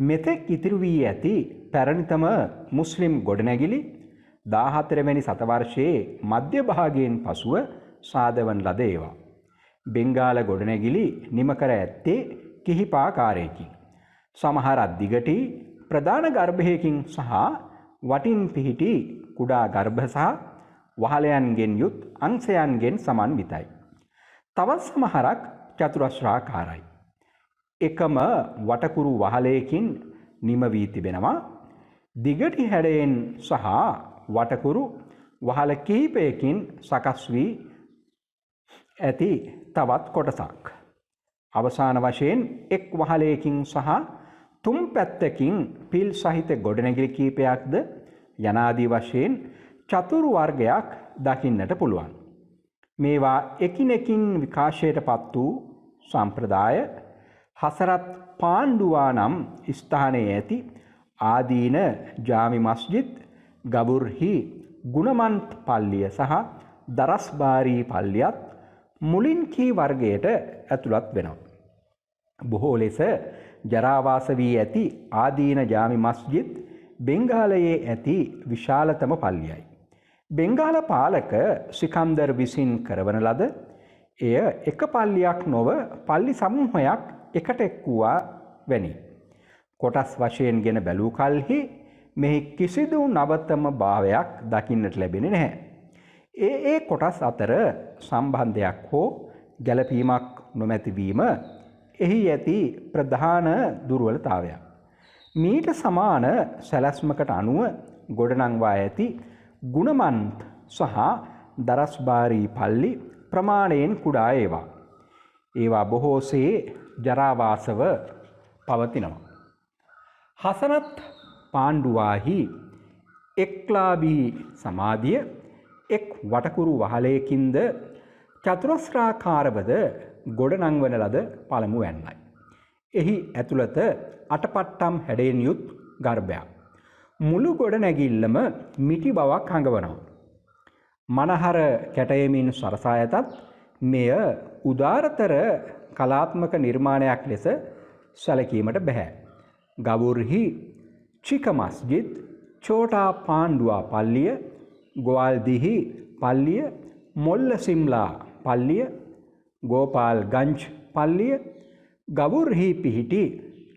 මෙතෙක් ඉතිරි වී ඇති පැරණිතම මුස්ලිම් ගොඩනැගිලි 14 වැනි සතවර්ෂයේ මධ්‍ය භාගයෙන් පසුව සාදවන ලද ඒවා. බෙන්ගාල ගොඩනැගිලි නිම කර ඇත්තේ කිහිපාකාරයකින්. සමහර අද්දිගටි ප්‍රධාන ගර්භයකින් සහ වටින් පිහිටි කුඩා ගර්භ සහ වහලයන්ගෙන් යුත් අංශයන්ගෙන් සමන්විතයි. තවත් සමහරක් චතුරස්‍රාකාරයි. එකම වටකුරු වහලයකින් නිම වී තිබෙනවා. දිගටි හැඩයෙන් සහ වටකුරු වහල කිහිපයකින් සකස් වී ඇති තවත් කොටසක්. අවසාන වශයෙන් එක් වහලයකින් සහ තුන් පැත්තකින් පිල් සහිත ගොඩනැගිලි කීපයක්ද යනාදී වශයෙන් චතුරු වර්ගයක් දකින්නට පුළුවන්. මේවා එකිනෙකින් විකාශයට පත් වූ සම්ප්‍රදාය හසරත් පාණ්ඩුවා නම් ස්ථානයේ ඇති ආදීන ජාමි මස්ජිද්, ගබුර්හි ගුණමන්ත් පල්ලිය සහ දරස්බාරී පල්ලියත් මුලින් කී වර්ගයට ඇතුළත් වෙනවා. බොහෝ ලෙස ජරාවාස වී ඇති ආදීන ජාමි මස්ජිද් බෙන්ගාලයේ ඇති විශාලතම පල්ලියයි. බෙන්ගාල පාලක සිකන්දර් විසින් කරවන ලද එය එක පල්ලියක් නොව පල්ලි සමූහයක් එකට එක්වුවා වැනි. කොටස් වශයෙන් ගෙන බැලූ කල්හි මෙහි කිසිදු නවතම භාවයක් දකින්නට ලැබෙන්නේ නැහැ. ඒ කොටස් අතර සම්බන්ධයක් හෝ ගැළපීමක් නොමැතිවීම එහි ඇති ප්‍රධාන දුර්වලතාවයක්. මීට සමාන සැලැස්මකට අනුව ගොඩනංවා ඇති ගුණමන්ත් සහ දරස්බාරී පල්ලි ප්‍රමාණයෙන් කුඩා ඒවා. ඒවා බොහෝසේ ජරාවාසව පවතිනවා. හසරත් පාණ්ඩුවාහි එක්ලාබී සමාධිය එක් වටකුරු වහලයකින්ද චතුරස්‍රාකාරවද ගොඩනංවන ලද පළමු වැන්නයි. එහි ඇතුළත අටපට්ටම් හැඩයෙන් යුත් ගර්භයක්. මුළු ගොඩනැගිල්ලම මිටි බවක් හඟවනවා. මනහර කැටයමින් සරසා ඇතත් මෙය උදාරතර කලාත්මක නිර්මාණයක් ලෙස සැලකීමට බැහැ. ගබුර්හි චික මස්ජිද්, චෝටා පාණ්ඩුවා පල්ලිය, ගෝවල්දිහි පල්ලිය, මොල්ල සිම්ලා පල්ලිය, ගෝපාල් ගංජ් පල්ලිය, ගබුර්හි පිහිටි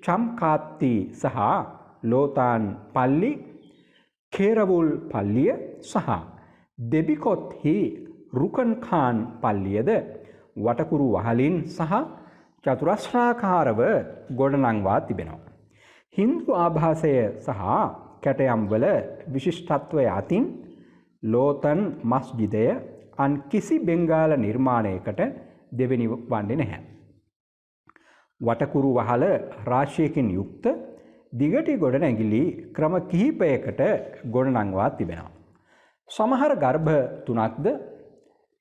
චම්කාත්ති සහ ලෝතාන් පල්ලි, khේරවුල් පල්ලිය සහ දෙබිකොත්හි රුකන් ખાન පල්ලියද වටකුරු වහලින් සහ චතුරස්‍රාකාරව ගොඩනංවා තිබෙනවා. හින්දු ආභාසය සහ කැටයම් වල විශිෂ්ටත්වය අතින් ලෝතන් මස්ජිදය අන් කිසි බෙන්ගාල නිර්මාණයකට දෙවෙනි වන්නේ නැහැ. වටකුරු වහල රාශියකින් යුක්ත දිගටි ගොඩනැගිලි ක්‍රම කිහිපයකට ගොඩනංවා තිබෙනවා. සමහර ගර්භ 3ක්ද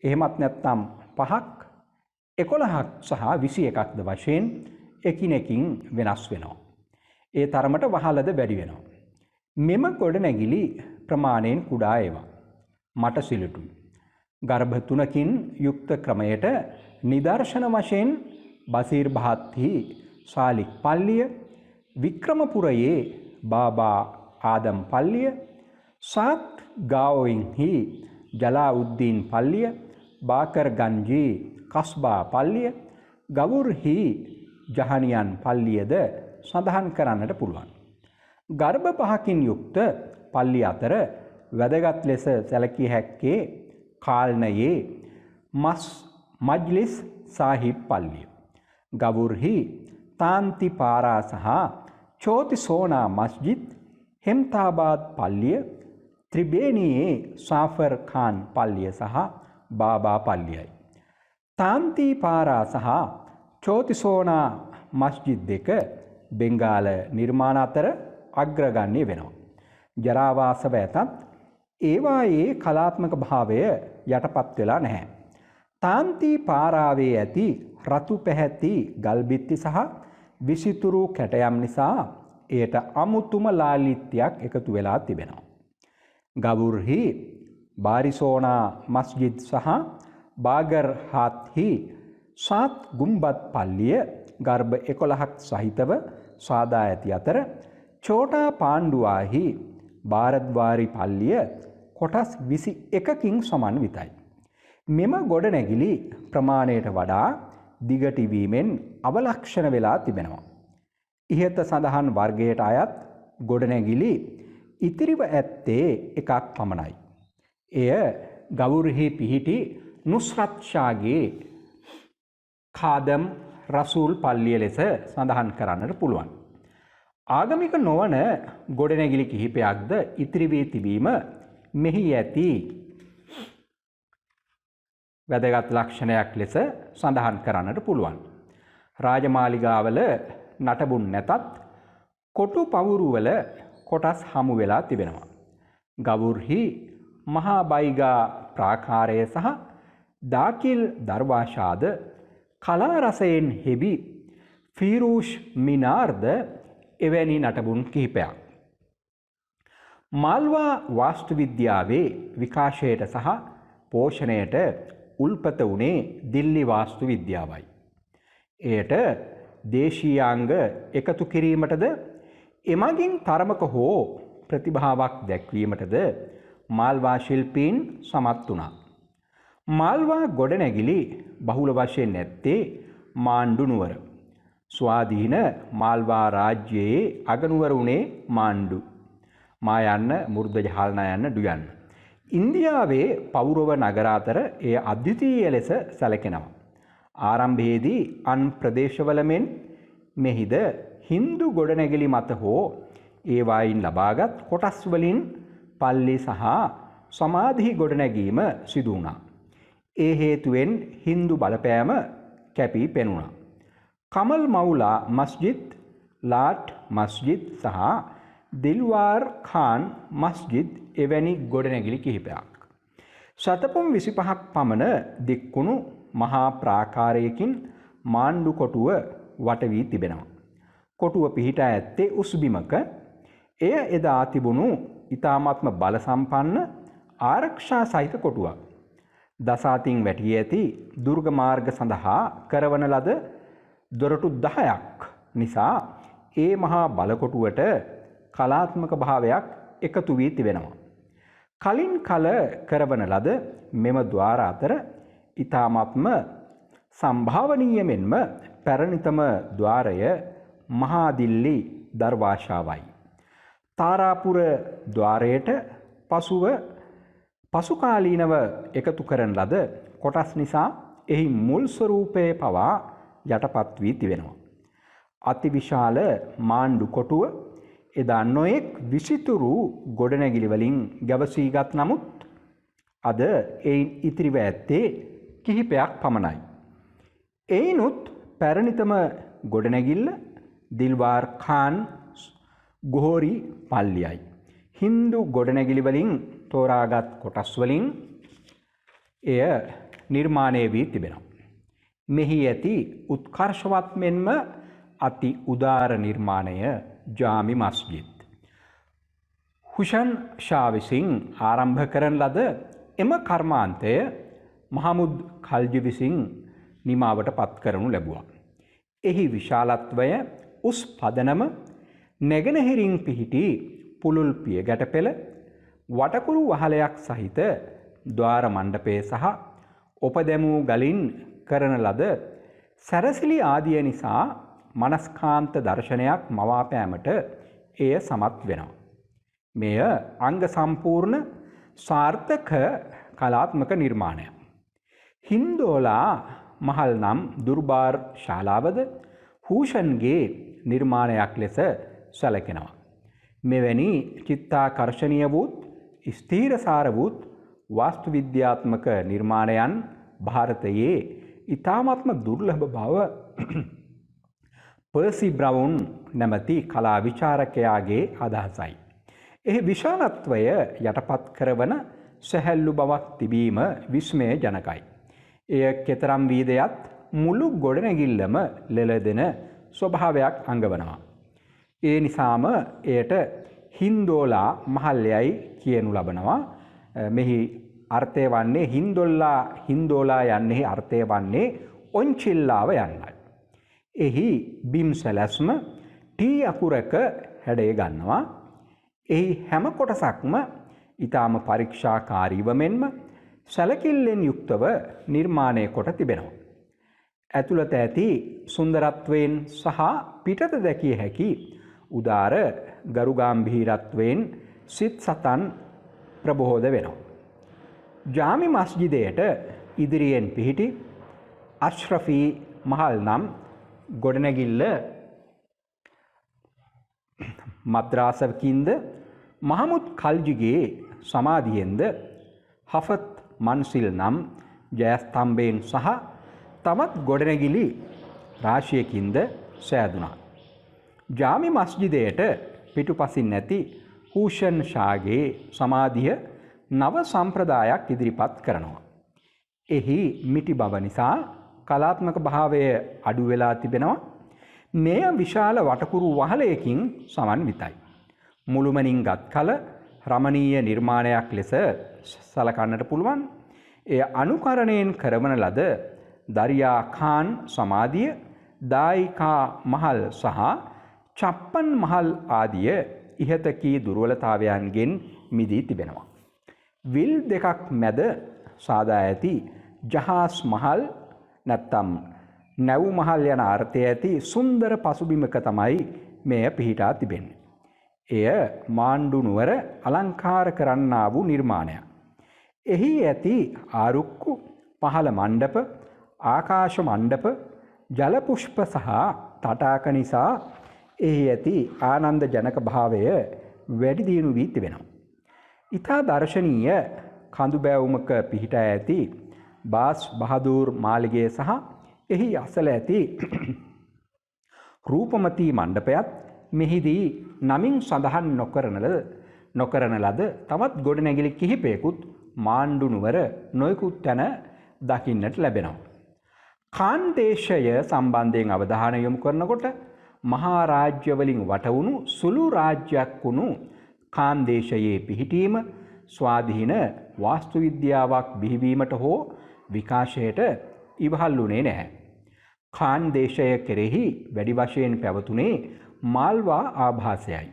එහෙමත් නැත්නම් 5ක් 11ක් සහ 21ක්ද වශයෙන් එකිනෙකින් වෙනස් වෙනවා. ඒ තරමට වහලද වැඩි වෙනවා. මෙම ගොඩනැගිලි ප්‍රමාණයෙන් කුඩා ඒවා. මට සිලුටුයි. ගර්භ 3කින් යුක්ත ක්‍රමයට නිදර්ශන වශයෙන් බසීර් බහත්හි සාලික් පල්ලිය, වික්‍රමපුරයේ බාබා ආදම් පල්ලිය, සාත් ගාଓයින්හි ජලාඋද්දීන් පල්ලිය, බාකර්ගන්ජි කස්බා පල්ලිය, ගවුර්හි ජහනියන් පල්ලියද සඳහන් කරන්නට පුළුවන්. ගර්භ 5කින් යුක්ත පල්ලි අතර වැදගත් ලෙස සැලකිය හැක්කේ කාල්නයේ මජ්ලිස් සාහිබ් පල්ලිය, ගවුර්හි තාන්ති පාරා සහ චෝතිසෝනා මස්ජිද්, හෙම්තාබාද් පල්ලිය, ත්‍රිබේනියේ සාෆර් ખાન පල්ලිය සහ බාබා පල්ලියයි. තාන්ති පාරා සහ චෝතිසෝනා මස්ජිද් දෙක බෙන්ගාල නිර්මාණ අතර අග්‍රගණ්‍ය වෙනවා. ජරාවාසව ඇතත් ඒවායේ කලාත්මක භාවය යටපත් වෙලා නැහැ. තාන්ති පාරාවේ ඇති රතු පැහැති ගල්බිත්ති සහ විසිතුරු කැටයම් නිසා එයට අමුතුම ලාලිත්‍යයක් එකතු වෙලා තිබෙනවා. ගවුර්හි බාරිසෝනා මස්ජිද් සහ බාගර් හාත්හි සාත් ගුම්බත් පල්ලිය ගර්භ 11ක් සහිතව සාදා ඇති අතර චෝටා පාණ්ඩුවාහි භාරද්වාරි පල්ලිය කොටස් 21කින් සමන්විතයි. මෙම ගොඩනැගිලි ප්‍රමාණයට වඩා දිගටි වීමෙන් අවලක්ෂණ වෙලා තිබෙනවා. ඉහත සඳහන් වර්ගයට අයත් ගොඩනැගිලි ඉතිරිව ඇත්තේ එකක් පමණයි. එය ගවුර්හි පිහිටි නුස්රත් ෂාගේ ખાදම් රසූල් පල්ලිය ලෙස සඳහන් කරන්නට පුළුවන්. ආගමික නොවන ගොඩනැගිලි කිහිපයක්ද ඉතිරි වී තිබීම මෙහි ඇති වැදගත් ලක්ෂණයක් ලෙස සඳහන් කරන්නට පුළුවන්. රාජමාලිගාවල නටබුන් නැතත් කොටු පවුරුවල කොටස් හමු වෙලා තිබෙනවා. ගවුර්හි මහා බයිගා ප්‍රාකාරය සහ දාකිල් දර්වාශාද කලා රසයෙන් හෙබි ෆීරූෂ් මිනාර්ද එවැනි නටබුන් කිහිපයක්. මාල්වා වාස්තු විද්‍යාවේ විකාශයට සහ පෝෂණයට උල්පත වුණේ දිල්ලි වාස්තු විද්‍යාවයි. එයට දේශීයාංග එකතු කිරීමටද එමගින් තරමක හෝ ප්‍රතිභාවක් දැක්වීමටද මාල්වා ශිල්පීන් සමත් වුණා. මාල්වා ගොඩනැගිලි බහුල වශයෙන් නැත්තේ මාණ්ඩු නුවර. ස්වාධීන මාල්වා රාජ්‍යයේ අගනුවර වුණේ මාණ්ඩු. මා යන්න මුර්ධජහල්නා යන්න ඩුයන්න. ඉන්දියාවේ පෞරව නගර අතර එය අද්විතීය ලෙස සැලකෙනවා. ආරම්භයේදී අන් ප්‍රදේශවල මෙන් මෙහිද හින්දු ගොඩනැගිලි මත හෝ ඒවායින් ලබාගත් කොටස් වලින් පල්ලි සහ සමාධි ගොඩනැගීම සිදු වුණා. ඒ හේතුවෙන් හින්දු බලපෑම කැපී පෙනුණා. කමල් මෞලා මස්ජිද්, ලාට් මස්ජිද් සහ දිල්වාර් ખાන් මස්ජිද් එවැනි ගොඩනැගිලි කිහිපයක්. සතපුම් 25ක් පමණ දික්කුණු මහා ප්‍රාකාරයකින් මාණ්ඩු කොටුව වට වී තිබෙනවා. කොටුව පිහිටා ඇත්තේ උස්බිමක. එය එදා තිබුණු ඊ타මාත්ම බල සම්පන්න ආරක්ෂා සහිත කොටුවක්. දසාතින් වැටී ඇති දුර්ග මාර්ග සඳහා කරවන ලද දොරටු 10ක් නිසා ඒ මහා බලකොටුවට කලාත්මක භාවයක් එකතු වී තිබෙනවා. කලින් කල කරවන ලද මෙම ద్వාර අතර ඊ타මාත්ම සම්භාවනීය මෙන්ම පැරණිතම ద్వාරය මහා දිල්ලි දර්වාශාවයි. තාරාපුර ద్వාරයට පසුව පසුකාලීනව එකතු කරන ලද කොටස් නිසා එහි මුල් ස්වරූපයේ පවා යටපත් වී තිබෙනවා. අතිවිශාල මාණ්ඩු කොටුව එදා නොයෙක් විසිතුරු ගොඩනැගිලි වලින් ගැවසීගත් නමුත් අද එයින් ඉතිරිව ඇත්තේ කිහිපයක් පමණයි. එයිනුත් පැරණිතම ගොඩනැගිල්ල දිල්වාර් ખાන් ගෝරි පල්ලියයි. හින්දු ගොඩනැගිලි වලින් තෝරාගත් කොටස් වලින් එය නිර්මාණය වී තිබෙනවා. මෙහි ඇති උත්කර්ෂවත් මෙන්ම අති උදාර නිර්මාණය ජාමි මස්ජිද්. හුෂන් ෂා විසින් ආරම්භ කරන ලද එම කර්මාන්තය මහමුද් ඛල්ජි විසින් නිමාවට පත් කරනු ලැබුවා. එහි විශාලත්වය උස් පදනම නැගෙනහිරින් පිහිටි පුළුල් පිය ගැටපෙළ වටකුරු වහලයක් සහිත ද්වාර මණ්ඩපය සහ ඔපදැමූ ගලින් කරන ලද සැරසිලි ආදිය නිසා මනස්කාන්ත දර්ශනයක් මවාපෑමට එය සමත් වෙනවා. මෙය අංග සම්පූර්ණ සාර්ථක කලාත්මක නිර්මාණයක්. හින්දෝලා මහල් නම් දුර්බාර් ශාලාවද හූෂන්ගේ නිර්මාණයක් ලෙස සැලකෙනවා. මෙවැනි චිත්තාකර්ශනීය වූත් ස්ථීරසාර වූත් වාස්තු විද්‍යාත්මක නිර්මාණයන් ಭಾರತයේ ඉතාමත්ම දුර්ලභ බව පර්සි බ්‍රවුන් නැමැති කලා විචාරකයාගේ අදහසයි. එහි විශාලත්වය යටපත් කරවන සැහැල්ලු බවක් තිබීම විස්මය ජනකයි. එය කෙතරම් වීදයත් මුළු ගොඩනැගිල්ලම ලෙලදෙන ස්වභාවයක් අංගවනවා. ඒ නිසාම එයට හින්දෝලා මහල්යයි කියනු ලබනවා. මෙහි අර්ථය වන්නේ හින්දෝලා යන්නෙහි අර්ථය වන්නේ ඔන්චිල්ලාව යන්නයි. එහි බිම් සැලැස්ම ටී අකුරක හැඩය ගන්නවා. එහි හැම කොටසක්ම ඊටාම පරීක්ෂාකාරීව මෙන්ම සැලකිල්ලෙන් යුක්තව නිර්මාණය කොට තිබෙනවා. ඇතුළත ඇති සුන්දරත්වයෙන් සහ පිටත දැකිය හැකි උදාර ගරුගාම්භීරත්වයෙන් සිත් සතන් ප්‍රබෝධ වෙනවා. ජාමි මස්ජිදයට ඉදිරියෙන් පිහිටි අශ්රෆී මහල් නම් ගොඩනැගිල්ල මද්‍රාසකින්ද මහමුද් ඛල්ජිගේ සමාධියෙන්ද හෆත් මන්සිල් නම් ජයස්තම්භයෙන් සහ තවත් ගොඩනැගිලි රාශියකින්ද සෑදුනා. ජාමි මස්ජිදයට පිටුපසින් ඇති හූෂන් ෂාගේ සමාධිය නව සම්ප්‍රදායක් ඉදිරිපත් කරනවා. එහි මිටි බව නිසා කලාත්මක භාවය අඩු වෙලා තිබෙනවා. මෙය විශාල වටකුරු වහලයකින් සමන්විතයි. මුළුමනින් ගත් කල රමණීය නිර්මාණයක් ලෙස සලකන්නට පුළුවන්. එය අනුකරණයෙන් කරවන ලද දරියා ખાન සමාධිය, දායිකා මහල් සහ චප්පන් මහල් ආදිය ඉහත කී දුර්වලතාවයන්ගෙන් මිදී තිබෙනවා. විල් දෙකක් මැද සාදා ඇති ජහාස් මහල් නැත්තම් නැව් මහල් යන අර්ථය ඇති සුන්දර පසුබිමක තමයි මෙය පිහිටා තිබෙන්නේ. එය මාණ්ඩු නුවර අලංකාර කරන්නා වූ නිර්මාණයක්. එහි ඇති ආරුක්කු, පහළ මණ්ඩප, ආකාශ මණ්ඩප, ජල පුෂ්ප සහ තටාක නිසා එහි ඇති ආනන්ද ජනක භාවය වැඩි දියුණු වී තිබෙනවා. ඉතා දර්ශනීය කඳු බැවුමක පිහිටා ඇති බාස් බහදූර් මාලිගය සහ එහි අසල ඇති රූපමතී මණ්ඩපයත් මෙහිදී නමින් සඳහන් නොකරන ලද තවත් ගොඩනැගිලි කිහිපයකුත් මාණ්ඩු නුවර නොයෙකුත් තැන දකින්නට ලැබෙනවා. ඛාන් දේශය සම්බන්ධයෙන් අවධානය යොමු කරනකොට මහා රාජ්‍ය වලින් වටවුණු සුළු රාජ්‍යයක් වුණු ඛාන් දේශයේ පිහිටීම ස්වාධීන වාස්තු විද්‍යාවක් බිහිවීමට හෝ විකාශයට ඉවහල් වුණේ නැහැ. ඛාන් දේශය කෙරෙහි වැඩි වශයෙන් පැවතුනේ මාල්වා ආභාසයයි.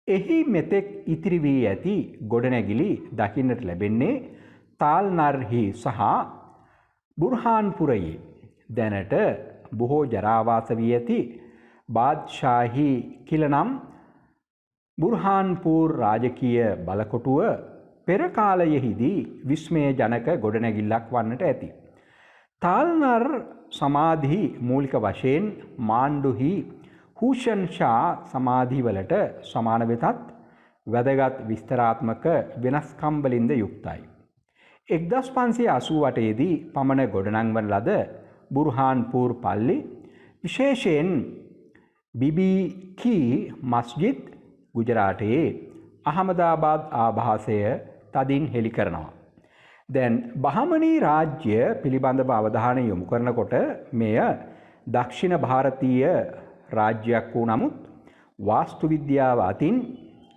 එහි මෙතෙක් ඉතිරි වී ඇති ගොඩනැගිලි දකින්නට ලැබෙන්නේ තාල්නර්හි සහ බුර්හාන්පුරයේ. දැනට බොහෝ ජරාවාස වී ඇති බාද්ෂාහි කිල නම් බුර්හාන්පූර් රාජකීය බලකොටුව පෙර කාලයෙහිදී විස්මය ජනක ගොඩනැගිල්ලක් වන්නට ඇති. තාල්නර් සමාධි මූලික වශයෙන් මාණ්ඩුහි හූෂන් ෂා සමාධිවලට සමාන වෙතත් වැදගත් විස්තරාත්මක වෙනස්කම් වලින්ද යුක්තයි. 1588 දී පමණ ගොඩනංවන ලද බුර්හාන්පූර් පල්ලි විශේෂයෙන් බිබී කී මස්ජිද් ගුජරාටයේ අහමදාබාද් ආභාසය තදින් හෙළි කරනවා. දැන් බහමනී රාජ්‍ය පිළිබඳව අවධානය යොමු කරනකොට මෙය දක්ෂිණ ಭಾರತೀಯ රාජ්‍යයක් වූ නමුත් වාස්තු විද්‍යාව අතින්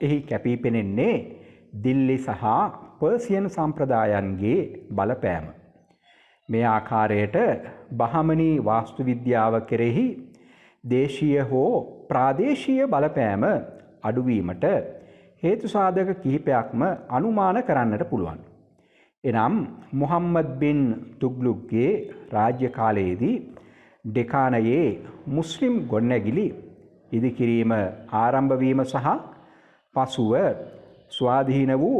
එහි කැපී පෙනෙන්නේ දිල්ලි සහ පර්සියන් සම්ප්‍රදායන්ගේ බලපෑම. මේ ආකාරයට බහමනී වාස්තු විද්‍යාව කෙරෙහි දේශීය හෝ ප්‍රාදේශීය බලපෑම අඩුවීමට හේතු සාධක කිහිපයක්ම අනුමාන කරන්නට පුළුවන්. එනම් මුහම්මද් බින් තුග්ලුක්ගේ රාජ්‍ය කාලයේදී ඩෙකානයේ මුස්ලිම් ගොඩනැගිලි ඉදිකිරීම ආරම්භ වීම සහ පසුව ස්වාධීන වූ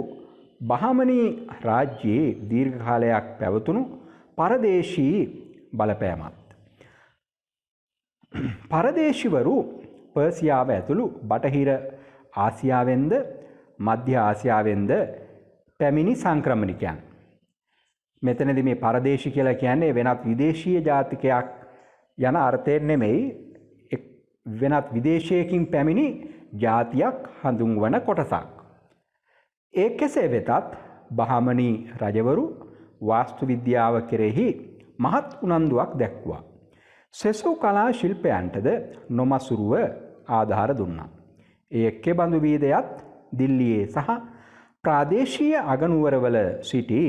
බහමනී රාජ්‍යයේ දීර්ඝ කාලයක් පැවතුණු පරදේශී බලපෑමත්. පරදේශිවරු පර්සියාව ඇතුළු බටහිර ආසියාවෙන්ද මධ්‍ය ආසියාවෙන්ද පැමිණි සංක්‍රමණිකයන්. මෙතනදි මේ පරදේශි කියලා කියන්නේ වෙනත් විදේශීය ජාතිකයක් යන අර්ථයෙන් නෙමෙයි, වෙනත් විදේශයකින් පැමිණි ජාතියක් හඳුන්වන කොටසක්. ඒ කෙසේ වෙතත් බහමනී රජවරු වාස්තු විද්‍යාව කෙරෙහි මහත් උනන්දුවක් දැක්වුවා. සෙසු කලා ශිල්පයන්ටද නොමසුරුව ආධාර දුන්නා. ඒ කෙබඳු වීදයත් දිල්ලියේ සහ ප්‍රාදේශීය අගනුවරවල සිටි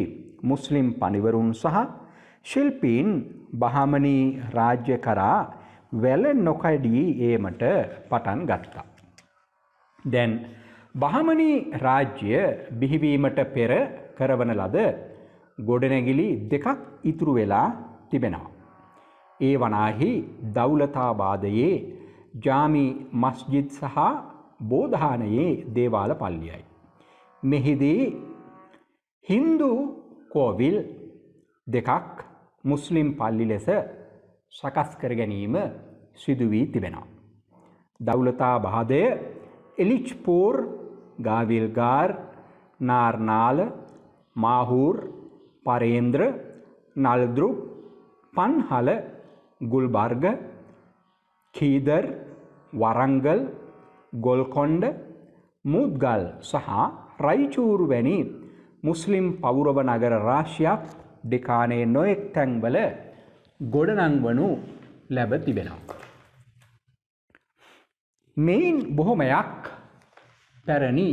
මුස්ලිම් පණිවරුන් සහ ශිල්පීන් බහමනී රාජ්‍ය කරා වැල නොකඩී ඒමට පටන් ගත්තා. දැන් බහමනී රාජ්‍ය බිහිවීමට පෙර කරවන ලද ගොඩනැගිලි දෙකක් ඉතුරු වෙලා තිබෙනවා. ඒ වනාහි දෞලතාබාදයේ ජාමි මස්ජිද් සහ බෝධානයේ දේවාල පල්ලියයි. මෙහිදී හින්දු කෝවිල් දෙකක් මුස්ලිම් පල්ලි ලෙස සකස් කර ගැනීම සිදු වී තිබෙනවා. දෞලතාබාදය එලිච්පූර්, ගාවිල්ගාර්, නාර්නාල, මාහූර්, පරේන්ද්‍ර, නල්ද්‍රුප්, පන්හල, ගුල්බර්ග, කීදර්, වරංගල්, ගොල්කොණ්ඩ, මුද්ගල් සහ රයිචූරු වැනි මුස්ලිම් පෞරව නගර රාශියක් ඩෙකානයේ නොයෙක් තැන්වල ගොඩනංවනු ලැබ තිබෙනවා. මෙයින් බොහොමයක් පැරණි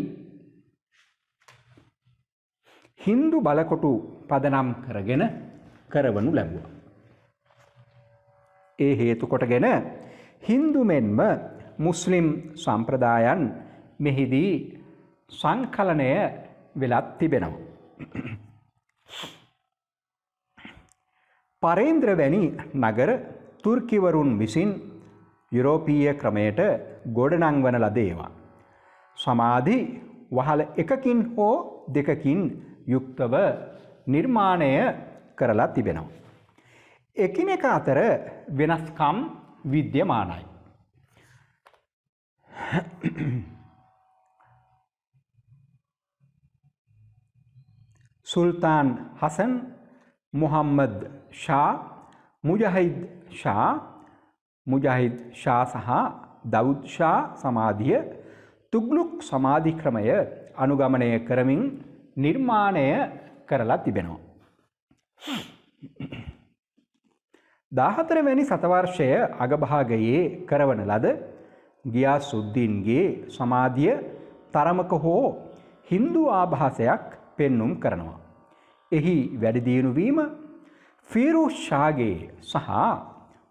හින්දු බලකොටු පදනම් කරගෙන කරවනු ලැබුවා. ඒ හේතු කොටගෙන හින්දු මෙන්ම මුස්ලිම් සම්ප්‍රදායන් මෙහිදී සංකලනය වෙලත් තිබෙනවා. පරේන්ද්‍ර වැනි නගර තුර්කිවරුන් විසින් යුරෝපීය ක්‍රමයට ගොඩනංවන ලද ඒවා. සමාධි වහල එකකින් හෝ දෙකකින් යුක්තව නිර්මාණය කරලා තිබෙනවා. එකිනෙක අතර වෙනස්කම් විද්‍යමානයි. සුල්තාන් හසන්, මුහම්මද් ෂා, මුජාහිද් ෂා සහ දවුද් ෂා සමාධිය තුග්ලුක් සමාධි ක්‍රමය අනුගමනය කරමින් නිර්මාණය කරලා තිබෙනවා. 14 වැනි සතවර්ෂය අගභාගයේ කරවන ලද ගියාසුද්දීන්ගේ සමාධිය තරමක හෝ හින්දු ආභාසයක් පෙන්눔 කරනවා. එහි වැඩි දියුණු වීම ෆිරූස් ෂාගේ සහ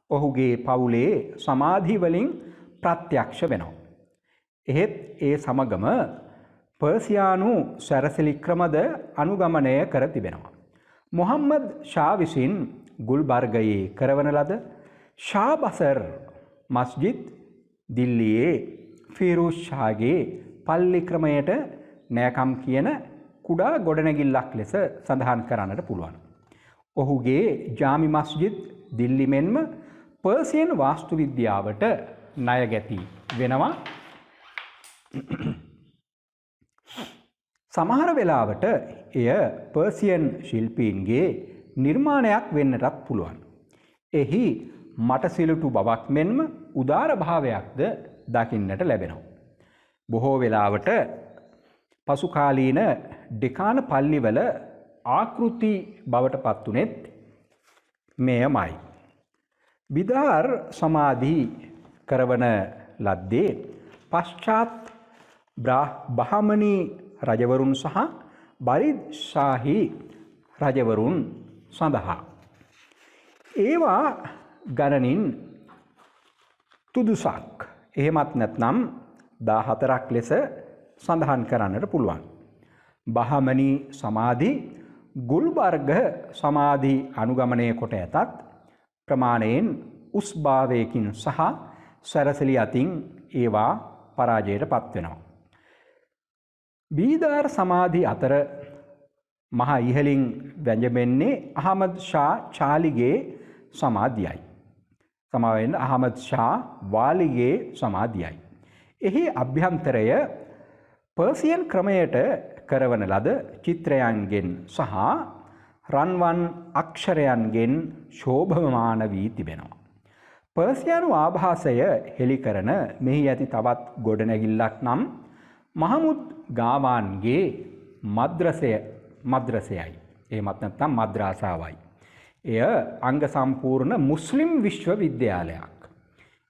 ඔහුගේ පවුලේ සමාධි වලින් ප්‍රත්‍යක්ෂ වෙනවා. එහෙත් ඒ සමගම පර්සියානු සැරසිලි ක්‍රමද අනුගමනය කර තිබෙනවා. මුහම්මද් ෂා විසින් ගුල්බර්ගයේ කරවන ලද ෂාබසර් මස්ජිද් දිල්ලියේ ෆිරූස් ෂාගේ පල්ලි ක්‍රමයට නෑකම් කියන කුඩා ගොඩනැගිල්ලක් ලෙස සඳහන් කරන්නට පුළුවන්. ඔහුගේ ජාමි මස්ජිද් දිල්ලි මෙන්ම පර්සියන් වාස්තු විද්‍යාවට ණයගැති වෙනවා. සමහර වෙලාවට එය පර්සියන් ශිල්පීන්ගේ නිර්මාණයක් වෙන්නටත් පුළුවන්. එහි මටසිලුටු බවක් මෙන්ම උදාර භාවයක්ද දකින්නට ලැබෙනවා. බොහෝ වෙලාවට පසු කාලීන ඩෙකාන පල්ලිවල ආකෘති බවට පත් වුනේත් මෙයමයි. බිදාර් සමාධි කරවන ලද්දේ පශ්චාත් බහමනී රජවරුන් සහ බරිද් ශාහි රජවරුන් සඳහා. ඒවා ගණනින් තුදුසක් එහෙමත් නැත්නම් 14ක් ලෙස සඳහන් කරන්නට පුළුවන්. බහමනී සමාධි ගුල්බර්ග සමාධි අනුගමනය කොට ඇතත් ප්‍රමාණයෙන් උස් භාවයකින් සහ සැරසිලි අතින් ඒවා පරාජයට පත්වෙනවා. බීදාර් සමාධි අතර මහා ඉහලින් වැජඹෙන්නේ අහමද් ෂා චාලිගේ සමාධියයි. සමාවෙන්න අහමද් ෂා වාලිගේ සමාධියයි. එහි අභ්‍යන්තරය පර්සියන් ක්‍රමයට කරවන ලද චිත්‍රයන්ගෙන් සහ රන්වන් අක්ෂරයන්ගෙන් ශෝභමාන වී තිබෙනවා. පර්සියානු ආභාසය හෙළි කරන මෙහි ඇති තවත් ගොඩනැගිල්ලක් නම් මහමුද් ගාවාන්ගේ මද්‍රසයයි. එහෙමත් නැත්නම් මද්‍රාසාවයි. එය අංග සම්පූර්ණ මුස්ලිම් විශ්වවිද්‍යාලයක්.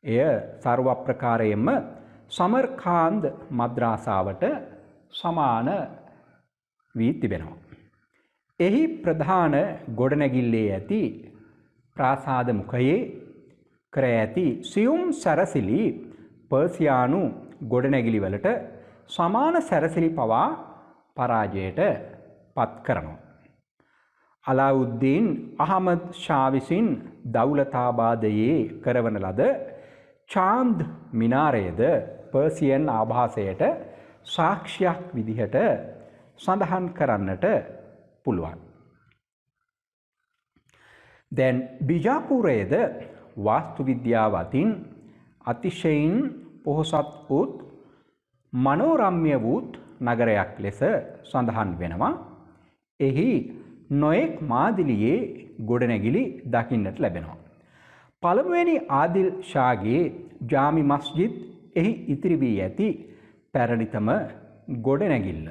එය සර්ව ප්‍රකාරයෙන්ම සමර්කාන්ද් මද්‍රාසාවට සමාන වී තිබෙනවා. එහි ප්‍රධාන ගොඩනැගිල්ලේ ඇති ප්‍රාසාද මුඛයේ කර ඇති සියුම් සැරසිලි පර්සියානු ගොඩනැගිලිවලට සමාන සැරසිලි පවා පරාජයට පත් කරනවා. අලාඋද්දීන් අහමද් ෂා විසින් දෞලතාබාදයේ කරවන ලද චාන්ද් මිනාරයද පර්සියන් ආභාසයට සාක්ෂියක් විදිහට සඳහන් කරන්නට පුළුවන්. දැන් බිජාපුරයේද වාස්තු විද්‍යාව අතින් අතිශයින් පොහොසත් වූත් මනෝරම්‍ය වූත් නගරයක් ලෙස සඳහන් වෙනවා. එහි නොයෙක් මාදිලියේ ගොඩනැගිලි දකින්නට ලැබෙනවා. පළමුවෙනි ආදිල් ෂාගේ ජාමි මස්ජිද් එහි ඉතිරි වී ඇති පැරණිතම ගොඩනැගිල්ල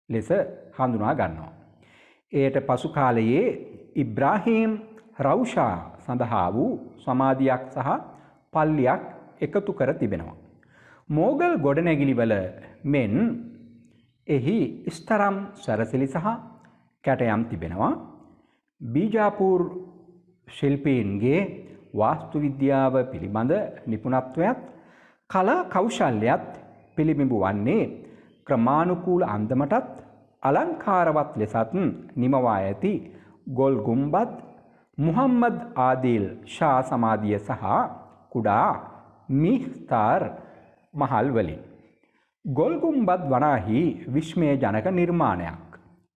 ලෙස හඳුනා ගන්නවා. එයට පසු කාලයේ ඉබ්‍රාහීම් රවුෂා සඳහා වූ සමාධියක් සහ පල්ලියක් එකතු කර තිබෙනවා. මෝගල් ගොඩනැගිලිවල මෙන් එහි ස්තරම් සැරසිලි සහ කැටයම් තිබෙනවා. බීජාපුර් ශිල්පීන්ගේ වාස්තු විද්‍යාව පිළිබඳ නිපුණත්වයත් කලා කෞශල්‍යත් පිළිබිඹු වන්නේ ක්‍රමානුකූල අන්දමටත් අලංකාරවත් ලෙසත් නිමවා ඇති ගොල් ගුම්බද් මුහම්මද් ආදිල් ෂා සමාධිය සහ කුඩා මිහ්තාර් මහල් වලින්. ගොල් ගුම්බද් වනාහි විශ්මය ජනක නිර්මාණයක්.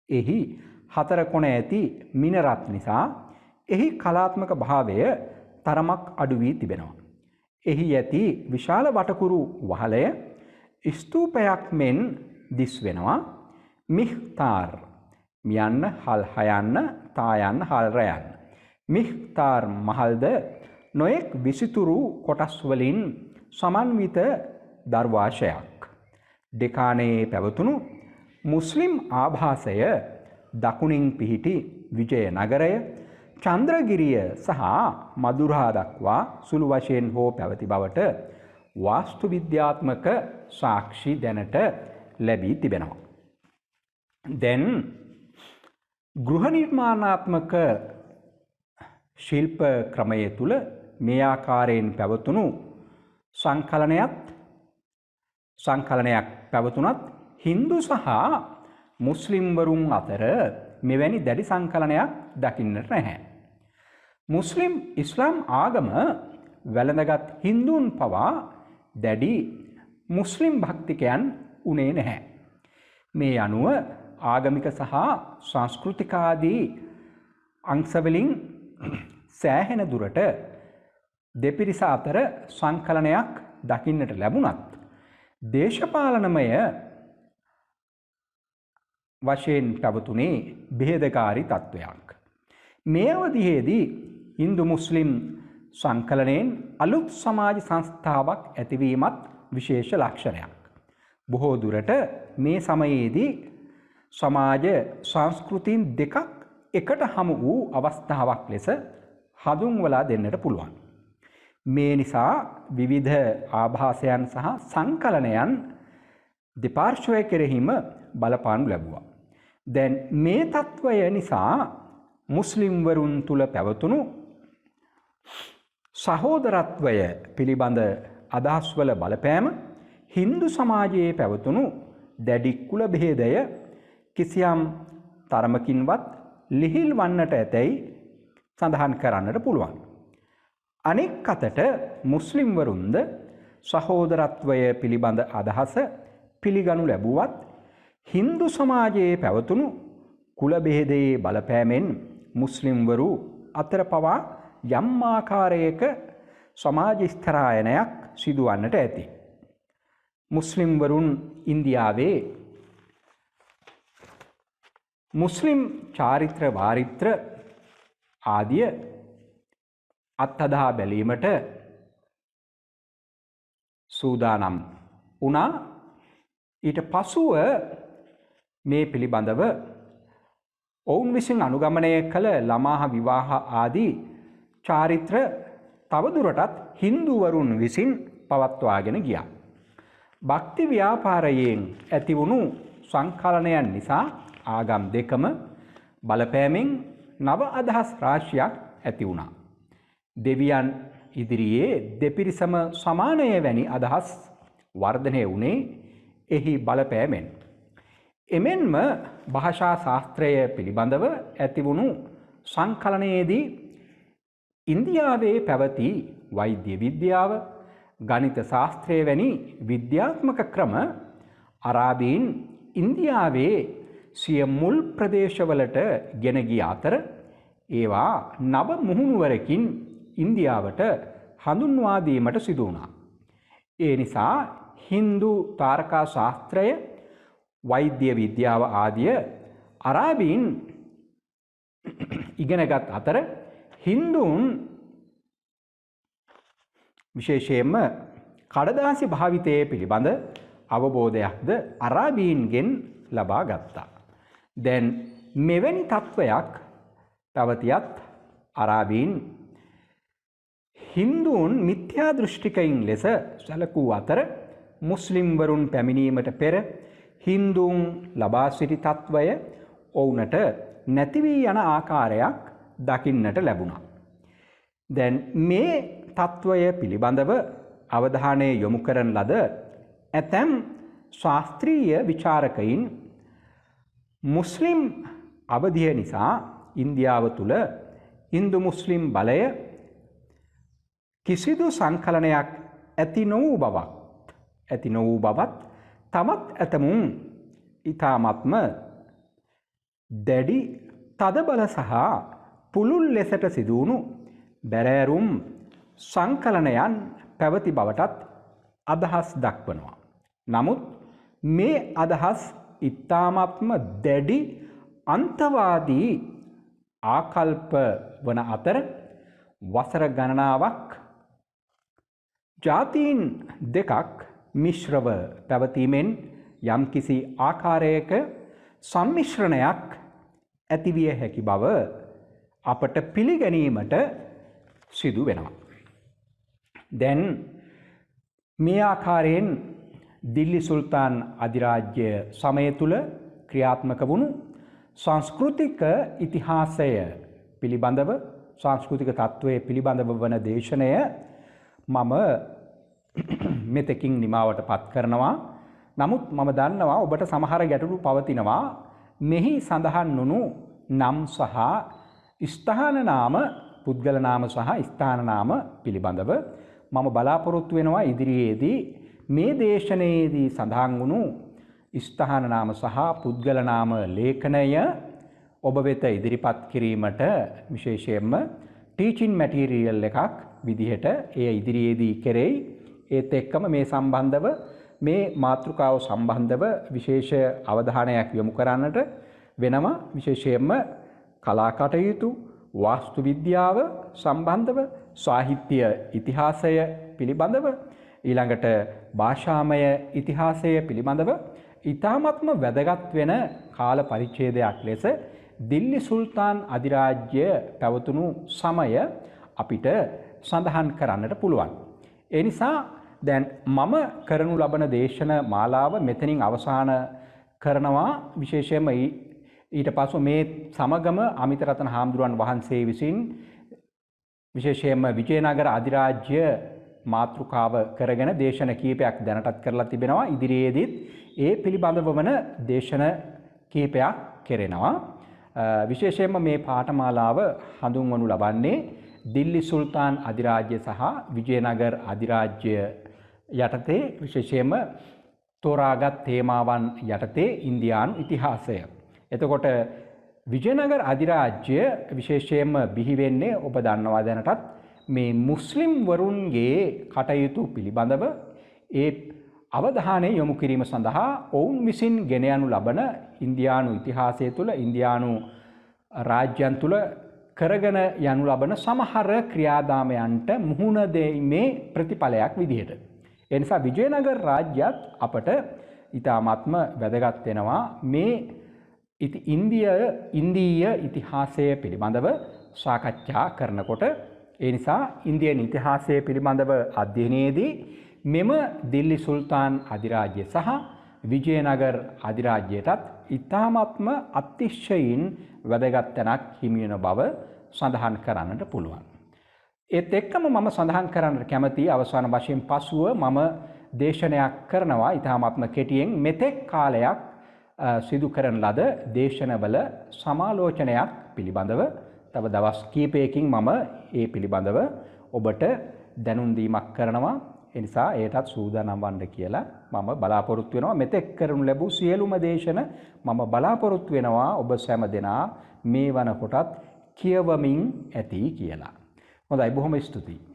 එහි 4 කොන ඇති මිනරත් නිසා එහි කලාත්මක භාවය තරමක් අඩු වී තිබෙනවා. එහි ඇති විශාල වටකුරු වහලය ස්තූපයක් මෙන් දිස් වෙනවා. මිහ්තාර් මියන්න හල් හයන්න තායන්න හල් රයන්න. මිහ්තාර් මහල්ද නොයෙක් විසිතුරු කොටස් වලින් සමන්විත දර්වාශයක්. ඩෙකානයේ පැවතුණු මුස්ලිම් ආභාසය දකුණින් පිහිටි විජය නගරය චන්ද්‍රගිරිය සහ මදුරා දක්වා සුළු වශයෙන් හෝ පැවති බවට වාස්තු විද්‍යාත්මක සාක්ෂි දැනට ලැබී තිබෙනවා. දැන් ගෘහ නිර්මාණාත්මක ශිල්ප ක්‍රමය තුල මේ ආකාරයෙන් පැවතුණු සංකලනයක් පැවතුනත් හින්දු සහ මුස්ලිම් වරුන් අතර මෙවැනි දැඩි සංකලනයක් දකින්නට නැහැ. මුස්ලිම් ඉස්ලාම් ආගම වැළඳගත් හින්දුන් පවා දැඩි මුස්ලිම් භක්තිකයන් උනේ නැහැ. මේ අනුව ආගමික සහ සංස්කෘතිකාදී අංශවලින් සෑහෙන දුරට දෙපිරිස අතර සංකලනයක් දකින්නට ලැබුණත් දේශපාලනමය වශයෙන් පැවතුනේ බෙහෙදකාරී තත්ත්වයක්. මේ අවධියේදී හින්දු මුස්ලිම් සංකලනයෙන් අලුත් සමාජ සංස්ථාවක් ඇතිවීමත් විශේෂ ලක්ෂණයක්. බොහෝ දුරට මේ සමයේදී සමාජ සංස්කෘතීන් දෙකක් එකට හමු වූ අවස්ථාවක් ලෙස හඳුන්වලා දෙන්නට පුළුවන්. මේ නිසා විවිධ ආභාසයන් සහ සංකලනයන් දෙපාර්ශ්වය කෙරෙහිම බලපානු ලැබුවා. දැන් මේ තත්ත්වය නිසා මුස්ලිම්වරුන් තුල පැවතුණු සහෝදරත්වය පිළිබඳ අදහස්වල බලපෑම හින්දු සමාජයේ පැවතුණු දැඩි කුල බෙහෙදය කිසියම් තරමකින්වත් ලිහිල් වන්නට ඇතැයි සඳහන් කරන්නට පුළුවන්. අනෙක් අතට මුස්ලිම්වරුන්ද සහෝදරත්වය පිළිබඳ අදහස පිළිගනු ලැබුවත් හින්දු සමාජයේ පැවතුණු කුල බෙහෙදයේ බලපෑමෙන් මුස්ලිම්වරු අතර පවා යම් ආකාරයක සමාජ ස්ථරායනයක් සිදුවන්නට ඇති. මුස්ලිම්වරුන් ඉන්දියාවේ මුස්ලිම් චාරිත්‍ර වාරිත්‍ර ආදිය අත්හදා බැලීමට සූදානම් වුණා. ඊට පසුව මේ පිළිබඳව ඔවුන් විසින් අනුගමනය කළ ළමා විවාහ ආදී චාරිත්‍ර තවදුරටත් හින්දුවරුන් විසින් පවත්වාගෙන ගියා. භක්ති ව්‍යාපාරයෙන් ඇතිවුණු සංකලනයන් නිසා ආගම් දෙකම බලපෑමෙන් නව අදහස් රාශියක් ඇති වුණා. දෙවියන් ඉදිරියේ දෙපිරිසම සමානය වැනි අදහස් වර්ධනය වුණේ එහි බලපෑමෙන්. එමෙන්ම භාෂා ශාස්ත්‍රය පිළිබඳව ඇතිවුණු සංකලනයේදී ඉන්දියාවේ පැවති වෛද්‍ය විද්‍යාව, ගණිත ශාස්ත්‍රය වැනි විද්‍යාත්මක ක්‍රම අරාබීන් ඉන්දියාවේ සිය මුල් ප්‍රදේශවලට ගෙන ගිය අතර ඒවා නව මුහුණුවරකින් ඉන්දියාවට හඳුන්වා දීමට සිදු වුණා. ඒ නිසා හින්දු තාරකා ශාස්ත්‍රය, වෛද්‍ය විද්‍යාව ආදිය අරාබීන් ඉගෙනගත් අතර හින්දුන් විශේෂයෙන්ම කඩදාසි භාවිතයේ පිළිබඳ අවබෝධයක්ද අරාබීන්ගෙන් ලබා ගත්තා. දැන් මෙවැනි තත්ත්වයක් පැවතියත් අරාබීන් හින්දුන් මිත්‍යා දෘෂ්ටිකයින් ලෙස සැලකූ අතර මුස්ලිම්වරුන් පැමිණීමට පෙර හින්දුන් ලබා සිටි තත්ත්වය ඔවුනට නැති වී යන ආකාරයක් දකින්නට ලැබුණා. දැන් මේ තත්ත්වය පිළිබඳව අවධානය යොමු කරන ලද ඇතැම් ශාස්ත්‍රීය විචාරකයින් මුස්ලිම් අවධිය නිසා ඉන්දියාව තුළ හින්දු මුස්ලිම් බලය කිසිදු සංකලනයක් ඇති නොවූ බවත් තමත් ඇතමුන් ඉතාමත්ම දැඩි තදබල සහ පුළුල් ලෙසට සිදුවුණු බැරෑරුම් සංකලනයන් පැවති බවටත් අදහස් දක්වනවා. නමුත් මේ අදහස් ඉතාමත්ම දැඩි අන්තවාදී ආකල්ප වන අතර වසර ගණනාවක් ජාතීන් දෙකක් මිශ්‍රව පැවතීමෙන් යම්කිසි ආකාරයක සම්මිශ්‍රණයක් ඇතිවිය හැකි බව අපට පිළිගැනීමට සිදු වෙනවා. දැන් මේ ආකාරයෙන් දිල්ලි සුල්තාන් අධිරාජ්‍ය සමය තුළ ක්‍රියාත්මක වුණු සංස්කෘතික ඉතිහාසය පිළිබඳව, සංස්කෘතික තත්ත්වය පිළිබඳව වන දේශනය මම මෙතකින් නිමාවට පත් කරනවා. නමුත් මම දන්නවා ඔබට සමහර ගැටලු පවතිනවා මෙහි සඳහන් වුණු නම් සහ ස්ථාන නාම, පුද්ගල නාම සහ ස්ථාන නාම පිළිබඳව. මම බලාපොරොත්තු වෙනවා ඉදිරියේදී මේ දේශනයේදී සඳහන් වුණු ස්ථාන නාම සහ පුද්ගල නාම ලේඛනය ඔබ වෙත ඉදිරිපත් කිරීමට විශේෂයෙන්ම ටීචින් මැටීරියල් එකක් විදිහට එය ඉදිරියේදී කෙරෙයි. ඒත් එක්කම මේ සම්බන්ධව, මේ මාතෘකාව සම්බන්ධව විශේෂ අවධානයක් යොමු කරන්නට වෙනවා. විශේෂයෙන්ම කලා කටයුතු, වාස්තු විද්‍යාව සම්බන්ධව, සාහිත්‍ය ඉතිහාසය පිළිබඳව ඊළඟට භාෂාමය ඉතිහාසය පිළිබඳව ඉතාමත්ම වැදගත් වෙන කාල පරිච්ඡේදයක් ලෙස දිල්ලි සුල්තාන් අධිරාජ්‍ය පැවතුණු සමය අපිට සඳහන් කරන්නට පුළුවන්. ඒ නිසා දැන් මම කරනු ලබන දේශන මාලාව මෙතනින් අවසන් කරනවා. විශේෂයෙන්ම ඊට පසු මේ සමගම අමිතරතන හාමුදුරුවන් වහන්සේ විසින් විශේෂයෙන්ම විජයනගර අධිරාජ්‍ය මාතෘකාව කරගෙන දේශන කීපයක් දැනටත් කරලා තිබෙනවා. ඉදිරියේදීත් ඒ පිළිබඳව වන දේශන කීපයක් කෙරෙනවා. විශේෂයෙන්ම මේ පාඨමාලාව හඳුන්වනු ලබන්නේ දිල්ලි සුල්තාන් අධිරාජ්‍ය සහ විජයනගර අධිරාජ්‍ය යටතේ විශේෂයෙන්ම තෝරාගත් තේමාවන් යටතේ ඉන්දියානු ඉතිහාසය. එතකොට විජයනගර අධිරාජ්‍ය විශේෂයෙන්ම බිහි වෙන්නේ ඔබ දන්නවා දැනටත් මේ මුස්ලිම් වරුන්ගේ කටයුතු පිළිබඳව ඒ අවධානය යොමු කිරීම සඳහා ඔවුන් විසින් ගෙන යනු ලබන ඉන්දියානු ඉතිහාසය තුළ ඉන්දියානු රාජ්‍යයන් තුළ කරගෙන යනු ලබන සමහර ක්‍රියාදාමයන්ට මුහුණ දෙීමේ ප්‍රතිඵලයක් විදිහට. ඒ නිසා විජයනගර රාජ්‍යත් අපට ඉතාමත්ම වැදගත් වෙනවා මේ ඉන්දීය ඉතිහාසය පිළිබඳව සාකච්ඡා කරනකොට. ඒ නිසා ඉන්දියන් ඉතිහාසය පිළිබඳව අධ්‍යයනයේදී මෙම දිල්ලි සුල්තාන් අධිරාජ්‍ය සහ විජයනගර අධිරාජ්‍යයටත් ඉතාමත්ම අතිශයින් වැදගත් තැනක් හිමි වෙන බව සඳහන් කරන්නට පුළුවන්. ඒත් එක්කම මම සඳහන් කරන්නට කැමති අවසාන වශයෙන් පසුව මම දේශනයක් කරනවා ඉතාමත්ම කෙටියෙන් මෙතෙක් කාලයක් සිදු කරන ලද දේශනවල සමාලෝචනයක් පිළිබඳව තව දවස් කීපයකින් මම ඒ පිළිබඳව ඔබට දැනුම් දීමක් කරනවා. ඒ නිසා ඒටත් සූදානම් වන්න කියලා මම බලාපොරොත්තු වෙනවා. මෙතෙක් කරනු ලැබූ සියලුම දේශන මම බලාපොරොත්තු වෙනවා ඔබ සෑම දෙනා මේ වන කොටත් කියවමින් ඇති කියලා. හොඳයි, බොහොම ස්තුතියි.